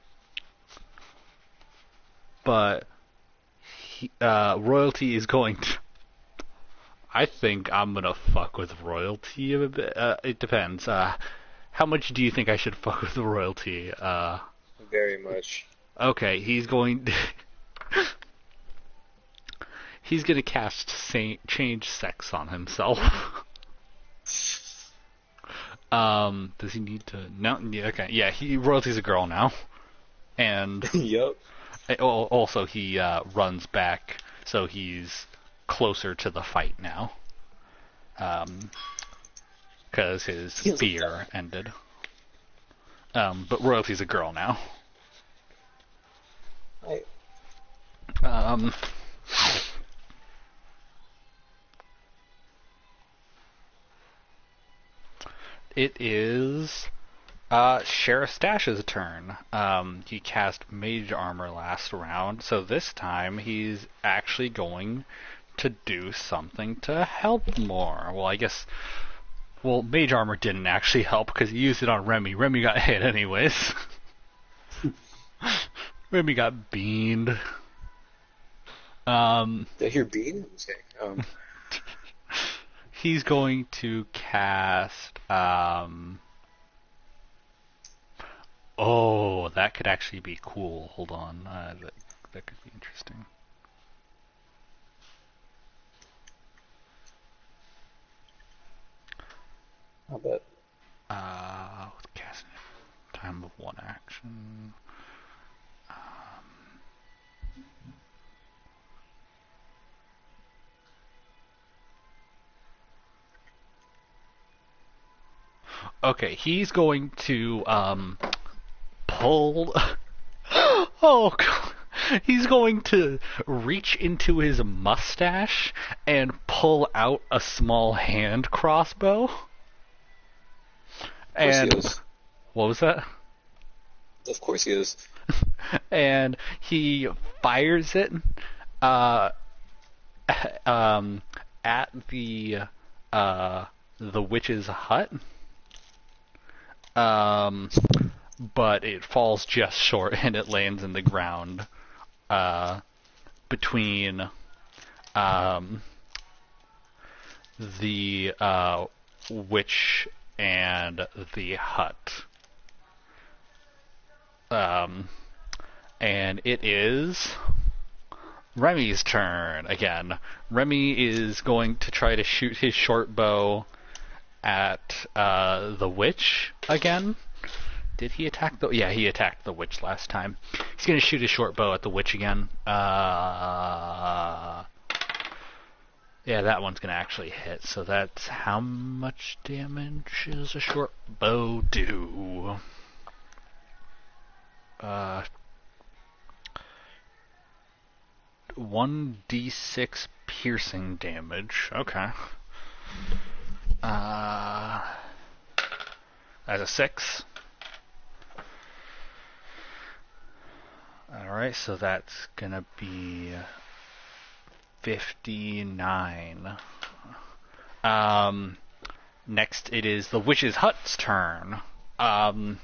Speaker 1: Royalty is going to... I think I'm gonna fuck with Royalty a bit. It depends. How much do you think I should fuck with Royalty?
Speaker 4: Very much.
Speaker 1: Okay, he's going... He's gonna cast change sex on himself. Does he need to? No. Yeah, okay. Yeah. Royalty's a girl now, and
Speaker 4: Yup.
Speaker 1: also he runs back, so he's closer to the fight now. Because his fear ended. But Royalty's a girl now.
Speaker 4: Right.
Speaker 1: It is Sheriff Stash's turn. He cast Mage Armor last round, so this time he's actually going to do something to help more. Well, I guess... Well, Mage Armor didn't actually help because he used it on Remy. Remy got hit anyways. Remy got beamed.
Speaker 4: Did I hear bean? Okay.
Speaker 1: He's going to cast... Oh, that could actually be cool. Hold on. That could be interesting.
Speaker 4: I'll bet.
Speaker 1: Casting time of one action. Okay, he's going to pull. Oh God. He's going to reach into his mustache and pull out a small hand crossbow.
Speaker 4: Of course
Speaker 1: And
Speaker 4: he is.
Speaker 1: what was that?
Speaker 4: Of course he is.
Speaker 1: And he fires it at the witch's hut. But it falls just short and it lands in the ground between the witch and the hut. And it is Remy's turn again. Remy is going to try to shoot his short bow at the witch again. Did he attack the... Yeah, he attacked the witch last time. He's going to shoot his short bow at the witch again. Yeah, that one's going to actually hit. So that's how much damage does a short bow do? 1d6 piercing damage. Okay. That's a 6. Alright, so that's gonna be 59. Next it is the witch's hut's turn. And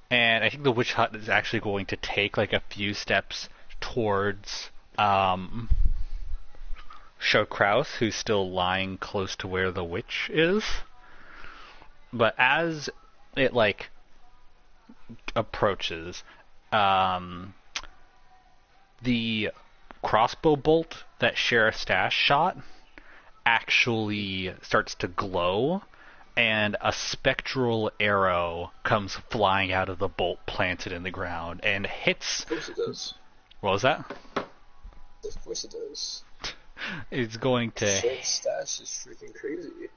Speaker 1: I think the witch hut is actually going to take like a few steps towards Shokraus, who's still lying close to where the witch is. But as it like approaches, the crossbow bolt that Sheriff Stash shot actually starts to glow, and a spectral arrow comes flying out of the bolt planted in the ground and hits...
Speaker 4: Of course it does.
Speaker 1: What was that?
Speaker 4: Of course it does.
Speaker 1: It's going to...
Speaker 4: Sheriff Stash is freaking crazy.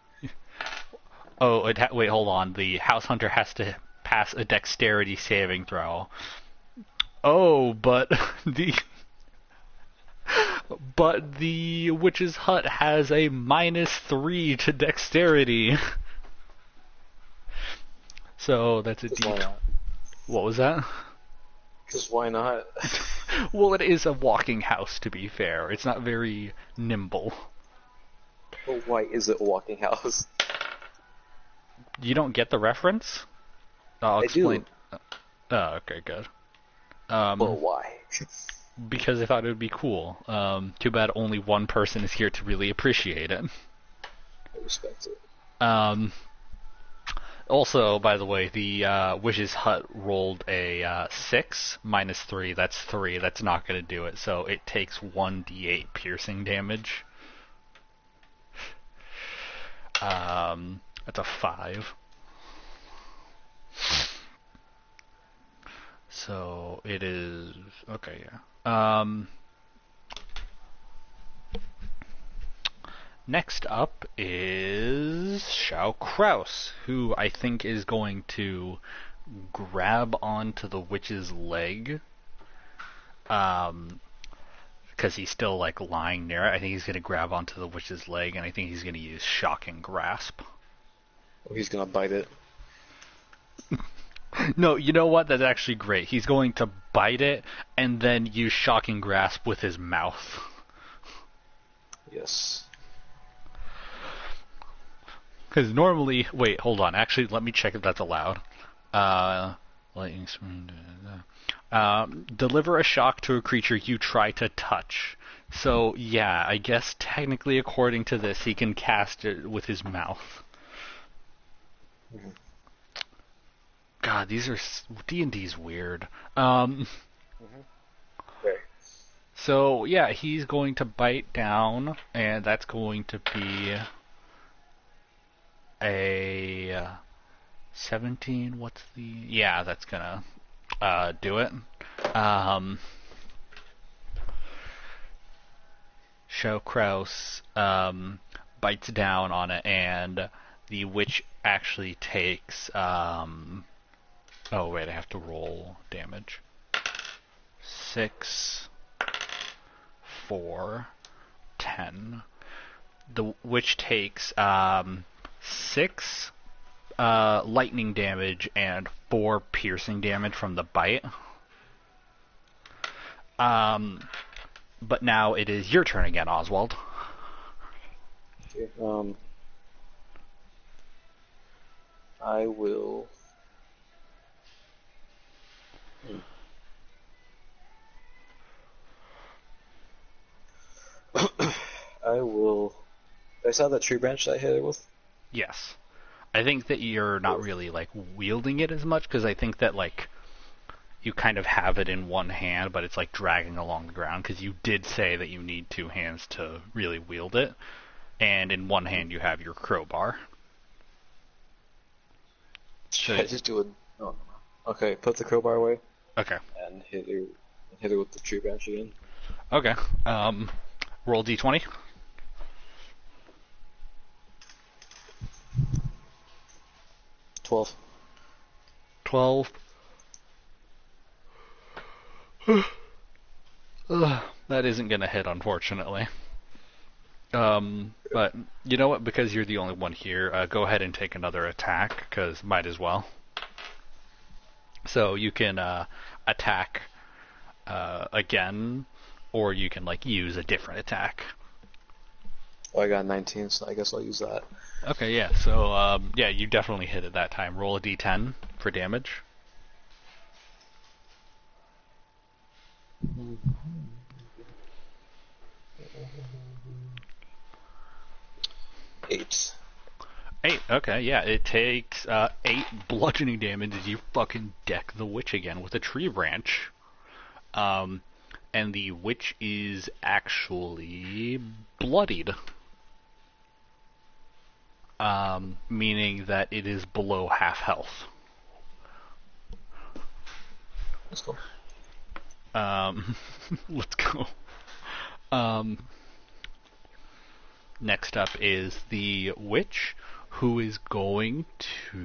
Speaker 1: Oh, wait, hold on. The House Hunter has to pass a dexterity saving throw. Oh, but the witch's hut has a -3 to dexterity. So that's a
Speaker 4: Because
Speaker 1: D.
Speaker 4: why not?
Speaker 1: What was that?
Speaker 4: Because why not?
Speaker 1: Well, it is a walking house, to be fair. It's not very nimble.
Speaker 4: Well, why is it a walking house?
Speaker 1: You don't get the reference? I'll
Speaker 4: I do.
Speaker 1: explain. Oh, okay, good.
Speaker 4: Well, why?
Speaker 1: Because I thought it would be cool. Too bad only one person is here to really appreciate it.
Speaker 4: I respect it.
Speaker 1: Also, by the way, the Witch's Hut rolled a 6 -3. That's 3. That's not going to do it. So it takes 1d8 piercing damage. That's a 5. So it is okay. Yeah. Next up is Shao Kraus, who I think is going to grab onto the witch's leg. Because he's still like lying there. I think he's going to grab onto the witch's leg, and I think he's going to use Shocking Grasp.
Speaker 4: Or he's gonna bite it.
Speaker 1: No, you know what? That's actually great. He's going to bite it and then use Shocking Grasp with his mouth.
Speaker 4: Yes.
Speaker 1: Because normally, wait, hold on. Actually, let me check if that's allowed. Lightning swing. Deliver a shock to a creature you try to touch. So yeah, I guess technically, according to this, he can cast it with his mouth.
Speaker 4: Mhm.
Speaker 1: God, these are D&D's weird.
Speaker 4: Very.
Speaker 1: So yeah, he's going to bite down, and that's going to be a 17. What's the? Yeah, that's gonna do it. Shao Kraus bites down on it, and the witch actually takes. Oh wait, I have to roll damage. 6, 4, 10. The witch takes 6 lightning damage and 4 piercing damage from the bite. But now it is your turn again, Oswald.
Speaker 4: Okay, I will. I will. I saw that tree branch that I hit it with.
Speaker 1: Yes. I think that you're not really like wielding it as much because I think that like you kind of have it in one hand, but it's like dragging along the ground because you did say that you need 2 hands to really wield it, and in one hand you have your crowbar. So
Speaker 4: I just do it. Oh, okay, put the crowbar away
Speaker 1: okay,
Speaker 4: and hit it with the tree branch again.
Speaker 1: okay. Roll d20.
Speaker 4: 12.
Speaker 1: 12. That isn't gonna hit, unfortunately. But you know what? Because you're the only one here, go ahead and take another attack, because might as well. So you can attack again, or you can like use a different attack.
Speaker 4: Oh, I got 19, so I guess I'll use that.
Speaker 1: Okay, yeah. So yeah, you definitely hit it that time. Roll a d10 for damage.
Speaker 4: Eight.
Speaker 1: 8. Okay, yeah. It takes 8 bludgeoning damage as you fucking deck the witch again with a tree branch. And the witch is actually bloodied. Meaning that it is below half health.
Speaker 4: Let's go.
Speaker 1: Let's go. Next up is the witch, who is going to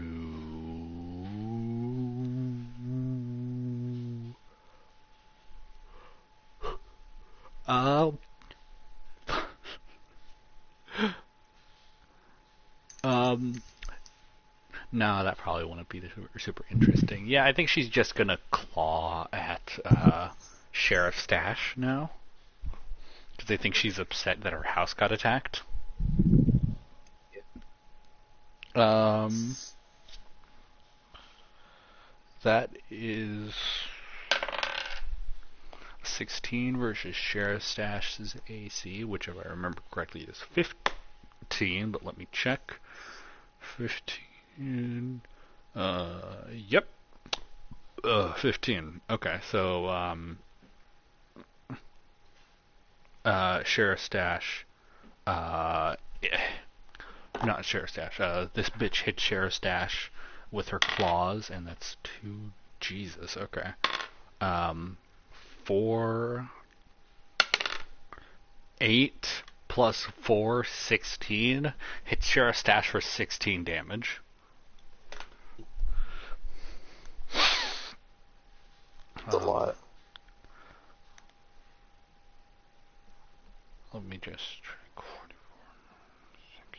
Speaker 1: No, that probably wouldn't be super interesting. Yeah, I think she's just gonna claw at Sheriff Stash now. Because I think she's upset that her house got attacked. That is 16 versus Sheriff Stash's AC, which if I remember correctly is 15, but let me check. 15. Yep. 15. Okay, so Sheriff Stash, not Sheriff Stash, this bitch hit Sheriff Stash with her claws, and that's 2, Jesus, okay. 4, 8 plus 4, 16, hit Sheriff Stash for 16 damage.
Speaker 4: That's a lot.
Speaker 1: Let me just check. 44,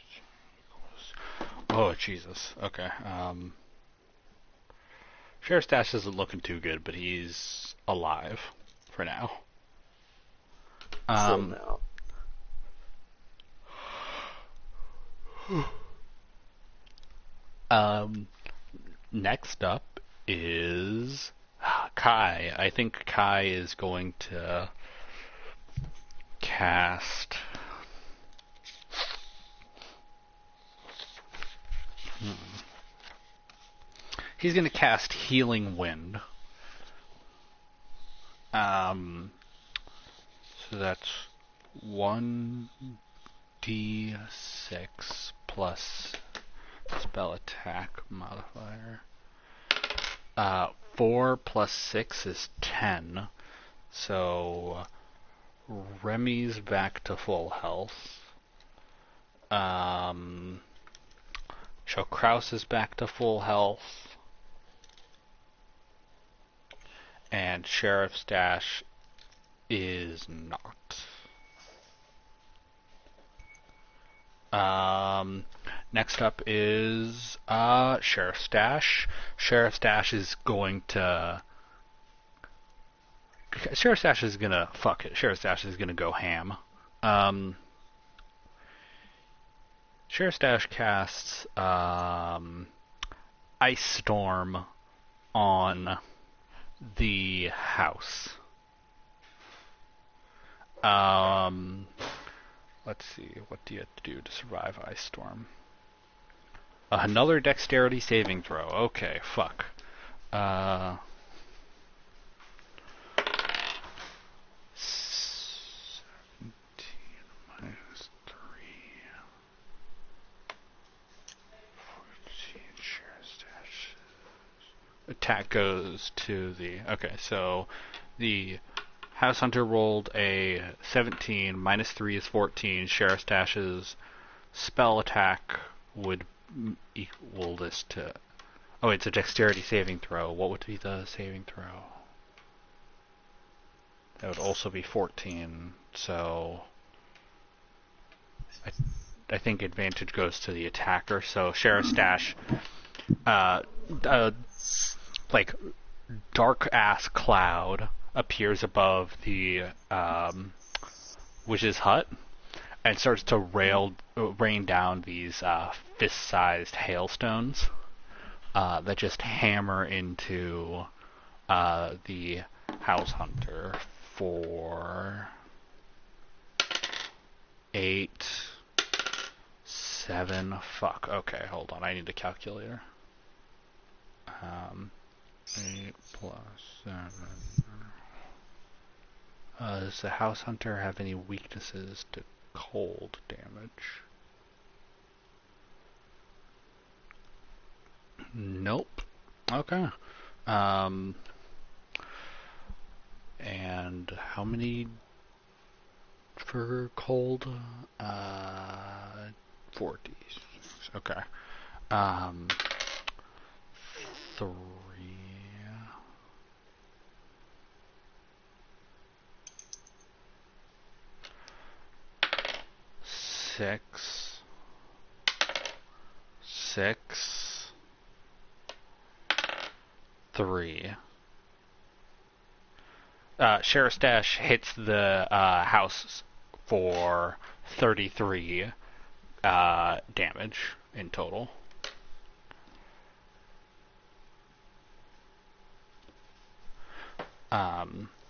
Speaker 1: 16 equals... Oh, Jesus. Okay. Sheriff Stash isn't looking too good, but he's alive for now.
Speaker 4: For now.
Speaker 1: Next up is Kai. I think Kai is going to cast... He's going to cast Healing Wind. So that's 1d6 plus spell attack modifier. 4 plus 6 is 10. So Remy's back to full health. So Kraus is back to full health. And Sheriff Stash is not. Next up is Sheriff Stash. Sheriff Stash is going to... Sheriff Stash is gonna... Fuck it. Sheriff Stash is gonna go ham. Sheriff Stash casts Ice Storm on the house. Let's see, what do you have to do to survive Ice Storm? Another dexterity saving throw. Okay, fuck. 17 minus 3. 14, share stash. Attack goes to the... Okay, so the House Hunter rolled a 17, minus 3 is 14. Sheriff Stash's spell attack would equal this to... Oh, it's a dexterity saving throw. What would be the saving throw? That would also be 14, so... I think advantage goes to the attacker, so Sheriff Stash... like, dark-ass cloud appears above the witch's hut and starts to rain down these fist-sized hailstones that just hammer into the House Hunter for 8, 7... Fuck, okay, hold on, I need a calculator. 8 plus 7... does the House Hunter have any weaknesses to cold damage? Nope. Okay. And how many for cold? 40. Okay. 3... 6, 6, 3. Sheriff's Dash hits the house for 33 damage in total.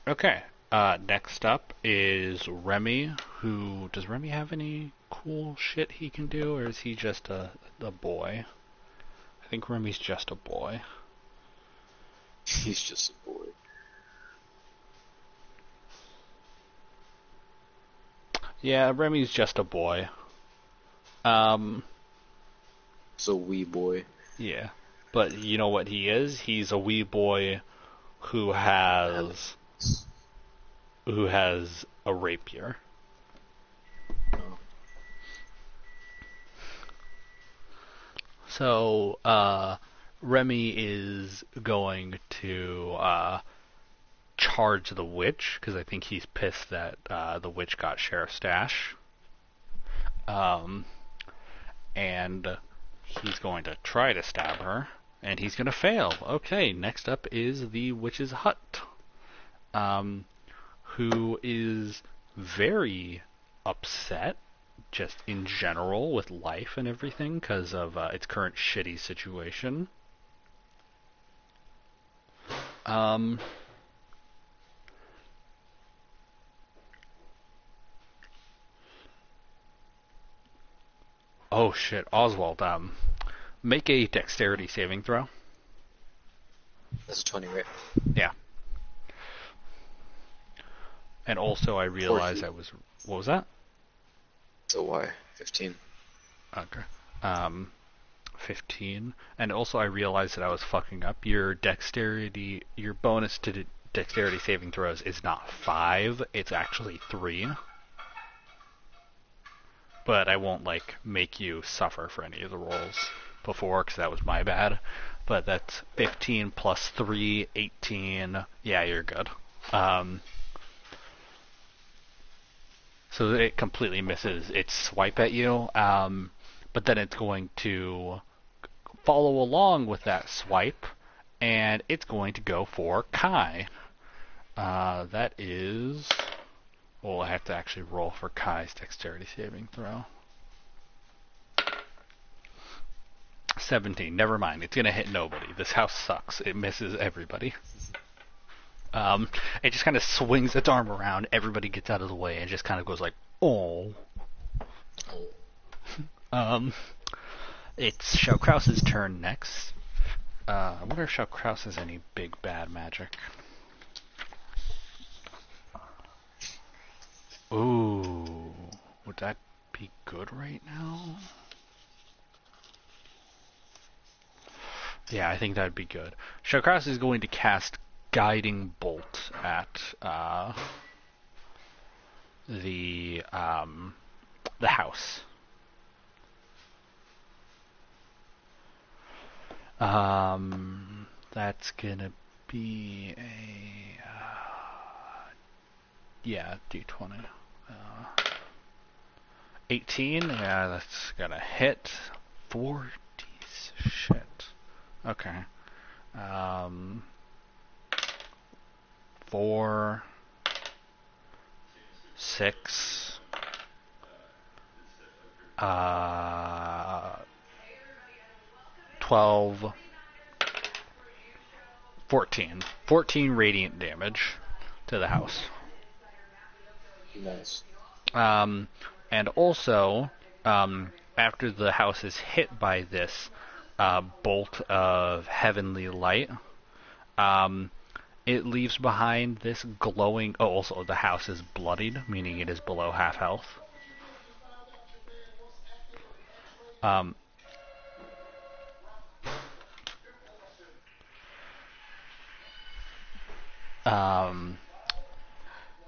Speaker 1: Okay. Next up is Remy. Does Remy have any cool shit he can do, or is he just a boy? I think Remy's just a boy.
Speaker 4: He's just a boy.
Speaker 1: Yeah, Remy's just a boy.
Speaker 4: It's a wee boy.
Speaker 1: Yeah. But you know what he is? He's a wee boy who has a rapier. So, Remy is going to charge the witch, because I think he's pissed that the witch got Sheriff's Dash. And he's going to try to stab her, and he's going to fail. Okay, next up is the witch's hut, who is very upset, just in general, with life and everything, because of its current shitty situation. Oh shit, Oswald, make a dexterity saving throw.
Speaker 4: That's 20, right?
Speaker 1: Yeah. And also I realized what was that?
Speaker 4: So why? 15.
Speaker 1: Okay. 15. And also I realized that I was fucking up. Your bonus to dexterity saving throws is not 5, it's actually 3. But I won't, make you suffer for any of the rolls before, because that was my bad. But that's 15 plus 3, 18. Yeah, you're good. So it completely misses its swipe at you, but then it's going to follow along with that swipe, and it's going to go for Kai. That is... Well, I have to actually roll for Kai's dexterity saving throw. 17. Never mind. It's going to hit nobody. This house sucks. It misses everybody. It just kind of swings its arm around. Everybody gets out of the way and just kind of goes like, oh. It's Shao-Krause's turn next. I wonder if Shao-Krause has any big bad magic. Ooh, would that be good right now? Yeah, I think that'd be good. Shao-Krause is going to cast Guiding Bolt at the house. That's gonna be a D20. 18. Yeah, that's gonna hit. 4 D's. Shit. Okay. 4, 6, 12, 14. 14 radiant damage to the house.
Speaker 4: Nice.
Speaker 1: And also, after the house is hit by this bolt of heavenly light, it leaves behind this glowing... Oh, also, the house is bloodied, meaning it is below half health.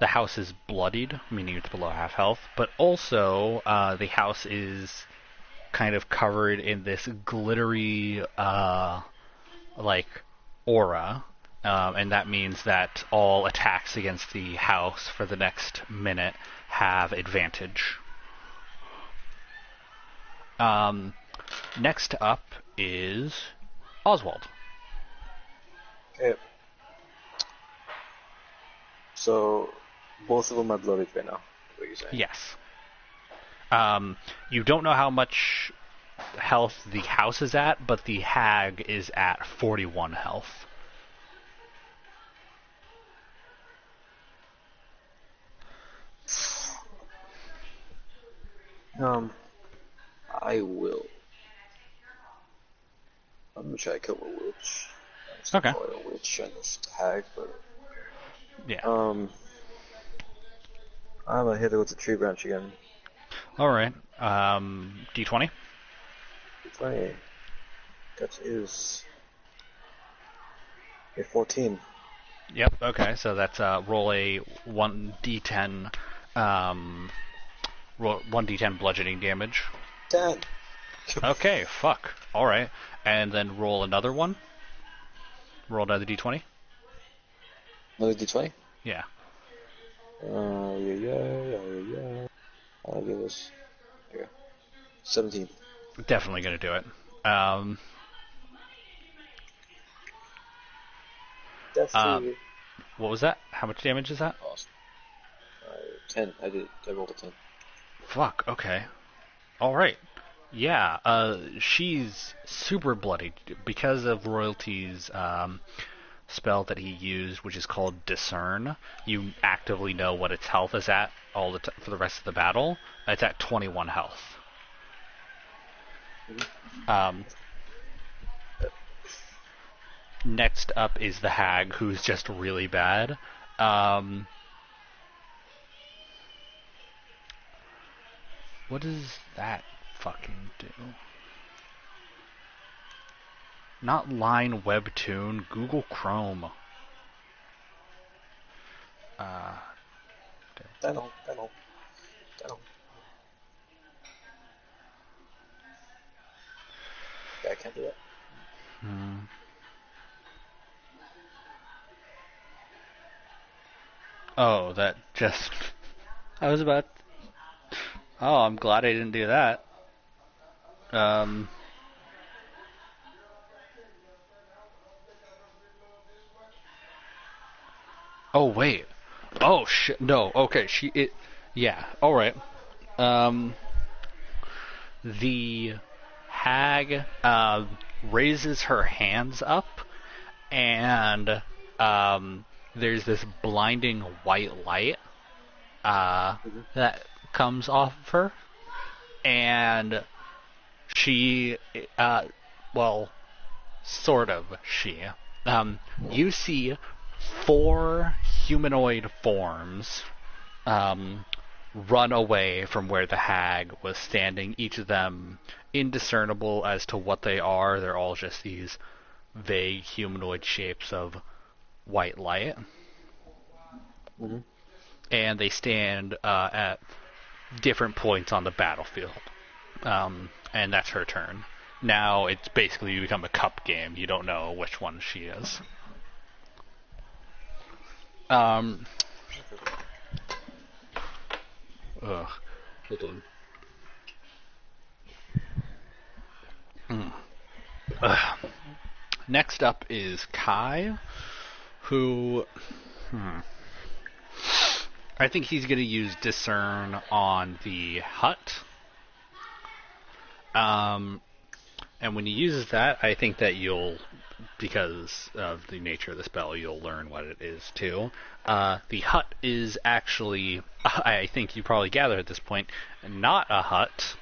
Speaker 1: The house is bloodied, meaning it's below half health, but also the house is kind of covered in this glittery, aura, and that means that all attacks against the house for the next minute have advantage. Next up is Oswald.
Speaker 4: Okay. So, both of them are bloated right now. What are you saying?
Speaker 1: Yes. You don't know how much health the house is at, but the hag is at 41 health.
Speaker 4: I will. I'm gonna try to kill a witch.
Speaker 1: Okay.
Speaker 4: Call it a witch and it's a hag, but
Speaker 1: Yeah.
Speaker 4: I'm gonna hit it with the tree branch again.
Speaker 1: All right. D20.
Speaker 4: 20. That is a 14.
Speaker 1: Yep. Okay. So that's roll a 1d10. Roll 1d10 bludgeoning damage.
Speaker 4: 10.
Speaker 1: Okay. Fuck. All right. And then roll another one. Roll another d20.
Speaker 4: Another d20?
Speaker 1: Yeah.
Speaker 4: Yeah. I'll give this. There you go. 17.
Speaker 1: Definitely gonna do it.
Speaker 4: Definitely.
Speaker 1: What was that? How much damage is that?
Speaker 4: Awesome. 10. I rolled a 10.
Speaker 1: Fuck, okay. Alright. Yeah, she's super bloody because of Royalty's spell that he used, which is called Discern. You actively know what its health is at for the rest of the battle. It's at 21 health. Next up is the hag, who's just really bad. What does that fucking do? Not Line Webtoon, Google Chrome.
Speaker 4: Dino. Yeah, I can't do that.
Speaker 1: Oh, that just... I was about... Oh, I'm glad I didn't do that. Oh, wait. Oh, shit. No, okay, yeah, alright. The hag, raises her hands up, and, there's this blinding white light, that comes off of her, and she, well, sort of she. You see 4 humanoid forms run away from where the hag was standing, each of them indiscernible as to what they are. They're all just these vague humanoid shapes of white light.
Speaker 4: Mm-hmm.
Speaker 1: And they stand at different points on the battlefield. And that's her turn. Now it's basically become a cup game. You don't know which one she is. Hold on. Next up is Kai, who... I think he's going to use Discern on the hut. And when he uses that, I think that because of the nature of the spell, you'll learn what it is too. The hut is actually, I think you probably gather at this point, not a hut.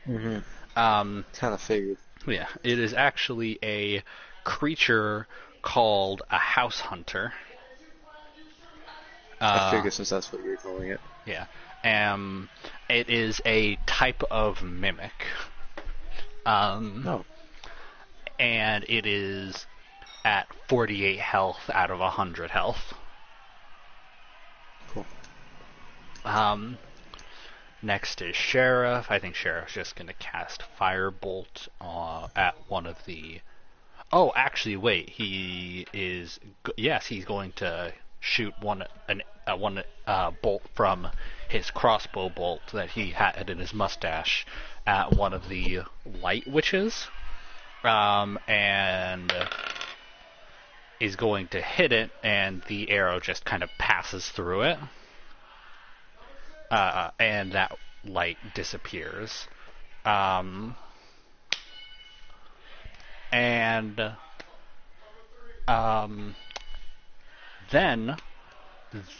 Speaker 4: Mm-hmm. Kind of figured.
Speaker 1: Yeah, it is actually a creature called a house hunter.
Speaker 4: I figured since that's what you're calling it.
Speaker 1: Yeah. It is a type of mimic.
Speaker 4: No.
Speaker 1: And it is at 48 health out of 100 health.
Speaker 4: Cool.
Speaker 1: Next is Sheriff. I think Sheriff's just going to cast Firebolt at one of the... Oh, actually, wait. He's going to shoot one bolt from his crossbow bolt that he had in his mustache at one of the light witches, and is going to hit it, and the arrow just kind of passes through it, and that light disappears. Then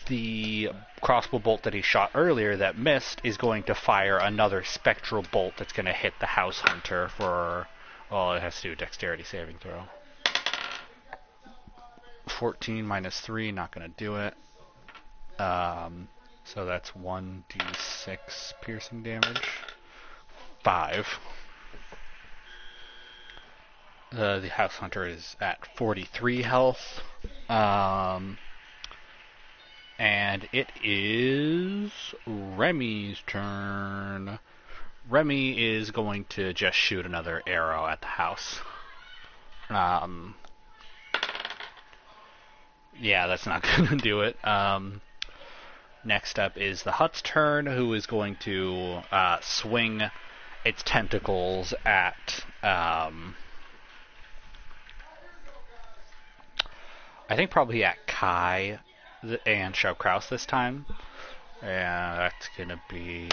Speaker 1: the crossbow bolt that he shot earlier that missed is going to fire another spectral bolt that's going to hit the house hunter for, well, it has to do a dexterity saving throw. 14 minus 3, not going to do it. So that's 1d6 piercing damage. 5. The house hunter is at 43 health. And it is Remy's turn. Remy is going to just shoot another arrow at the house. Yeah, that's not going to do it. Next up is the hut's turn, who is going to swing its tentacles at... I think probably at Kai and Shao-Kraus this time. And that's going to be...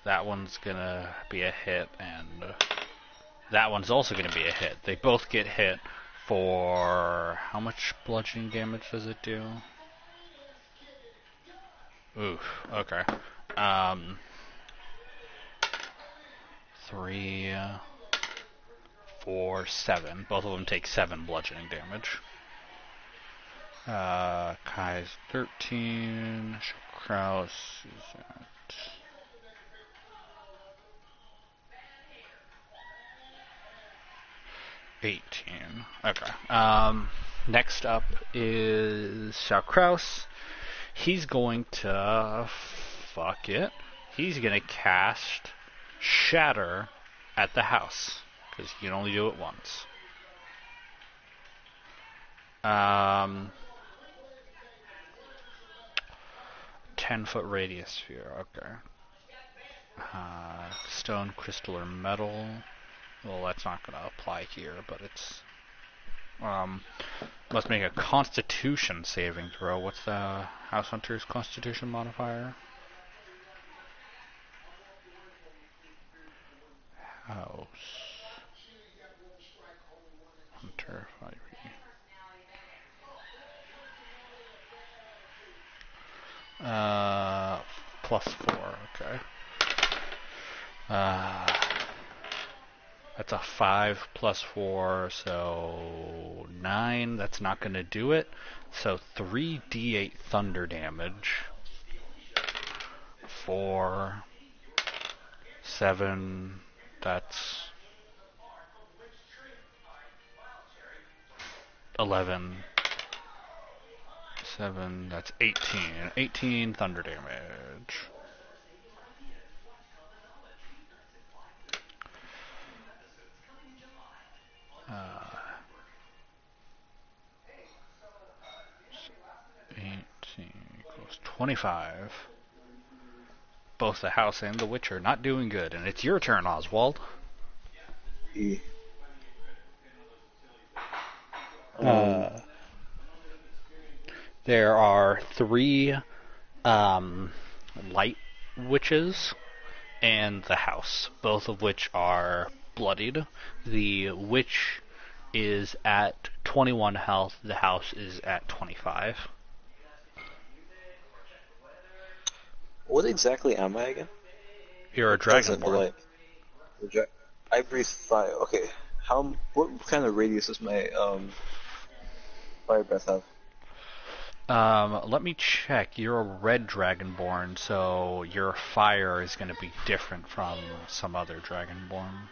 Speaker 1: that one's going to be a hit, and that one's also going to be a hit. They both get hit for... How much bludgeoning damage does it do? Oof, okay. 3, 4, 7. Both of them take 7 bludgeoning damage. Kai's 13. Kraus is at... $18. Okay. Next up is Shao-Kraus. He's going to... Fuck it. He's going to cast Shatter at the house, because you can only do it once. 10-foot radius sphere, okay. Stone, crystal, or metal. Well, that's not going to apply here, but it's... let's make a Constitution saving throw. What's the House Hunter's Constitution modifier? House Hunter 5e. +4, okay. That's a 5 plus 4, so 9. That's not going to do it. So 3d8 thunder damage. 4, 7, that's 11. 7, that's 18. 18 thunder damage. So 18 equals 25. Both the house and the witch are not doing good, and it's your turn, Oswald. There are 3 light witches and the house, both of which are bloodied. The witch is at 21 health, the house is at 25.
Speaker 4: What exactly am I again?
Speaker 1: You're a dragonborn.
Speaker 4: I breathe fire. Okay. What kind of radius does my fire breath have?
Speaker 1: Let me check. You're a red dragonborn, so your fire is going to be different from some other dragonborn.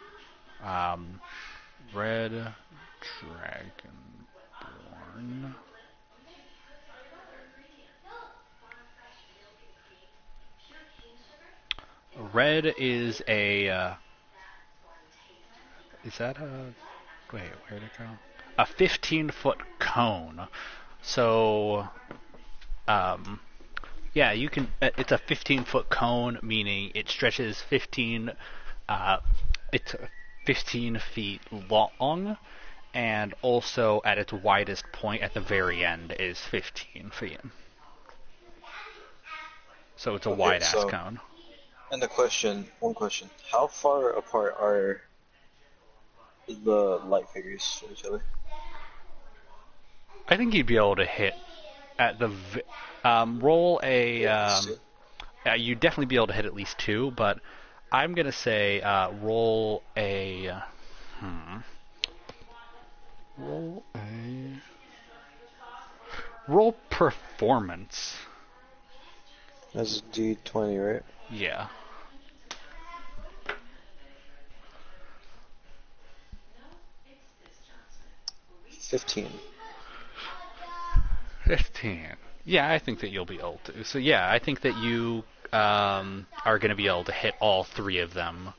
Speaker 1: Red dragonborn. Red is a... is that a... Wait, where'd it go? A 15-foot cone. So, yeah, you can. It's a 15-foot cone, meaning it stretches 15. It's 15 feet long, and also at its widest point at the very end is 15 feet. So it's a
Speaker 4: Okay,
Speaker 1: wide-ass
Speaker 4: so-
Speaker 1: cone.
Speaker 4: And one question: how far apart are the light figures from each other?
Speaker 1: I think you'd be able to hit at the. Roll a. You'd definitely be able to hit at least 2, but I'm gonna say roll a. Roll performance.
Speaker 4: That's D20, right?
Speaker 1: Yeah.
Speaker 4: $15.
Speaker 1: 15. Yeah, I think that you'll be able to. So yeah, I think that you are going to be able to hit all 3 of them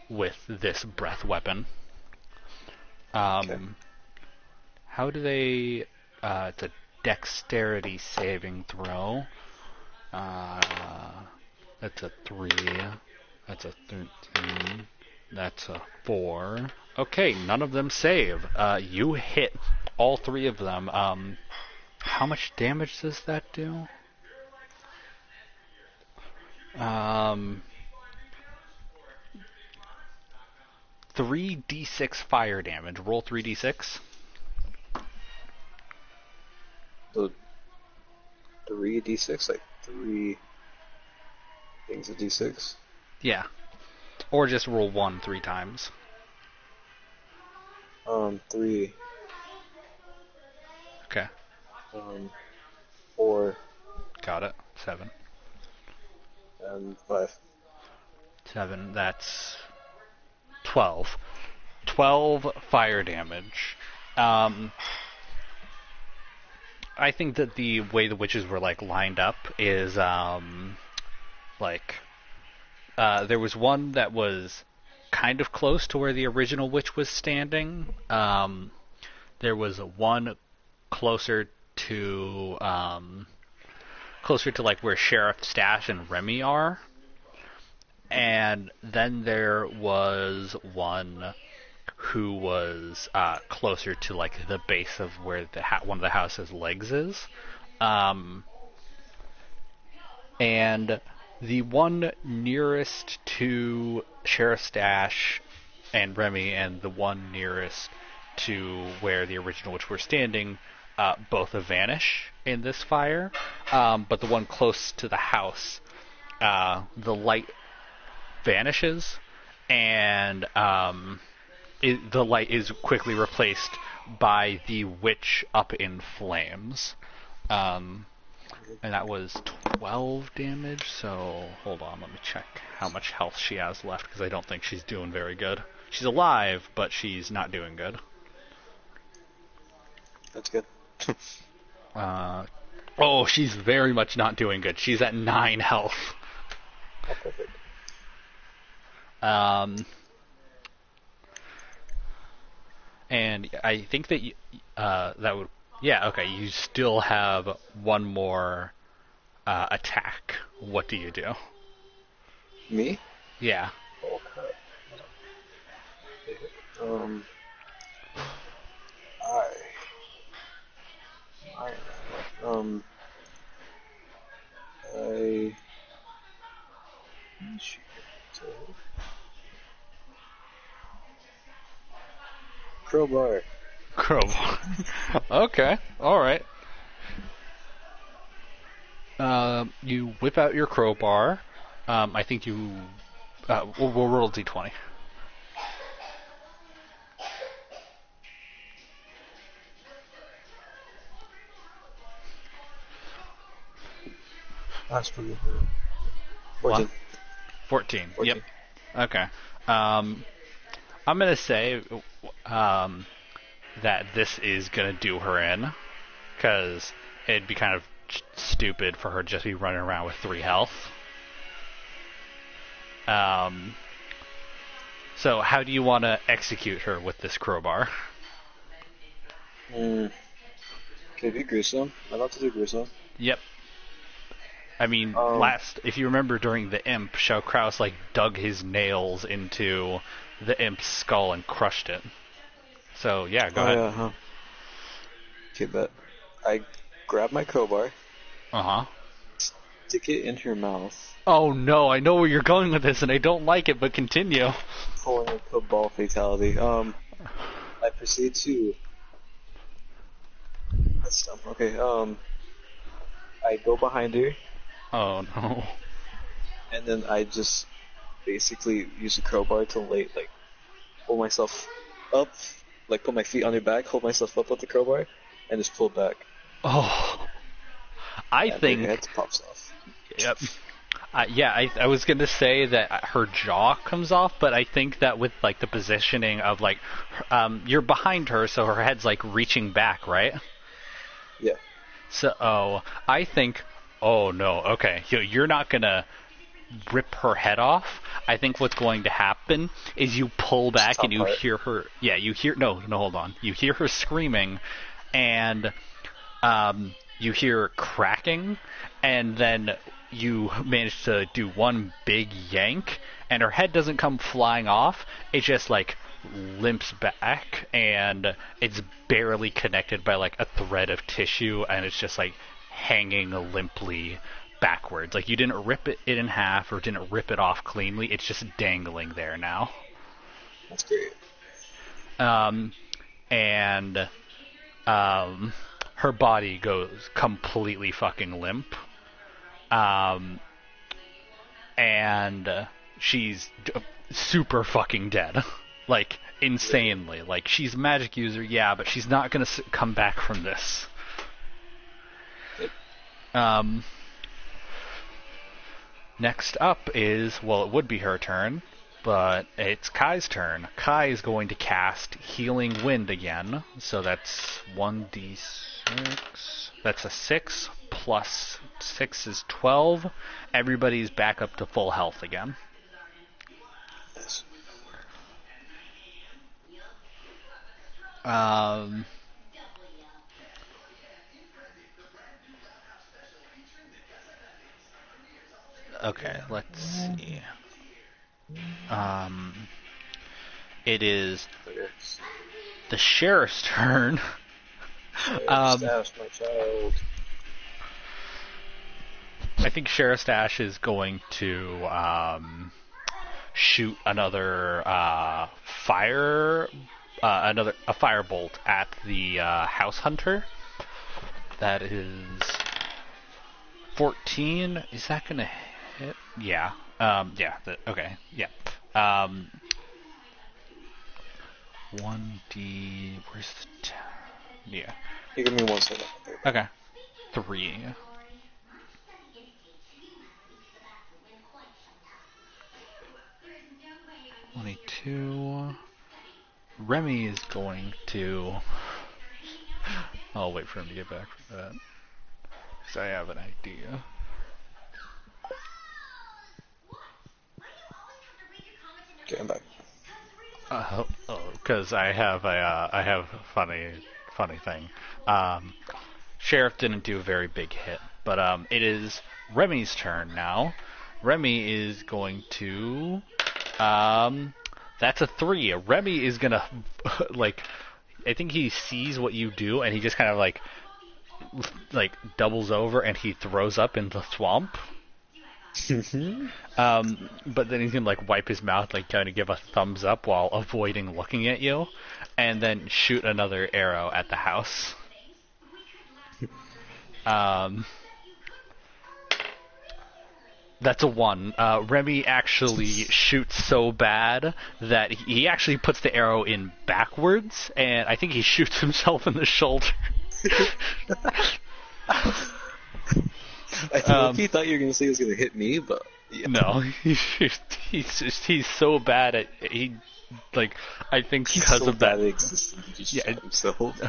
Speaker 1: with this breath weapon.
Speaker 4: Okay.
Speaker 1: How do they? It's a dexterity saving throw. That's a 3. That's a 13. That's a 4. Okay, none of them save. You hit all 3 of them. How much damage does that do? 3d6 fire damage. Roll 3d6.
Speaker 4: So 3d6, like 3 things of d6.
Speaker 1: Yeah. Or just roll 1 3 times.
Speaker 4: 3.
Speaker 1: Okay.
Speaker 4: 4
Speaker 1: Got it. 7.
Speaker 4: and 5.
Speaker 1: 7. That's 12. 12 fire damage. I think that the way the witches were like lined up is there was one that was kind of close to where the original witch was standing. There was one closer to like where Sheriff Stash and Remy are. And then there was one who was closer to like the base of where one of the house's legs is. And the one nearest to Sheriff Stash and Remy, and the one nearest to where the original witch were standing, both vanish in this fire. But the one close to the house, the light vanishes, and the light is quickly replaced by the witch up in flames. And that was 12 damage, so hold on, let me check how much health she has left, because I don't think she's doing very good. She's alive, but she's not doing good.
Speaker 4: That's good.
Speaker 1: Oh, she's very much not doing good. She's at 9 health.
Speaker 4: Oh, perfect.
Speaker 1: And I think that that would... Yeah, okay, you still have one more attack. What do you do?
Speaker 4: Me?
Speaker 1: Yeah.
Speaker 4: Oh, crap. Crowbar.
Speaker 1: Crowbar. Okay, alright. You whip out your crowbar. I think you... we'll roll d20.
Speaker 4: That's pretty good. 14.
Speaker 1: 14.
Speaker 4: 14.
Speaker 1: Yep. Okay. I'm gonna say that this is gonna do her in, because it'd be kind of stupid for her to just be running around with 3 health. So how do you want to execute her with this crowbar?
Speaker 4: Can Can it be gruesome? I'm about to do gruesome.
Speaker 1: Yep. I mean,
Speaker 4: Um,
Speaker 1: if you remember during the Imp, Shao Kraus like dug his nails into the Imp's skull and crushed it. So yeah, go ahead.
Speaker 4: Yeah, huh. Okay, but I grab my crowbar,
Speaker 1: Uh-huh.
Speaker 4: stick it into her mouth,
Speaker 1: Oh no, I know where you're going with this and I don't like it, but continue.
Speaker 4: pulling a cabal fatality. I proceed to. That's dumb. Okay, I go behind her,
Speaker 1: Oh no.
Speaker 4: and then I just basically use the crowbar to pull myself up, like put my feet on her back, hold myself up with the crowbar, and just pull back.
Speaker 1: Oh. I
Speaker 4: And her
Speaker 1: think
Speaker 4: head pops off.
Speaker 1: Yep. I was gonna say that her jaw comes off, but I think that with like the positioning of like, you're behind her, so her head's like reaching back, right?
Speaker 4: Yeah.
Speaker 1: So, I think, oh no, okay, you're not gonna rip her head off. I think what's going to happen is you pull back
Speaker 4: Top
Speaker 1: and you
Speaker 4: part.
Speaker 1: hear her. Yeah, you hear hold on. You hear her screaming, and you hear cracking, and then you manage to do one big yank, and her head doesn't come flying off. It just like limps back, and it's barely connected by like a thread of tissue, and it's just like hanging limply backwards. Like you didn't rip it in half or didn't rip it off cleanly. It's just dangling there now.
Speaker 4: That's great.
Speaker 1: And her body goes completely fucking limp. And she's super fucking dead. Like, insanely. Like, she's a magic user, yeah, but she's not gonna come back from this. Next up is, well, it would be her turn, but it's Kai's turn. Kai is going to cast Healing Wind again, so that's 1d6. That's a 6, plus 6 is 12. Everybody's back up to full health again.
Speaker 4: Yes.
Speaker 1: Okay, let's see. It is
Speaker 4: Okay.
Speaker 1: the sheriff's turn.
Speaker 4: Stash, my child.
Speaker 1: I think Sheriff Stash is going to shoot another a firebolt at the house hunter. That is 14. Is that gonna hit? Yeah. Okay. Yeah. 1d. Where's the? Yeah.
Speaker 4: You give me 1 second.
Speaker 1: Okay. 3. Remy is going to. I'll wait for him to get back for that. Because I have an idea.
Speaker 4: Okay, I'm back.
Speaker 1: Because I have a funny thing. Sheriff didn't do a very big hit, but it is Remy's turn now. Remy is going to. That's a 3. Remy is gonna like. I think he sees what you do, and he just kind of like doubles over, and he throws up in the swamp. But then he's gonna like wipe his mouth, like kind of give a thumbs up while avoiding looking at you, and then shoot another arrow at the house. That's a 1. Remy actually shoots so bad that he actually puts the arrow in backwards, and I think he shoots himself in the shoulder.
Speaker 4: I think he thought you were going to say he was going to hit me, but yeah.
Speaker 1: No, he's so bad at I think
Speaker 4: He's
Speaker 1: because
Speaker 4: so
Speaker 1: of
Speaker 4: bad
Speaker 1: that.
Speaker 4: at existing, he just
Speaker 1: Yeah,
Speaker 4: shot himself.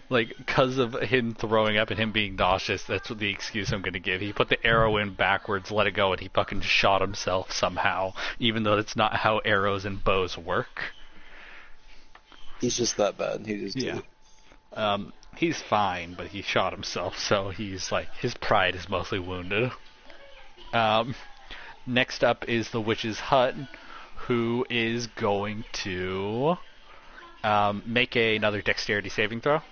Speaker 1: Like, because of him throwing up and him being nauseous, that's what the excuse I'm going to give. He put the arrow in backwards, let it go, and he fucking shot himself somehow, even though that's not how arrows and bows work.
Speaker 4: He's just that bad. He just did
Speaker 1: Yeah.
Speaker 4: it.
Speaker 1: He's fine, but he shot himself, so he's like, his pride is mostly wounded. Next up is the witch's hut, who is going to make another dexterity saving throw.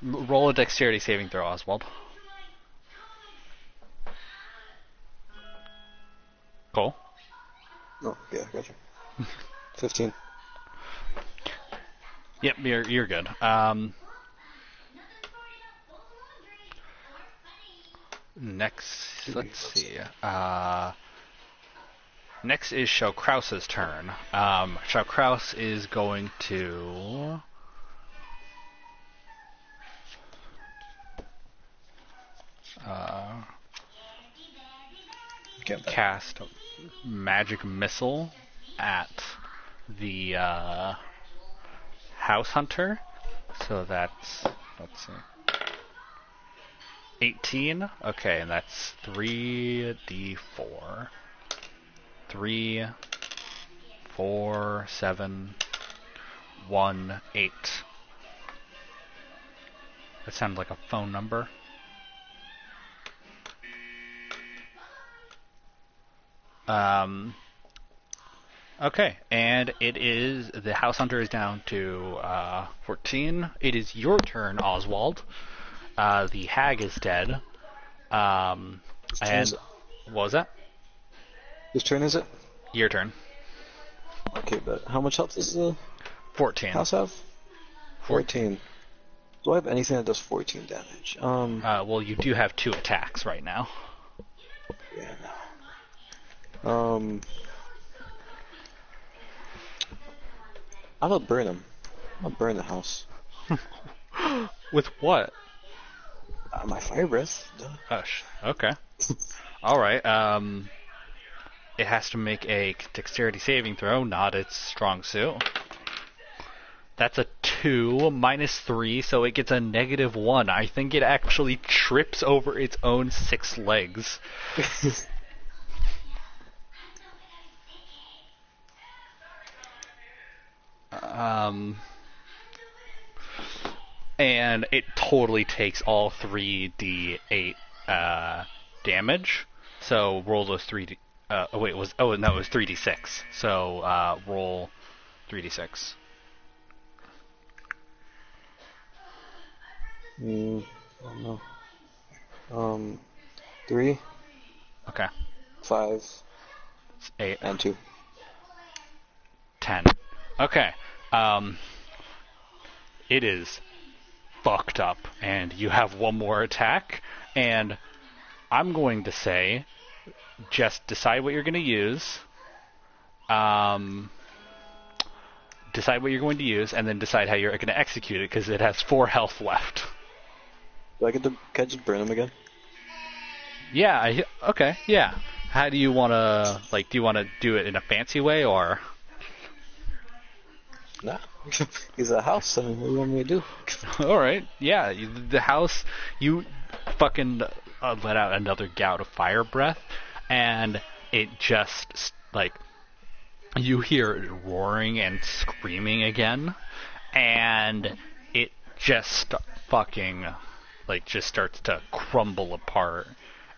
Speaker 1: Roll a dexterity saving throw, Oswald. Cole?
Speaker 4: Oh, yeah, gotcha. 15.
Speaker 1: Yep, you're good. Next, let's see. Next is Shaukrause's turn. Shaukrause is going to cast magic missile at the house hunter. So that's, let's see, 18. Okay, and that's 3d4. 3, 4, 7, 1, 8. That sounds like a phone number. Okay, and it is, the house hunter is down to 14. It is your turn, Oswald. The hag is dead. And what was that?
Speaker 4: Whose turn is it?
Speaker 1: Your turn.
Speaker 4: Okay, but how much health does the
Speaker 1: 14.
Speaker 4: house have? 14. Do I have anything that does 14 damage?
Speaker 1: Well, you do have 2 attacks right now.
Speaker 4: Yeah, no. I'm gonna burn him. I'm gonna burn the house.
Speaker 1: With what?
Speaker 4: My fire breath. Duh.
Speaker 1: Gosh. Okay. All right. It has to make a dexterity saving throw, not its strong suit. That's a 2 minus 3, so it gets a -1. I think it actually trips over its own 6 legs. And it totally takes all 3d8 damage. So roll those 3d. No, it was 3d6. So roll 3d6.
Speaker 4: Oh no. 3.
Speaker 1: Okay.
Speaker 4: 5.
Speaker 1: 8.
Speaker 4: And 2.
Speaker 1: 10. Okay. It is fucked up, and you have one more attack, and I'm going to say, just decide what you're going to use. Decide what you're going to use, and then decide how you're going to execute it, because it has 4 health left.
Speaker 4: Can I just burn him again?
Speaker 1: Yeah, okay, yeah. How do you want to, do you want to do it in a fancy way, or?
Speaker 4: Nah. He's a house, I mean, what do you want me to do?
Speaker 1: Alright, yeah, the house, you fucking let out another gout of fire breath, and it just, you hear it roaring and screaming again, and it just fucking, just starts to crumble apart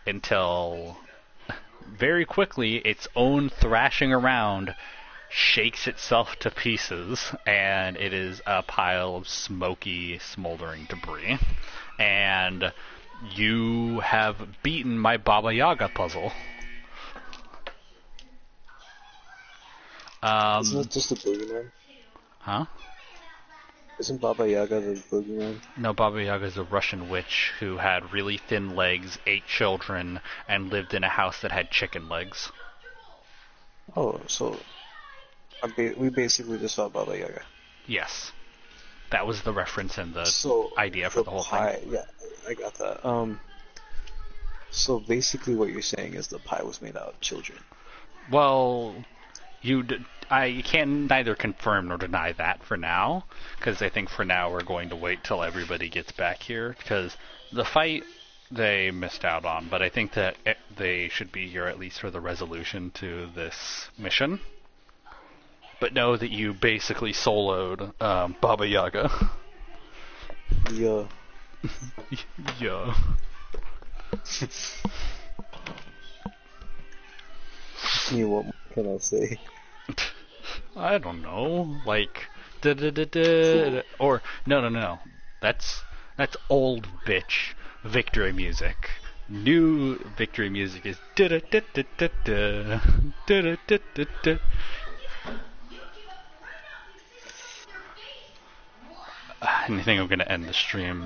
Speaker 1: until very quickly its own thrashing around shakes itself to pieces, and it is a pile of smoky, smoldering debris. And you have beaten my Baba Yaga puzzle.
Speaker 4: Isn't it just a boogeyman?
Speaker 1: Huh?
Speaker 4: Isn't Baba Yaga the boogeyman?
Speaker 1: No, Baba Yaga is a Russian witch who had really thin legs, 8 children, and lived in a house that had chicken legs.
Speaker 4: Oh, so we basically just saw Baba Yaga.
Speaker 1: Yes. That was the reference and the
Speaker 4: So
Speaker 1: idea for the whole
Speaker 4: pie,
Speaker 1: thing.
Speaker 4: Yeah, I got that. So basically what you're saying is the pie was made out of children.
Speaker 1: Well, you can't neither confirm nor deny that for now, because I think for now we're going to wait till everybody gets back here, because the fight they missed out on, but I think that they should be here at least for the resolution to this mission. But know that you basically soloed Baba Yaga.
Speaker 4: Yeah.
Speaker 1: Yeah.
Speaker 4: I mean, what can I say?
Speaker 1: I don't know, like or no. That's old bitch victory music. New victory music is and I think I'm gonna end the stream